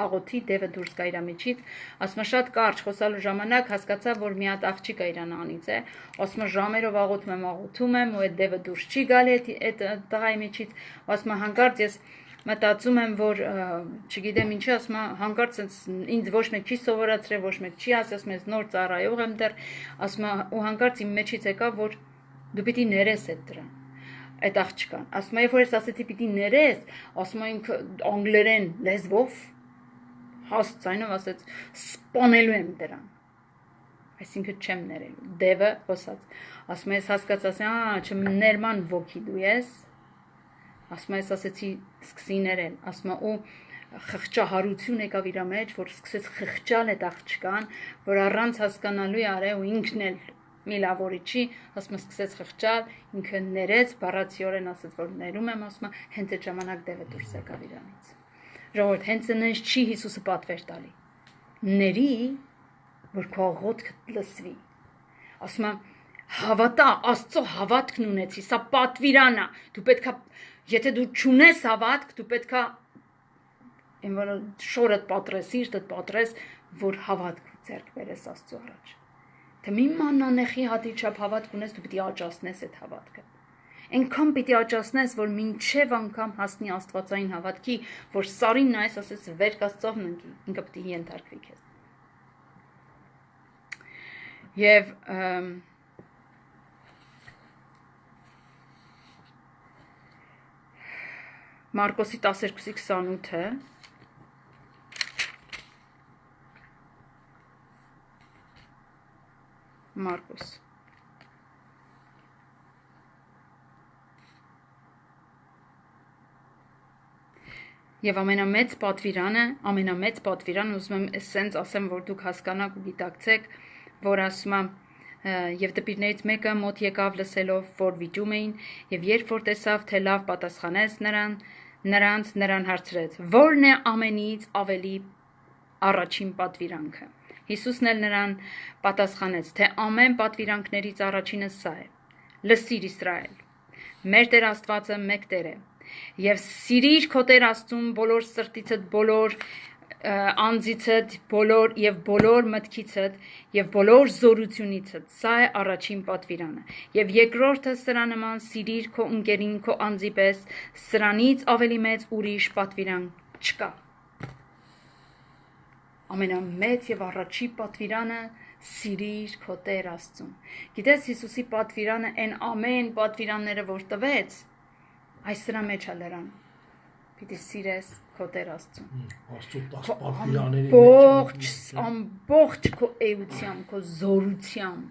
աղոթի դևը դուրս գա իր միջից, ասում է շատ կարճ խոսալու ժամանակ հասկացա, որ մի հատ աղջիկ է իրան անից է, ասում է ժամերով աղոթում եմ ու այդ դևը դուրս չի գալի այդ տղայի միջից, ասում է հանկարծ ես մտածում եմ, որ չգիտեմ ինչի, ասում է հանկարծ ինձ ոչ մեկ չի սովորացրել, ոչ մեկ չի ասես, ես նոր ծառայող եմ դեռ, ասում է ու հանկարծ իմ մեջից եկավ, որ դու պիտի ներես այդ աղջկան, ասում է երբ որ ես ասեցի պիտի ներես, ասում է ինքը անգլերեն լեզվով հաստ ձայնով ասեց սպանելու եմ դրան, այսինքն չեմ ներելու, դևը խոսած, ասում է ես հասկացա, չներման ոգի դու ես, ասում է ես ասեցի սկսի ներել, ասում է ու խղճահարություն եկավ իր մեջ, որ սկսեց խղճալ այդ աղջկան, որ առանց հասկանալու արել ու ինքն էլ մի լավորի չի, ասում է սկսեց խղճալ, ինքը ներեց, բառացիորեն ասեց, որ ներում եմ, ասում է հենց այդ ժամանակ դևը դուրս եկավ իրանից։ Ժողովուրդ, հենց այնպես չի Հիսուսը պատվեր տալի։ Ների, որ քո աղոթքը լսվի։ Ասում է հավատա, Աստծո հավատքն ունեցի, սա պատվիրան է։ Դու պետքա, եթե դու չունես հավատք, դու պետքա շորդ պատրես, սիրտդ պատրես, որ հավատք ձեռք բերես Աստծո առաջ։ Թե մի մանանեխի հատի չափ հավատք ունես, դու պիտի աճացնես այդ հավատքը։ Այնքան պիտի աճացնես, որ մինչև անգամ հասնի աստվածային հավատքի, որ սարին նայես, ասես վեր կաց ծովն ընկի, ինքը պիտի ենթարկվի քեզ։ Եվ Մարկոսի 12:28-ը Մարկոս Եվ ամենամեծ պատվիրանը ուզում եմ սենց ասեմ, որ դուք հասկանաք ու գիտակցեք, որ ասում եմ եւ դպիրներից մեկը մոտ եկավ լսելով, որ վիճում էին, եւ երբ որ տեսավ, թե լավ պատասխանեց նրան հարցրեց. Ո՞րն է ամենից ավելի առաջին պատվիրանքը։ Հիսուսն էլ նրան պատասխանեց, թե ամեն պատվիրանքներից առաջինը սա է. Լսիր Իսրայել, մեր Տեր Աստվածը մեկ Տեր է, եւ սիրիր քո Տեր Աստծուն բոլոր սրտիցդ, բոլոր անձիցդ, բոլոր մտքիցդ եւ բոլոր զորությունիցդ, սա է առաջին պատվիրանը։ Եվ երկրորդը սրա նման սիրիր քո ընկերին քո անձի պես, սրանից ավելի մեծ ուրիշ պատվիրան չկա։ Ամենամեծ եւ առաջի պատվիրանը սիրիր քո Տեր Աստծուն։ Գիտես Հիսուսի պատվիրանը այն ամեն պատվիրանները որ տվեց, այս սրա մեջ է լրան։ Պիտի սիրես քո Տեր Աստծուն։ Ամբողջ քո էությամբ, քո զորությամբ։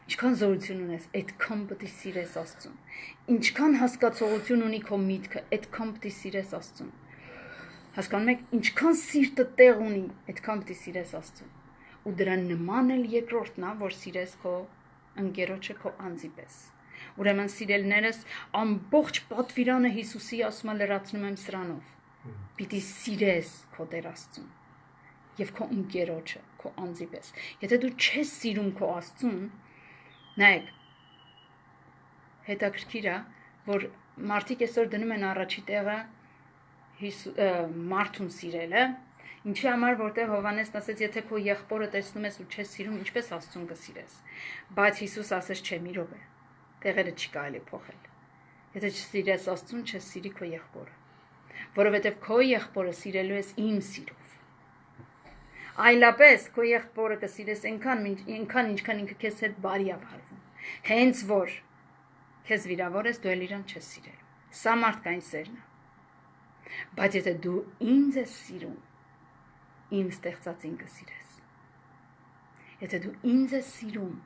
Ինչքան զորություն ունես, այդքան պիտի սիրես Աստծուն։ Ինչքան հասկացողություն ունի քո միտքը, այդքան պիտի սիրես Աստծուն։ Հասկանում եք, ինչքան սիրտը տեղ ունի, այդքան պիտի սիրես Աստծուն։ Ու դրան նման էլ երկրորդն է, որ սիրես քո ընկերոջը քո անձի պես։ Ուրեմն սիրելիներս, ամբողջ պատվիրանը Հիսուսի ասում է լրացնում եմ սրանով։ Պիտի սիրես քո Տեր Աստծուն եւ քո ընկերոջը, քո անձի պես։ Եթե դու չես սիրում քո Աստծուն, նայեք, հետաքրքիր է, որ մարդիկ այսօր դնում են առաջի տեղը մարդուն սիրելը, ինչի համար որտեղ Հովհաննեսն ասեց, եթե քո եղբորը տեսնում ես ու չես սիրում, ինչպես Աստծուն կսիրես։ Բայց Հիսուս ասեց, չէ, մի րոպե։ Տեղերը չի կարելի փոխել։ Եթե չսիրես Աստծուն, չես սիրի քո եղբորը, որովհետև քո եղբորը սիրելու ես իմ սիրով։ Այլապես քո եղբորը կսիրես այնքան, ինչքան ինքը քեզ հետ բարի է վարվում։ Հենց որ քեզ վիրավոր ես, դու էլ իրան չես սիրելու։ Սա մարդկային սերն է։ Բայց եթե դու ինձ ես սիրում, իմ ստեղծածին կսիրես։ Եթե դու ինձ ես սիրում,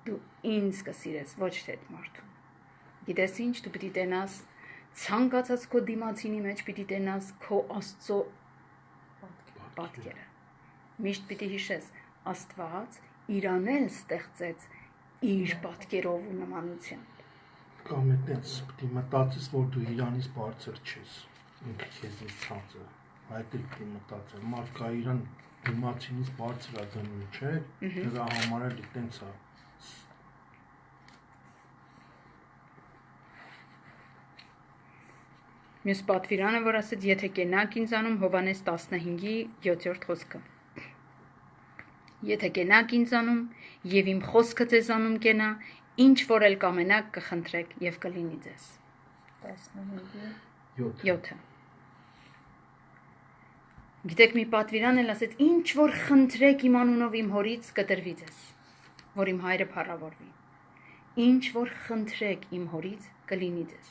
դու ինձ կսիրես, ոչ թե այդ մարդուն։ Գիտես ինչ, դու պիտի տենաս ցանկացած քո դիմացինի մեջ պիտի տենաս քո Աստծո պատկերը։ Միշտ պիտի հիշես, Աստված իրան էլ ստեղծեց իր պատկերով ու նմանությամբ։ Կամ այդպես պիտի մտածես, որ դու իրանից բարձր չես, ինքը քեզնից ցածր, այդ էլ պիտի մտածել, մարդ կա իրան դիմացինից բարձր է դնում, չէ՞, դրա համար էլ այդպես է։ Մյուս պատվիրանը, որ ասեց, եթե կենաք ինձանում, Հովհաննես 15-ի 7-րդ խոսքը։ Եթե կենաք ինձանում եւ իմ խոսքը ձեզանում կենա, ինչ որ էլ կամենաք կխնդրեք եւ կլինի ձեզ։ 15-ի 7-ը։ Գիտեք, մի պատվիրան էլ ասեց, ինչ որ խնդրեք իմ անունով իմ հորից կտրվի ձեզ, որ իմ հայրը փառավորվի։ Ինչ որ խնդրեք իմ հորից կլինի ձեզ։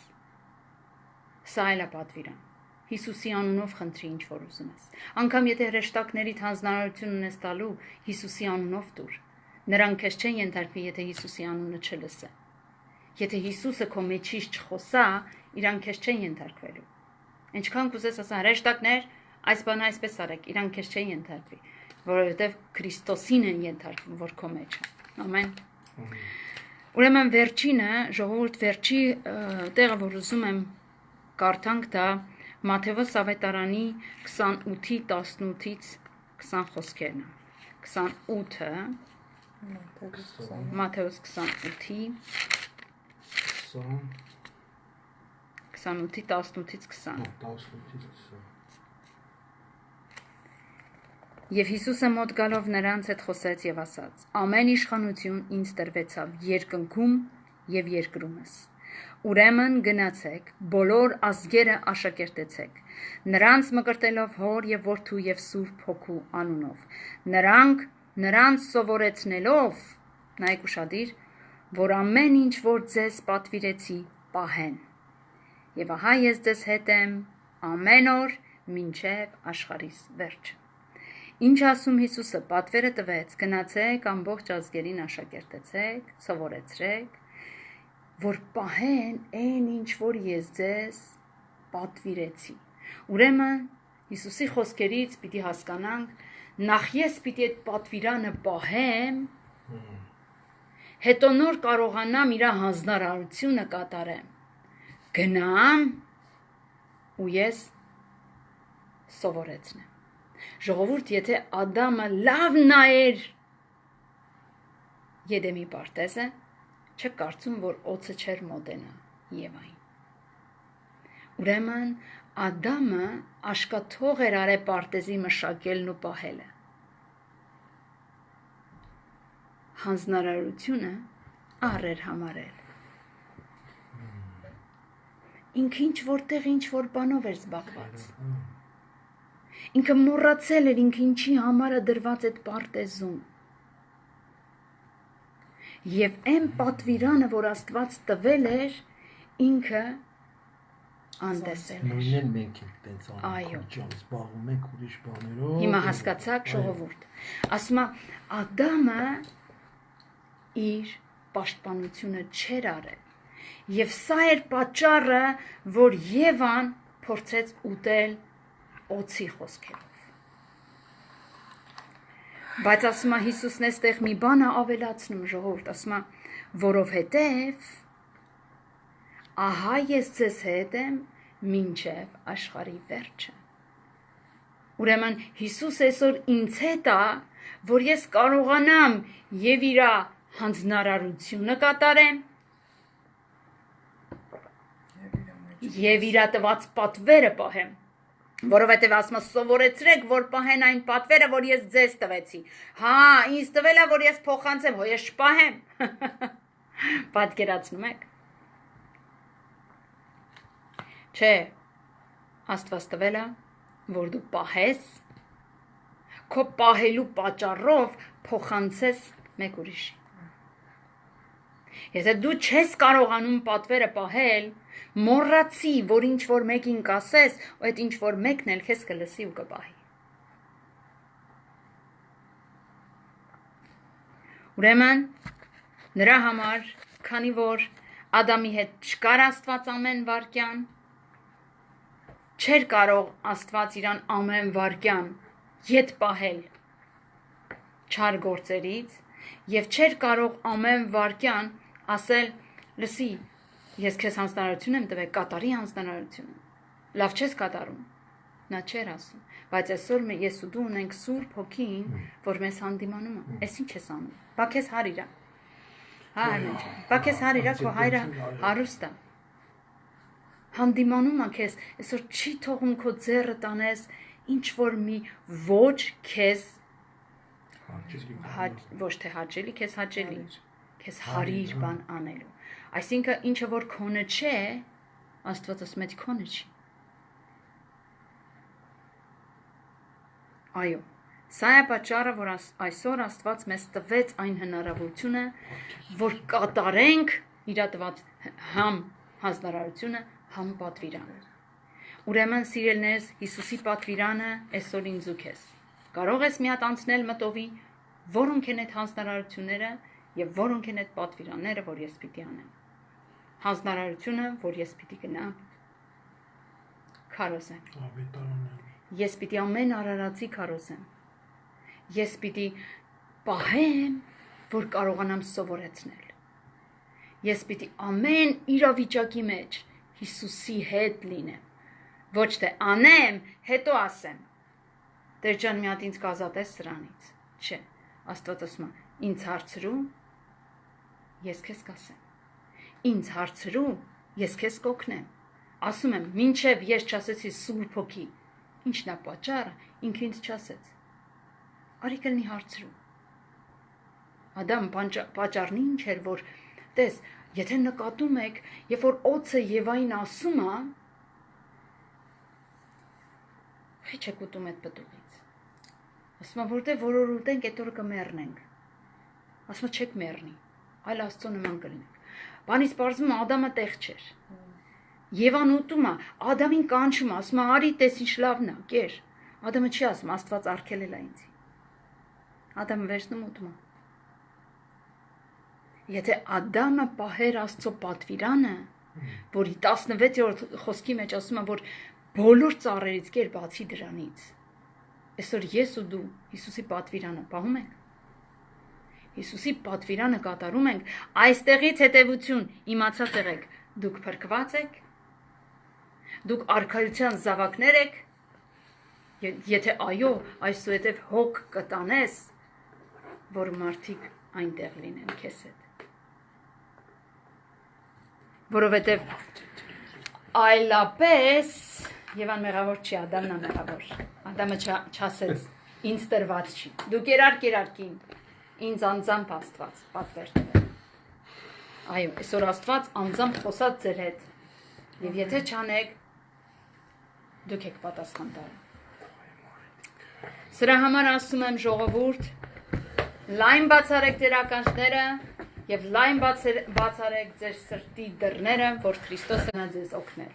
Սա էլ է պատվիրան։ Հիսուսի անունով խնդրի ինչ որ ուզում ես։ Անկամ եթե հրեշտակներիդ հանձնարարություն ունես տալու, Հիսուսի անունով տուր։ Նրանք քեզ չեն ենթարկվի, եթե Հիսուսի անունը չլսեն։ Եթե Հիսուսը քո մեջից չխոսա, իրանք քեզ չեն ենթարկվելու։ Ինչքան կուզես ասա հրեշտակներ, այս բանը այսպես արեք, իրանք քեզ չեն ենթարկվի, որովհետև Քրիստոսին են ենթարկվում, որ քո մեջ է։ Ամեն։ Ուրեմն վերջինը, ժողովուրդ վերջի տեղը, որ ուզում եմ կարդանք դա Մատթեոս ավետարանի 28-ի 18-ից 20 խոսքերն է։ 28-ը Մատթեոս 28-ի 28-ի 18-ից 20։ Եվ Հիսուսը մոտ գալով նրանց հետ խոսեց եւ ասաց. Ամեն իշխանություն ինձ տրվեցավ երկնքում եւ երկրումս։ Ուրեմն գնացեք, բոլոր ազգերը աշակերտեցեք, նրանց մկրտելով Հոր եւ Որդու եւ Սուրբ Հոգու անունով, նրանց սովորեցնելով, նայեք ուշադիր, որ ամեն ինչ որ ձեզ պատվիրեցի, պահեն։ Եվ ահա ես ձեզ հետ եմ ամեն օր մինչև աշխարհիս վերջը։ Ինչ ասում Հիսուսը պատվերը տվեց, գնացեք ամբողջ ազգերին աշակերտեցեք, սովորեցրեք, որ պահեն այն ինչ որ ես ձեզ պատվիրեցի։ Ուրեմն Հիսուսի խոսքերից պիտի հասկանանք, նախ ես պիտի այդ պատվիրանը պահեմ, հետո նոր կարողանամ իր հանձնարարությունը կատարեմ։ Գնամ ու ես սովորեցնեմ։ Ժողովուրդ, եթե Ադամը լավ նայեր Եդեմի պարտեզը, չեք կարծում, որ օծը չէր մոտենա Եվային։ Ուրեմն Ադամը աշկաթող էր արել պարտեզի մշակելն ու պահելը։ Հանձնարարությունը առեր համարել։ Ինքը ինչ որտեղ ինչ որ բանով էր զբաղված։ Ինքը մոռացել էր ինքը ինչի համար է դրված այդ պարտեզում։ Եվ այն պատվիրանը, որ Աստված տվել էր, ինքը անդեսել էր։ Նույնն մենք ենք տենց անում, զբաղվում ենք ուրիշ բաներով։ Հիմա հասկացաք, ժողովուրդ։ Ասում է, Ադամը իր պաշտպանությունը չէր արել։ Եվ սա էր պատճառը, որ Եվան փորձեց ուտել օծի խոսքերով։ Բայց ասում է Հիսուսն էստեղ մի բան է ավելացնում, ժողովուրդ, ասում է, որովհետև ահա ես ձեզ հետ եմ մինչև աշխարհի վերջը։ Ուրեմն Հիսուս այսօր ինձ հետ է, որ ես կարողանամ եւ իր հանձնարարությունը կատարեմ եւ իր տված պատվերը պահեմ, որովհետեւ ասում սովորեցրեք, որ պահեն այն պատվերը, որ ես ձեզ տվեցի։ Հա, ինձ տվել է, որ ես փոխանցեմ, հո ես չպահեմ։ Պատկերացնում եք։ Չէ, Աստված տվել է, որ դու պահես, քո պահելու պատճառով փոխանցես մեկ ուրիշի։ Եթե դու չես կարողանում պատվերը պահել, մոռացի, որ ինչ որ մեկին կասես, ու այդ ինչ որ մեկն էլ քեզ կլսի ու կպահի։ Ուրեմն նրա համար, քանի որ Ադամի հետ չկար Աստված ամեն վարքյան, չէր կարող Աստված իրան ամեն վարքյան ետ պահել, չար գործերից եւ չէր կարող ամեն վարքյան ասել լսի ես քեզ հանձնարարություն եմ տվել կատարի հանձնարարությունը լավ չես կատարում նա չէր ասում բայց այսօր ես ու դու ունենք Սուրբ Հոգին որ մեզ հանդիմանում է այս ինչ ես անում բա քեզ հարիրա հա Արմեն բա քեզ հարիրա քո հայրը հարուստ է հանդիմանում է քեզ այսօր չի թողում քո ձեռը տանես ինչ որ մի ոչ քեզ ոչ թե հաճելի քեզ հաճելի քեզ հարիր բան անելու այսինքն ինչը որ քոնը չէ Աստված ասում է քոնը չի այո սա է պատճառը որ այսօր Աստված մեզ տվեց այն հնարավորությունը որ կատարենք իր տված համ հանձնարարությունը համ պատվիրանը ուրեմն սիրելիներս Հիսուսի պատվիրանը այսօր ինձ ու քեզ կարող ես մի հատ անցնել մտովի որոնք են այդ հանձնարարությունները եւ որոնք են այդ պատվիրանները որ ես պիտի անեմ հանձնարարությունը որ ես պիտի գնամ քարոզեմ ես պիտի ամեն արարածի քարոզեմ ես պիտի պահեմ որ կարողանամ սովորեցնել ես պիտի ամեն իրավիճակի մեջ Հիսուսի հետ լինեմ ոչ թե անեմ հետո ասեմ Տեր ջան մի հատ ինձ կազատես սրանից չէ Աստված ասում է ինձ հարցրու ես քեզ կասեմ ինձ հարցրու ես քեզ կօգնեմ ասում եմ մինչև ես չասեցի Սուրբ Հոգի ինչն է պատճառը ինքը ինձ չասեց արի կլինի հարցրու Ադամ պատճառն ինչ էր որ տես եթե նկատում եք երբ որ օծը Եվային ասում է Հեչ եք ուտում այդ պտուղից ասում է որտե որ ուտենք այդ օրը կմեռնենք ասում է չեք մեռնի այլ Աստծո նման կլինենք բանից պարզվում է Ադամը տեղ չէր Եվան ուտում է Ադամին կանչում է ասում է արի տես ինչ լավն է կեր Ադամը չի ասում Աստված արգելել է ինձ Ադամը վերցնում ուտում է Եթե Ադամը պահեր Աստծո պատվիրանը որի 16-րդ խոսքի մեջ ասում է որ բոլոր ծառերից կեր բացի դրանից այսօր ես ու դու Հիսուսի պատվիրանը պահում ենք Հիսուսի պատվիրանը կատարում ենք այստեղից հետևություն իմացած եղեք դուք փրկված եք դուք արքայության զավակներ եք եթե այո այսուհետև հոգ կտանես որ մարդիկ այնտեղ լինեն քեզ հետ որովհետև այլապես Եվան մեղավոր չի Ադամն է մեղավոր Ադամը չասեց ինձ տրված չի դու կերարկին ինձ անձամբ Աստված պատվեր տվել այո այսօր Աստված անձամբ խոսած ձեր հետ եւ եթե չանեք դուք եք պատասխան տալու Սրա համար ասում եմ ժողովուրդ լայն բացարեք ձեր ականջները եւ լայն բացարեք ձեր սրտի դռները որ Քրիստոսը նա ձեզ օգնել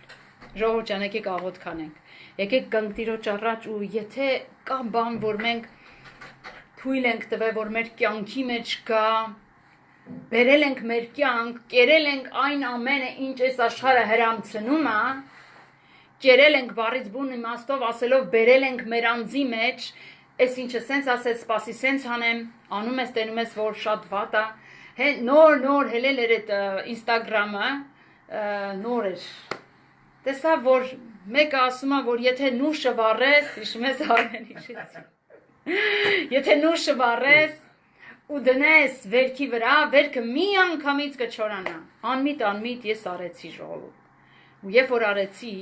ժողովուրդ ջան եկեք աղոթ կանենք եկեք գանք Տիրոջ առաջ ու եթե կա բան որ մենք թույլ ենք տվել որ մեր կյանքի մեջ կա բերել ենք մեր կյանք կերել ենք այն ամենը ինչ այս աշխարհը հրամցնում է կերել ենք բառից բուն իմաստով ասելով բերել ենք մեր անձի մեջ այս ինչը սենց ասեց սպասի սենց անեմ անում ես տենում ես որ շատ վատ է նոր հելել էր այդ Instagram-ը նոր էր տեսա որ մեկը ասում է որ եթե նուշը վառես հիշում ես Արմենի եթե նուշը վառես ու դնես վերքի վրա վերքը մի անգամից կչորանա անմիտ ես արեցի ժողովուրդ ու երբ որ արեցի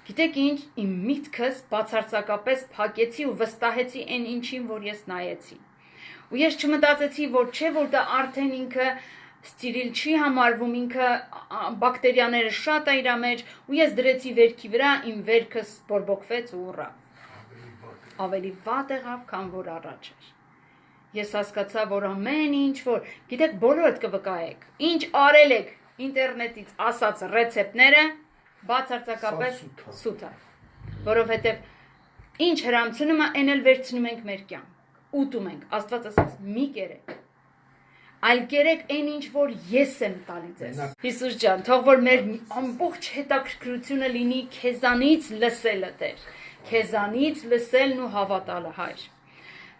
գիտեք ինչ իմ միտքս բացարձակապես փակեցի ու վստահեցի այն ինչին որ ես նայեցի ու ես չմտածեցի որ չէ որ դա արդեն ինքը ստիրիլ չի համարվում ինքը բակտերիաները շատ է իր մեջ ու ես դրեցի վերքի վրա իմ վերքս բորբոքվեց ու ուռավ ավելի վատ եղավ քան որ առաջ էր ես հասկացա որ ամեն ինչ որ գիտեք բոլորդ կվկայեք ինչ արել եք ինտերնետից ասած ռեցեպտները բացարձակապես սուտ է որովհետև ինչ հրամցնում է այն էլ վերցնում ենք մեր կյանք ուտում ենք Աստված ասաց մի կերեք այլ կերեք այն ինչ որ ես եմ տալի ձեզ Հիսուս ջան թող որ մեր ամբողջ հետաքրքրությունը լինի քեզանից լսելը Տեր քեզանից լսելն ու հավատալը Հայր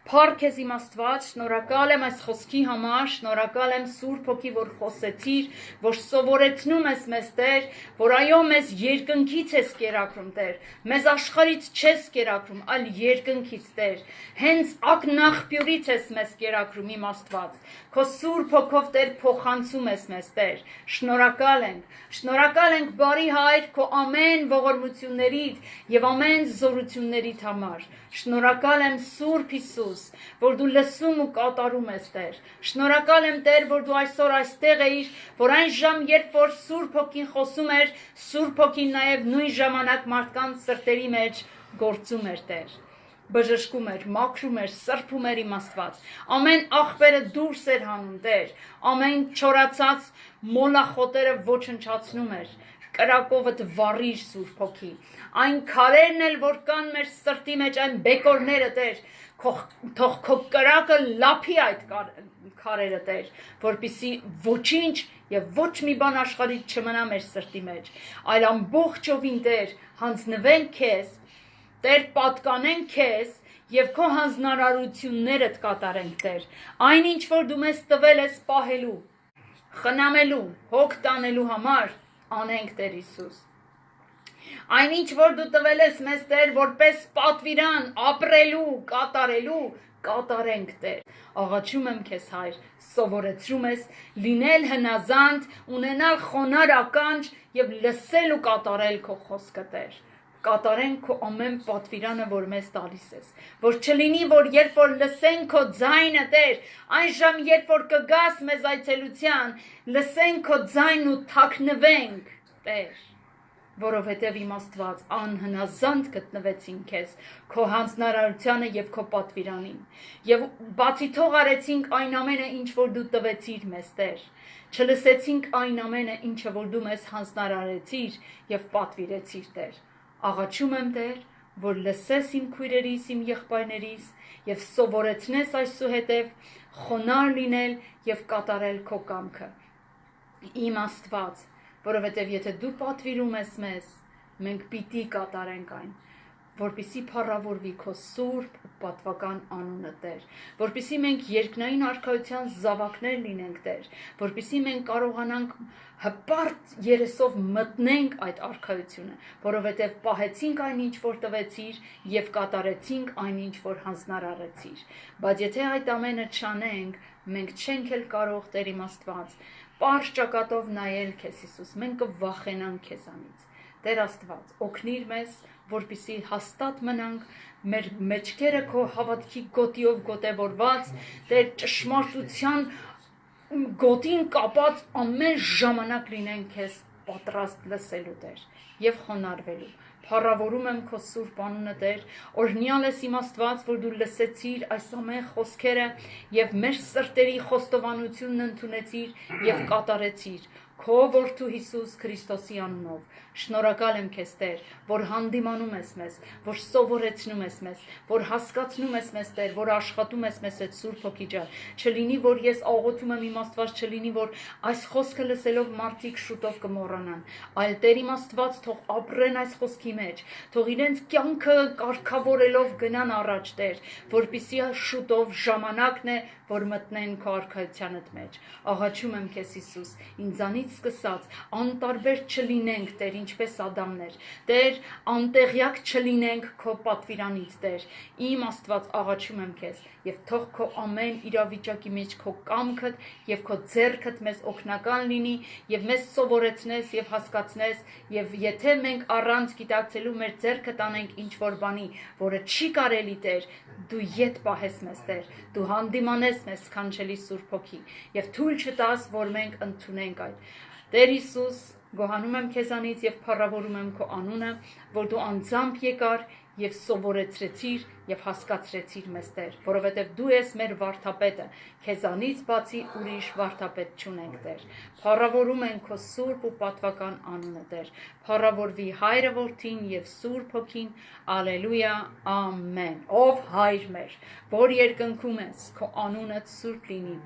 Փառք քեզ իմ Աստված, շնորհակալ եմ այս խոսքի համար, շնորհակալ եմ Սուրբ Հոգի, որ խոսեցիր, որ սովորեցնում ես մեզ Տեր, որ այո մեզ երկնքից ես կերակրում Տեր, մեզ աշխարհից չես կերակրում, այլ երկնքից Տեր, հենց ակնաղբյուրից ես մեզ կերակրում իմ Աստված, քո Սուրբ Հոգով Տեր փոխանցում ես մեզ Տեր, շնորհակալ ենք բարի Հայր քո ամեն ողորմություններիդ եւ ամեն զորություններիդ համար, շնորհակալ եմ Սուրբ Հիսուս, որ դու լսում ու կատարում ես Տեր, շնորհակալ եմ Տեր, որ դու այսօր այստեղ էիր, որ այն ժամ, երբ որ Սուրբ Հոգին խոսում էր, Սուրբ Հոգին նաև նույն ժամանակ մարդկանց սրտերի մեջ գործում էր Տեր, բժշկում էր, մաքրում էր, սրբում էր իմ Աստված, ամեն աղբերը դուրս էր հանում Տեր, ամեն չորացած մոլախոտերը ոչնչացնում էր, կրակովդ վառիր Սուրբ Հոգի, այն քարերն էլ, որ կան մեր սրտի մեջ, այն բեկորները Տեր, թող քո կրակը լափի այդ քարերը Տեր, որպեսզի ոչինչ եւ ոչ մի բան աշխարհից չմնա մեր սրտի մեջ, այլ ամբողջովին Տեր, հանձնվենք քեզ, Տեր պատկանենք քեզ եւ քո հանձնարարություններդ կատարենք Տեր, այնինչ որ դու մեզ տվել ես պահելու, խնամելու, հոգ տանելու համար, անենք Տեր Հիսուս։ Այնինչ որ դու տվել ես մեզ Տեր, որպես պատվիրան ապրելու, կատարելու, կատարենք Տեր։ Աղաչում եմ քեզ Հայր, սովորեցրում ես լինել հնազանդ, ունենալ խոնար ականջ եւ լսել ու կատարել քո խոսքը Տեր։ Կատարենք քո ամեն պատվիրանը, որ մեզ տալիս ես, որ չլինի, որ երբ որ լսենք քո ձայնը Տեր, այն ժամ երբ որ կգաս մեզ այցելության, լսենք քո ձայնն ու թաքնվենք Տեր, որովհետև իմ Աստված անհնազանդ գտնվեցինք քեզ, քո հանձնարարությանը եւ քո պատվիրանին, եւ բացի թող արեցինք այն ամենը, ինչ որ դու տվեցիր մեզ Տեր, չլսեցինք այն ամենը, ինչը որ դու մեզ հանձնարարեցիր եւ պատվիրեցիր Տեր, աղաչում եմ Տեր, որ լսես իմ քույրերիս, իմ եղբայրներիս եւ սովորեցնես այսուհետև խոնար լինել եւ կատարել քո կամքը, իմ Աստված, որովհետև եթե դու պատվիրում ես մեզ, մենք պիտի կատարենք այն, որպեսզի փառավորվի քո սուրբ ու պատվական անունը Տեր, որպեսզի մենք երկնային արքայության զավակներ լինենք Տեր, որպեսզի մենք կարողանանք հպարտ երեսով մտնենք այդ արքայությունը, որովհետև պահեցինք այն ինչ որ տվեցիր եւ կատարեցինք այն ինչ որ հանձնարարեցիր, բայց եթե այդ ամենը չանենք, մենք չենք էլ կարող Տեր իմ Աստված Պարզ ճակատով նայել քեզ Հիսուս, մենք կվախենանք քեզանից։ Տեր Աստված, օգնիր մեզ, որպեսզի հաստատ մնանք, մեր մեջքերը քո հավատքի գոտիով գոտևորված, Տեր ճշմարտության գոտին կապած ամեն ժամանակ լինենք քեզ պատրաստ լսելու Տեր եւ խոնարհվելու։ Փառավորում եմ քո սուրբ անունը Տեր, օրհնյալ ես իմ Աստված, որ դու լսեցիր այս ամեն խոսքերը եւ մեր սրտերի խոստովանությունն ընդունեցիր եւ կատարեցիր քո որդու Հիսուս Քրիստոսի անունով։ Շնորհակալ եմ քեզ Տեր, որ հանդիմանում ես մեզ, որ սովորեցնում ես մեզ, որ հասկացնում ես մեզ Տեր, որ աշխատում ես մեզ այդ Սուրբ Հոգի ջան։ Չլինի որ ես աղոթում եմ իմ Աստված, չլինի որ այս խոսքը լսելով մարդիկ շուտով կմոռանան, այլ Տեր իմ Աստված թող ապրեն այս խոսքի մեջ, թող իրենց կյանքը կարգավորելով գնան առաջ Տեր, որպեսզի շուտով ժամանակն է, որ մտնեն քո արքայությանդ մեջ։ Աղաչում եմ քեզ Հիսուս, ինձանից սկսած անտարբեր չլինենք Տեր, ինչպես Ադամներ, Տեր, անտեղյակ չլինենք քո պատվիրանից Տեր, իմ Աստված աղաչում եմ քեզ եւ թող քո ամեն իրավիճակի մեջ քո կամքդ եւ քո ձեռքդ մեզ օգնական լինի եւ մեզ սովորեցնես եւ հասկացնես եւ եթե մենք առանց գիտակցելու մեր ձեռքը տանենք ինչ որ բանի, որը չի կարելի Տեր, դու ետ պահես մեզ Տեր, դու հանդիմանես մեզ սքանչելի Սուրբ Հոգի եւ թույլ չտաս, որ մենք ընդունենք այդ։ Տեր Հիսուս, գոհանում եմ քեզանից եւ փառավորում եմ քո անունը, որ դու անձամբ եկար եւ սովորեցրեցիր եւ հասկացրեցիր մեզ Տեր, որովհետեւ դու ես մեր վարդապետը, քեզանից բացի ուրիշ վարդապետ չունենք Տեր։ Փառավորում ենք քո սուրբ ու պատվական անունը Տեր։ Փառավորվի Հայրը, Որդին եւ Սուրբ Հոգին։ Ալելույա, ամեն։ Ով Հայր մեր, որ երկնքում ես, քո անունդ սուրբ լինի։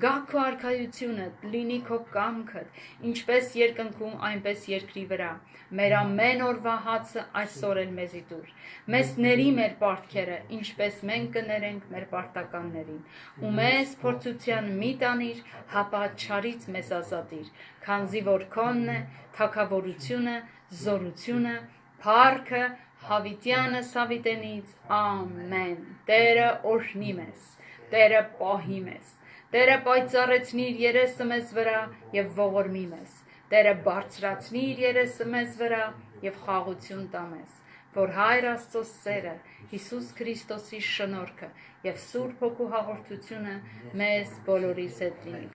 Գա քո արքայությունդ, լինի քո կամքդ, ինչպես երկնքում, այնպես երկրի վրա։ Մեր ամեն օրվա հացը այսօր էլ մեզի տուր։ Մեզ ների մեր պարտքերը մեղքերը, ինչպես մենք կներենք մեր պարտականներին, ու մեզ փորձության մի տանիր, հապա չարից մեզ ազատիր, քանզի որ քոնն է թագավորությունը, զորությունը, փառքը, հավիտյանը Սավիտենից, ամեն։ Տերը օրհնի մեզ, Տերը պահի մեզ, Տերը պայծառեցնիր երեսը մեզ վրա եւ ողորմի մեզ, Տերը բարձրացնի իր երեսը մեզ վրա եւ խաղություն տա մեզ, որ Հայր Աստծո սերը, Հիսուս Քրիստոսի շնորհքը եւ Սուրբ Հոգու հաղորդությունը մեզ բոլորիս հետ լինի։